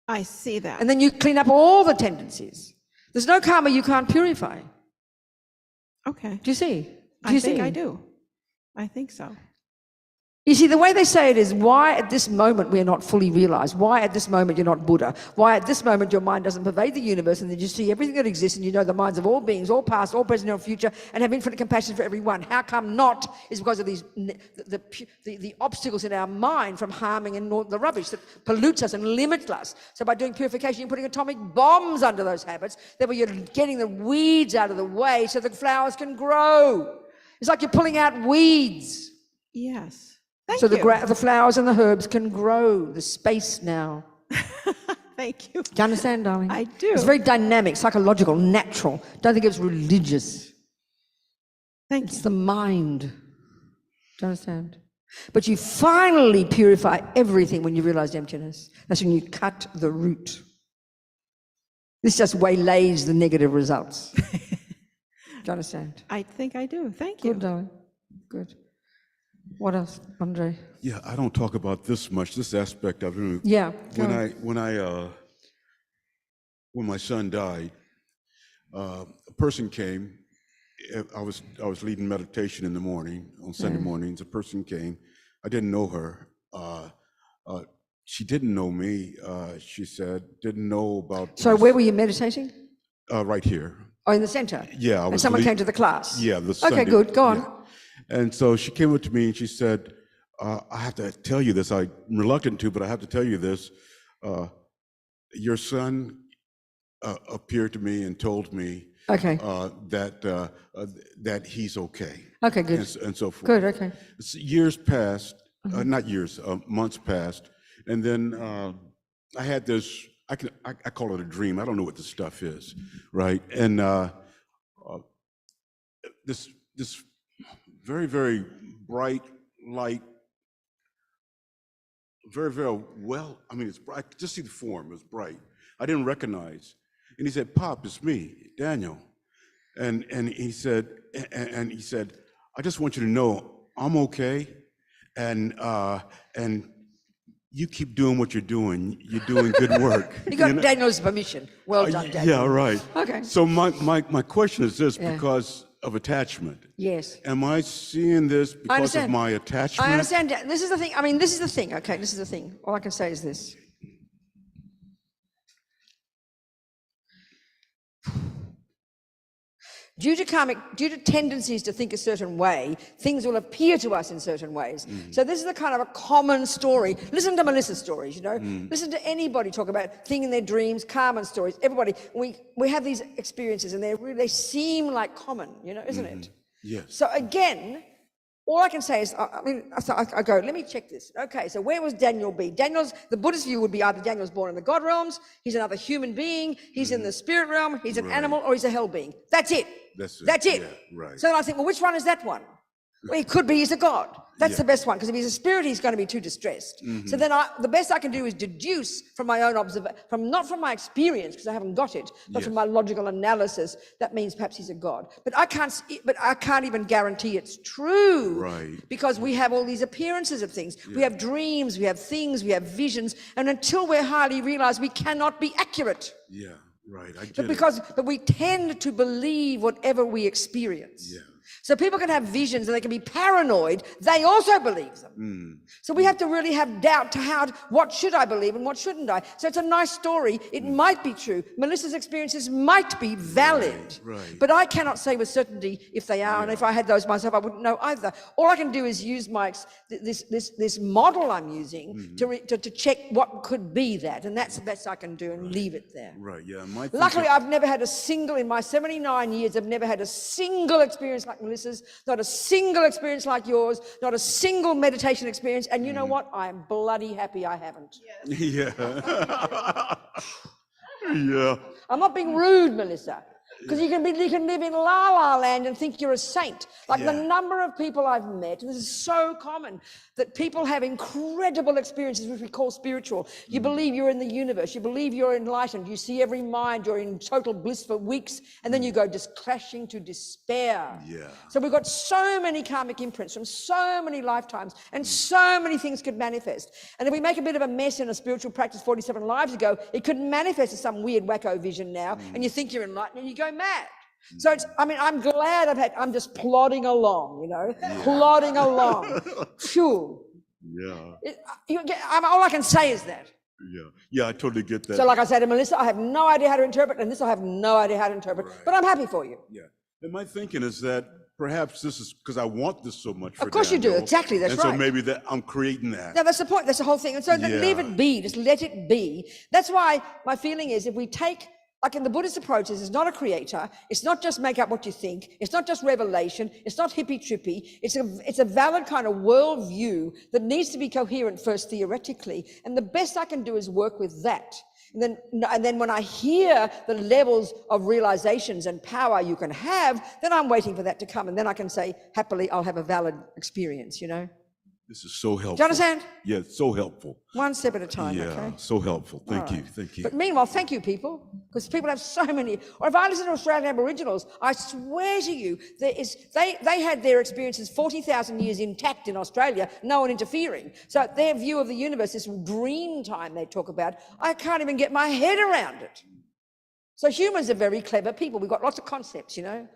I see that. And then you clean up all the tendencies. There's no karma you can't purify. Okay. Do you see? Do I you think see? I do. I think so. You see, the way they say it is, why at this moment we're not fully realized? Why at this moment you're not Buddha? Why at this moment your mind doesn't pervade the universe and then you see everything that exists and you know the minds of all beings, all past, all present, all future, and have infinite compassion for everyone? How come not? Is because of these the obstacles in our mind from harming and the rubbish that pollutes us and limits us. So by doing purification, you're putting atomic bombs under those habits. That way you're getting the weeds out of the way so the flowers can grow. It's like you're pulling out weeds. Yes. So the flowers and the herbs can grow. There's space now. Thank you. Do you understand, darling? I do. It's very dynamic, psychological, natural. Don't think it's religious. It's the mind. Do you understand? But you finally purify everything when you realize emptiness. That's when you cut the root. This just waylays the negative results. Do you understand? I think I do. Thank you. Good, darling. Good. What else, Andre? Yeah, I don't talk about this much, this aspect of it. Yeah. When my son died, a person came. I was leading meditation in the morning on Sunday mornings. A person came. I didn't know her. She didn't know me. She said didn't know about. So where were you meditating? Right here. Oh, in the center. Yeah, I was. And someone came to the class. Yeah, the Okay, Sunday, good. Go on. yeah. And so she came up to me and she said, I have to tell you this. I'm reluctant to, but I have to tell you this. Your son appeared to me and told me that he's okay. Okay, good. And so forth. Good, okay. Years passed, not years, months passed. And then I had this, I call it a dream. I don't know what this stuff is, right? And this very, very bright light, very, very well, I mean, it's bright. I could just see the form, it was bright. I didn't recognize. And he said, Pop, it's me, Daniel. And he said, I just want you to know I'm okay. And you keep doing what you're doing. You're doing good work. You got Daniel's permission. Well done, Daniel. Yeah, right. Okay. So my question is this, because of attachment. Yes. Am I seeing this because of my attachment? I understand. This is the thing. I mean, this is the thing. Okay, this is the thing. All I can say is this. Due to tendencies to think a certain way, things will appear to us in certain ways. So this is a kind of a common story. Listen to Melissa's stories, you know. Listen to anybody talk about thing in their dreams, Carmen stories. Everybody, we have these experiences, and they seem like common, you know, isn't it? Yes. So again, all I can say is, I go, let me check this. Okay, so where was Daniel be? The Buddhist view would be either Daniel's born in the God realms, he's another human being, he's in the spirit realm, he's an animal, or he's a hell being. That's it. That's it. Yeah, right. So then I think, well, which one is that one? Well, it could be he's a god. That's the best one, because if he's a spirit, he's going to be too distressed. So then the best I can do is deduce from my own observation, not from my experience, because I haven't got it, but from my logical analysis, that means perhaps he's a god. But I can't even guarantee it's true. Right. Because we have all these appearances of things. We have dreams, we have things, we have visions, and until we're highly realized, we cannot be accurate. Yeah, right. I get But we tend to believe whatever we experience. Yeah. So people can have visions and they can be paranoid. They also believe them. So we have to really have doubt to what should I believe and what shouldn't I? So it's a nice story. It might be true. Melissa's experiences might be valid. Right. But I cannot say with certainty if they are. And if I had those myself, I wouldn't know either. All I can do is use this model I'm using to check what could be that. And that's the best I can do and leave it there. Right, yeah. Luckily, I've never had in my 79 years, I've never had a single experience like Melissa's, not a single experience like yours, not a single meditation experience. And you know what? I'm bloody happy I haven't. Yeah. Yeah. I'm not being rude, Melissa. Because you can live in la la land and think you're a saint. Like the number of people I've met, and this is so common, that people have incredible experiences which we call spiritual. You believe you're in the universe, you believe you're enlightened, you see every mind, you're in total bliss for weeks, and then you go just crashing to despair. Yeah. So we've got so many karmic imprints from so many lifetimes, and so many things could manifest. And if we make a bit of a mess in a spiritual practice 47 lives ago, it could manifest as some weird wacko vision now, and you think you're enlightened and you go mad. So I'm glad I'm just plodding along, you know, plodding along. Phew. Yeah. All I can say is that. Yeah. Yeah, I totally get that. So like I said to Melissa, I have no idea how to interpret, and this I have no idea how to interpret, but I'm happy for you. Yeah. And my thinking is that perhaps this is because I want this so much for Of course Daniel, you do, exactly, that's right. And so maybe that I'm creating that. No, that's the point, that's the whole thing. And so then leave it be, just let it be. That's why my feeling is if we take, like in the Buddhist approaches, it's not a creator, it's not just make up what you think, it's not just revelation, it's not hippy-trippy, it's a valid kind of worldview that needs to be coherent first theoretically, and the best I can do is work with that. And then when I hear the levels of realizations and power you can have, then I'm waiting for that to come, and then I can say, happily, I'll have a valid experience, you know? This is so helpful. Do you understand? Yeah, it's so helpful. One step at a time, Yeah, okay? so helpful. Thank you. Thank you. But meanwhile, thank you, people, because people have so many. Or if I listen to Australian Aboriginals, I swear to you, they had their experiences 40,000 years intact in Australia, no one interfering. So their view of the universe, this dream time they talk about, I can't even get my head around it. So humans are very clever people. We've got lots of concepts, you know,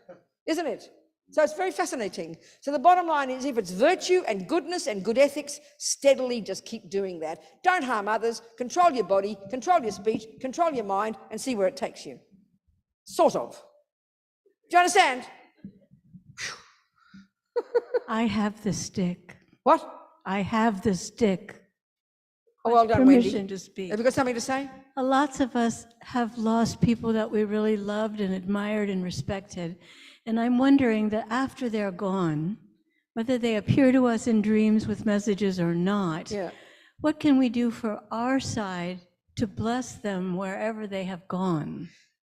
isn't it? So it's very fascinating. So the bottom line is if it's virtue and goodness and good ethics, steadily just keep doing that. Don't harm others, control your body, control your speech, control your mind, and see where it takes you. Sort of. Do you understand? I have the stick. What? I have the stick. Oh, well done, Permission Wendy. to speak. Have you got something to say? Lots of us have lost people that we really loved and admired and respected. And I'm wondering that after they're gone, whether they appear to us in dreams with messages or not, what can we do for our side to bless them wherever they have gone?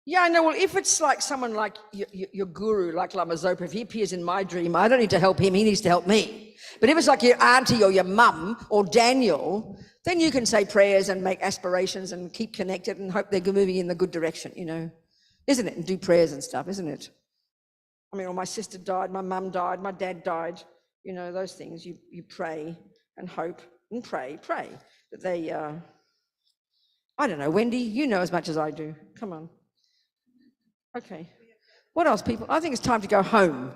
Yeah, I know. Well, if it's like someone like your guru, like Lama Zopa, if he appears in my dream, I don't need to help him, he needs to help me. But if it's like your auntie or your mum or Daniel, then you can say prayers and make aspirations and keep connected and hope they're moving in the good direction, you know, isn't it? And do prayers and stuff, isn't it? I mean, or my sister died, my mum died, my dad died, you know, those things. You pray and hope and pray that they, I don't know, Wendy, you know as much as I do. Come on. Okay. What else, people? I think it's time to go home.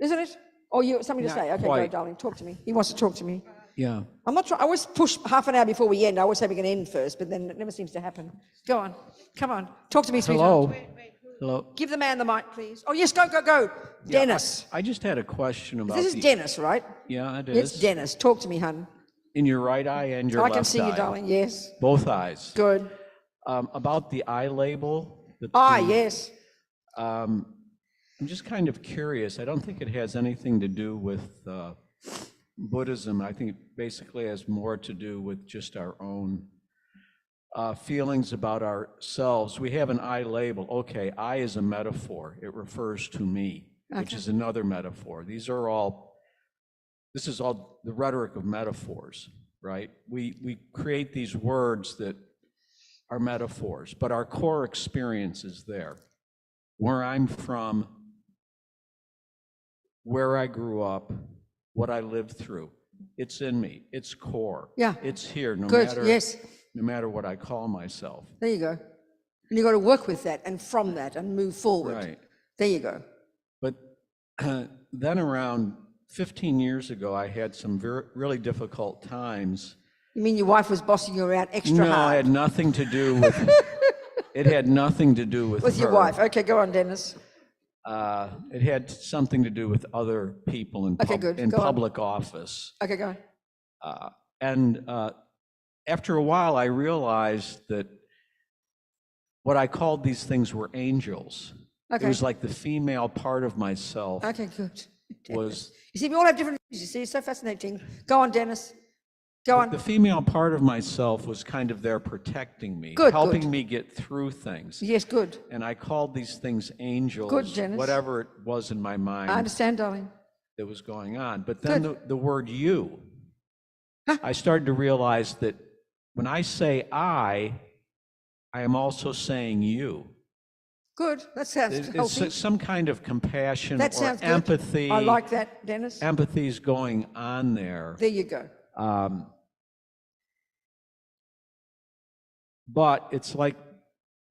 Isn't it? Or you something to Not say? Okay, quite. go, darling. Talk to me. He wants to talk to me. Yeah. I'm not trying. I always push half an hour before we end. I always say we're going to end first, but then it never seems to happen. Go on. Come on. Talk to me, sweetheart. Hello. Hello. Give the man the mic, please. Oh, yes, go. Yeah, Dennis. I just had a question about This is Dennis, right? Yeah, it It's is. Dennis. Talk to me, hun. In your right eye and your I left eye. can see you, darling. Yes. Both eyes. Good. About the eye label. Yes. I'm just kind of curious. I don't think it has anything to do with Buddhism. I think it basically has more to do with just our own feelings about ourselves. We have an I label. Okay, I is a metaphor. It refers to me, which is another metaphor. This is all the rhetoric of metaphors, right? We create these words that are metaphors, but our core experience is there. Where I'm from, where I grew up, what I lived through. It's in me. It's core. Yeah. It's here, no matter what I call myself. There you go. And you've got to work with that and from that and move forward. Right. There you go. But then around 15 years ago, I had some really difficult times. You mean your wife was bossing you around extra hard? No, it had nothing to do with, it had nothing to do with your her. wife. Okay, go on, Dennis. It had something to do with other people in, public office. Okay, go on. And after a while, I realized that what I called these things were angels. Okay. It was like the female part of myself. Okay, good. Was you see, we all have different. You see, it's so fascinating. Go on, Dennis. Go on. The female part of myself was kind of there protecting me, helping me get through things. Yes, good. And I called these things angels, Good, Dennis. whatever it was in my mind. I understand, darling. That was going on. But then the word you, I started to realize that when I say I am also saying you. Good. That sounds healthy. It's some kind of compassion That or sounds good. empathy. I like that, Dennis. Empathy's going on there. There you go. But it's like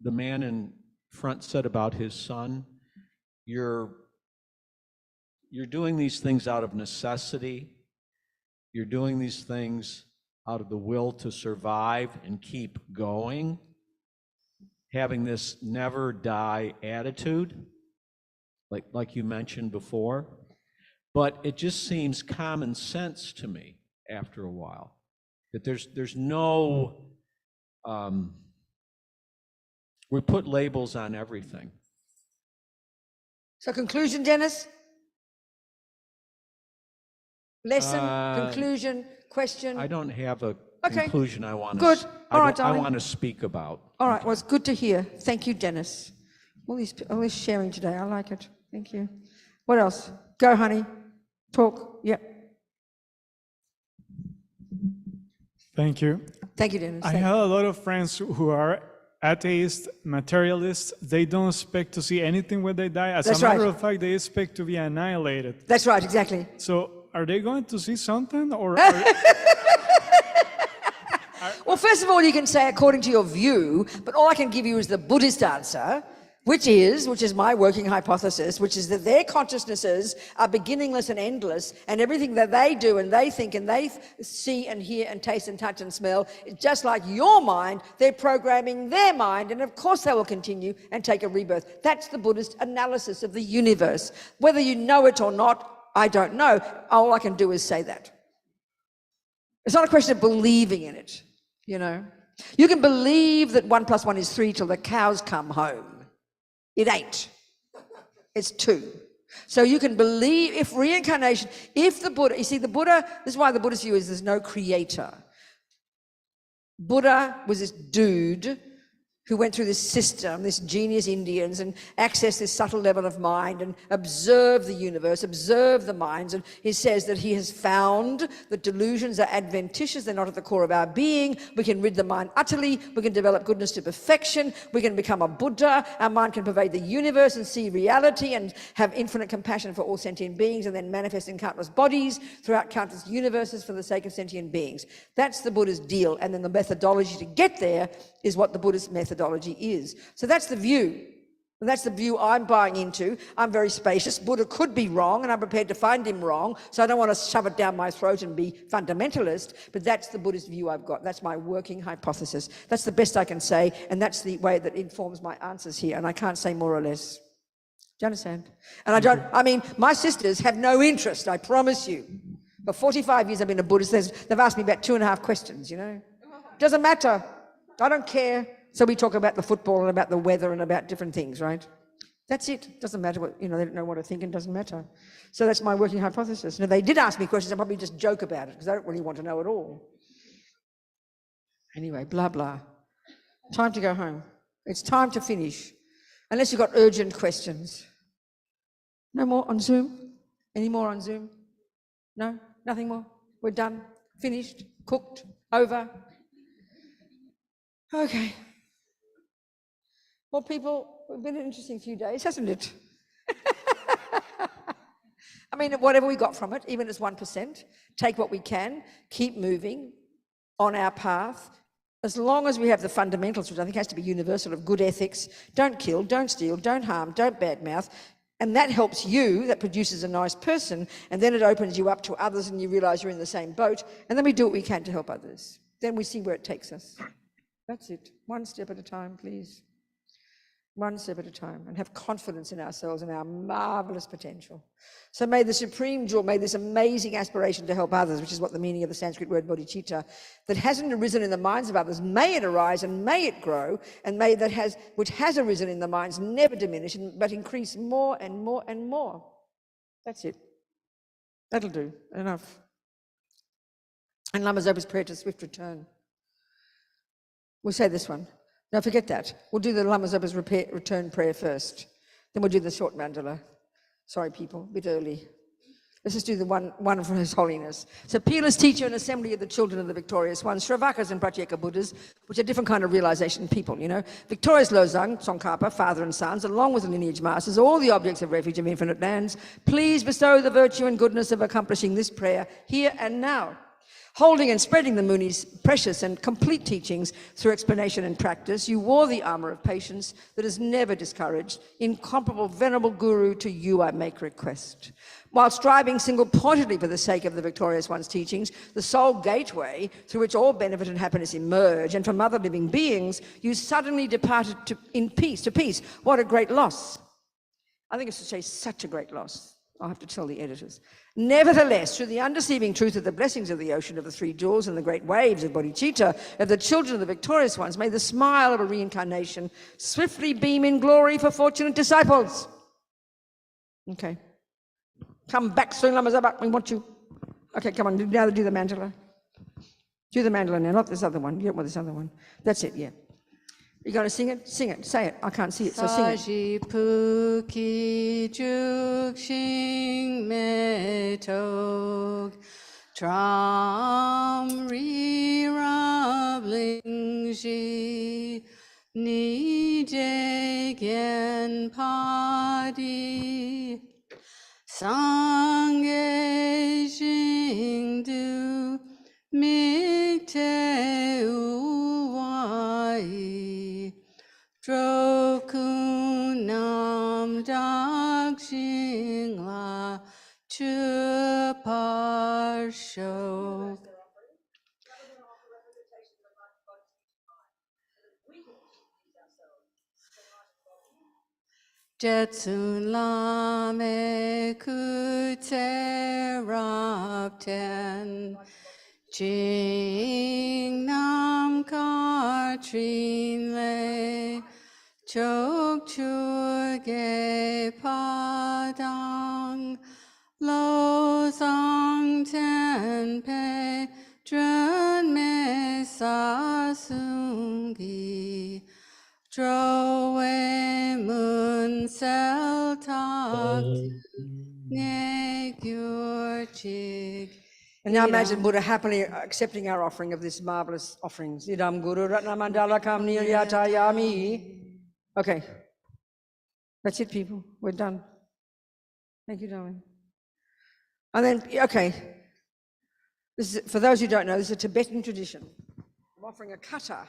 the man in front said about his son, you're doing these things out of necessity. You're doing these things out of the will to survive and keep going, having this never die attitude, like you mentioned before. But it just seems common sense to me after a while that there's no we put labels on everything. So conclusion, Dennis? Lesson, conclusion, question? I don't have a conclusion I want to Good. All right, I darling. want to speak about. All right, well, it's good to hear. Thank you, Dennis. All this sharing today, I like it. Thank you. What else? Go, honey. Talk. Yep. Thank you. Thank you, Dennis. I have a lot of friends who are atheists, materialists. They don't expect to see anything when they die. As a matter of fact, they expect to be annihilated. That's right, exactly. So are they going to see something or? Well, first of all, you can say according to your view, but all I can give you is the Buddhist answer, which is my working hypothesis, which is that their consciousnesses are beginningless and endless, and everything that they do and they think and they see and hear and taste and touch and smell, just like your mind, they're programming their mind, and of course they will continue and take a rebirth. That's the Buddhist analysis of the universe. Whether you know it or not, I don't know. All I can do is say that. It's not a question of believing in it, you know. You can believe that 1 + 1 is 3 till the cows come home. It ain't. It's 2. So you can believe if reincarnation, if the Buddha, you see the Buddha, this is why the Buddhist view is there's no creator. Buddha was this dude who went through this system, this genius Indians, and accessed this subtle level of mind and observed the universe, observed the minds. And he says that he has found that delusions are adventitious, they're not at the core of our being. We can rid the mind utterly, we can develop goodness to perfection, we can become a Buddha, our mind can pervade the universe and see reality and have infinite compassion for all sentient beings and then manifest in countless bodies throughout countless universes for the sake of sentient beings. That's the Buddha's deal. And then the methodology to get there is what the Buddhist methodology is. So that's the view. And that's the view I'm buying into. I'm very spacious. Buddha could be wrong, and I'm prepared to find him wrong, so I don't want to shove it down my throat and be fundamentalist, but that's the Buddhist view I've got. That's my working hypothesis. That's the best I can say, and that's the way that informs my answers here, and I can't say more or less. Do you understand? And I mean, my sisters have no interest, I promise you. For 45 years I've been a Buddhist. They've asked me about 2.5 questions, you know. Doesn't matter. I don't care. So we talk about the football and about the weather and about different things, right? That's it. Doesn't matter what, you know, they don't know what to think, and doesn't matter. So that's my working hypothesis. And if they did ask me questions, I'd probably just joke about it because I don't really want to know at all. Anyway, blah, blah. Time to go home. It's time to finish. Unless you've got urgent questions. No more on Zoom? Any more on Zoom? No? Nothing more? We're done? Finished? Cooked? Over? Okay. Well, people, it's been an interesting few days, hasn't it? I mean, whatever we got from it, even as 1%, take what we can, keep moving on our path. As long as we have the fundamentals, which I think has to be universal, of good ethics, don't kill, don't steal, don't harm, don't badmouth, and that helps you, that produces a nice person, and then it opens you up to others and you realize you're in the same boat, and then we do what we can to help others. Then we see where it takes us. That's it. One step at a time, please. One step at a time, and have confidence in ourselves and our marvelous potential. So may the supreme joy, may this amazing aspiration to help others, which is what the meaning of the Sanskrit word bodhicitta, that hasn't arisen in the minds of others, may it arise and may it grow, and may that which has arisen in the minds never diminish, but increase more and more and more. That's it. That'll do. Enough. And Lama Zopa's prayer to swift return. We'll say this one. No, forget that. We'll do the Lama Zopa's return prayer first. Then we'll do the short mandala. Sorry, people, a bit early. Let's just do the one from His Holiness. So, peerless teacher and assembly of the children of the victorious ones, Shravakas and Pratyeka Buddhas, which are different kind of realization people, you know. Victorious Losang, Tsongkhapa, father and sons, along with the lineage masters, all the objects of refuge of infinite lands, please bestow the virtue and goodness of accomplishing this prayer here and now. Holding and spreading the Muni's precious and complete teachings through explanation and practice, you wore the armor of patience that is never discouraged. Incomparable, venerable Guru, to you I make request. While striving single-pointedly for the sake of the victorious one's teachings, the sole gateway through which all benefit and happiness emerge, and from other living beings, you suddenly departed to peace. What a great loss. I think it's to say such a great loss. I'll have to tell the editors. Nevertheless, through the undeceiving truth of the blessings of the ocean of the three jewels and the great waves of bodhicitta, of the children of the victorious ones, may the smile of a reincarnation swiftly beam in glory for fortunate disciples. Okay. Come back soon, Lama Zopa. We want you. Okay, come on. Now do the mandala. Do the mandala now, not this other one. You don't want this other one. That's it, yeah. You going to sing it? Sing it. Say it. I can't see it, so sing it. Sajipuki jukshin metog tram rirabling ni gen padi sangye jingdu mikte uwai Drokunam Dakshingla Chuparsho. Jetsun Lame Kuterapten Jing Nam Katrin Le Chok Churge Padang Lo Zang Tenpe Dren Me Sasungi Drowe Mun Sel Tak Ne Gyur Chig. And now imagine Buddha happily accepting our offering of this marvelous offerings. Idam Guru Ratna Mandala Kam Niryatayami. Okay. That's it, people. We're done. Thank you, darling. And then, okay. This is, for those who don't know, this is a Tibetan tradition. I'm offering a kata.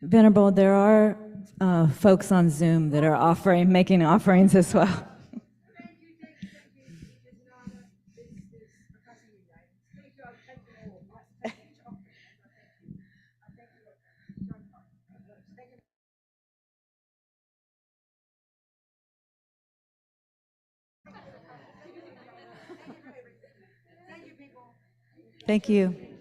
Venerable, there are folks on Zoom that are making offerings as well. Thank you.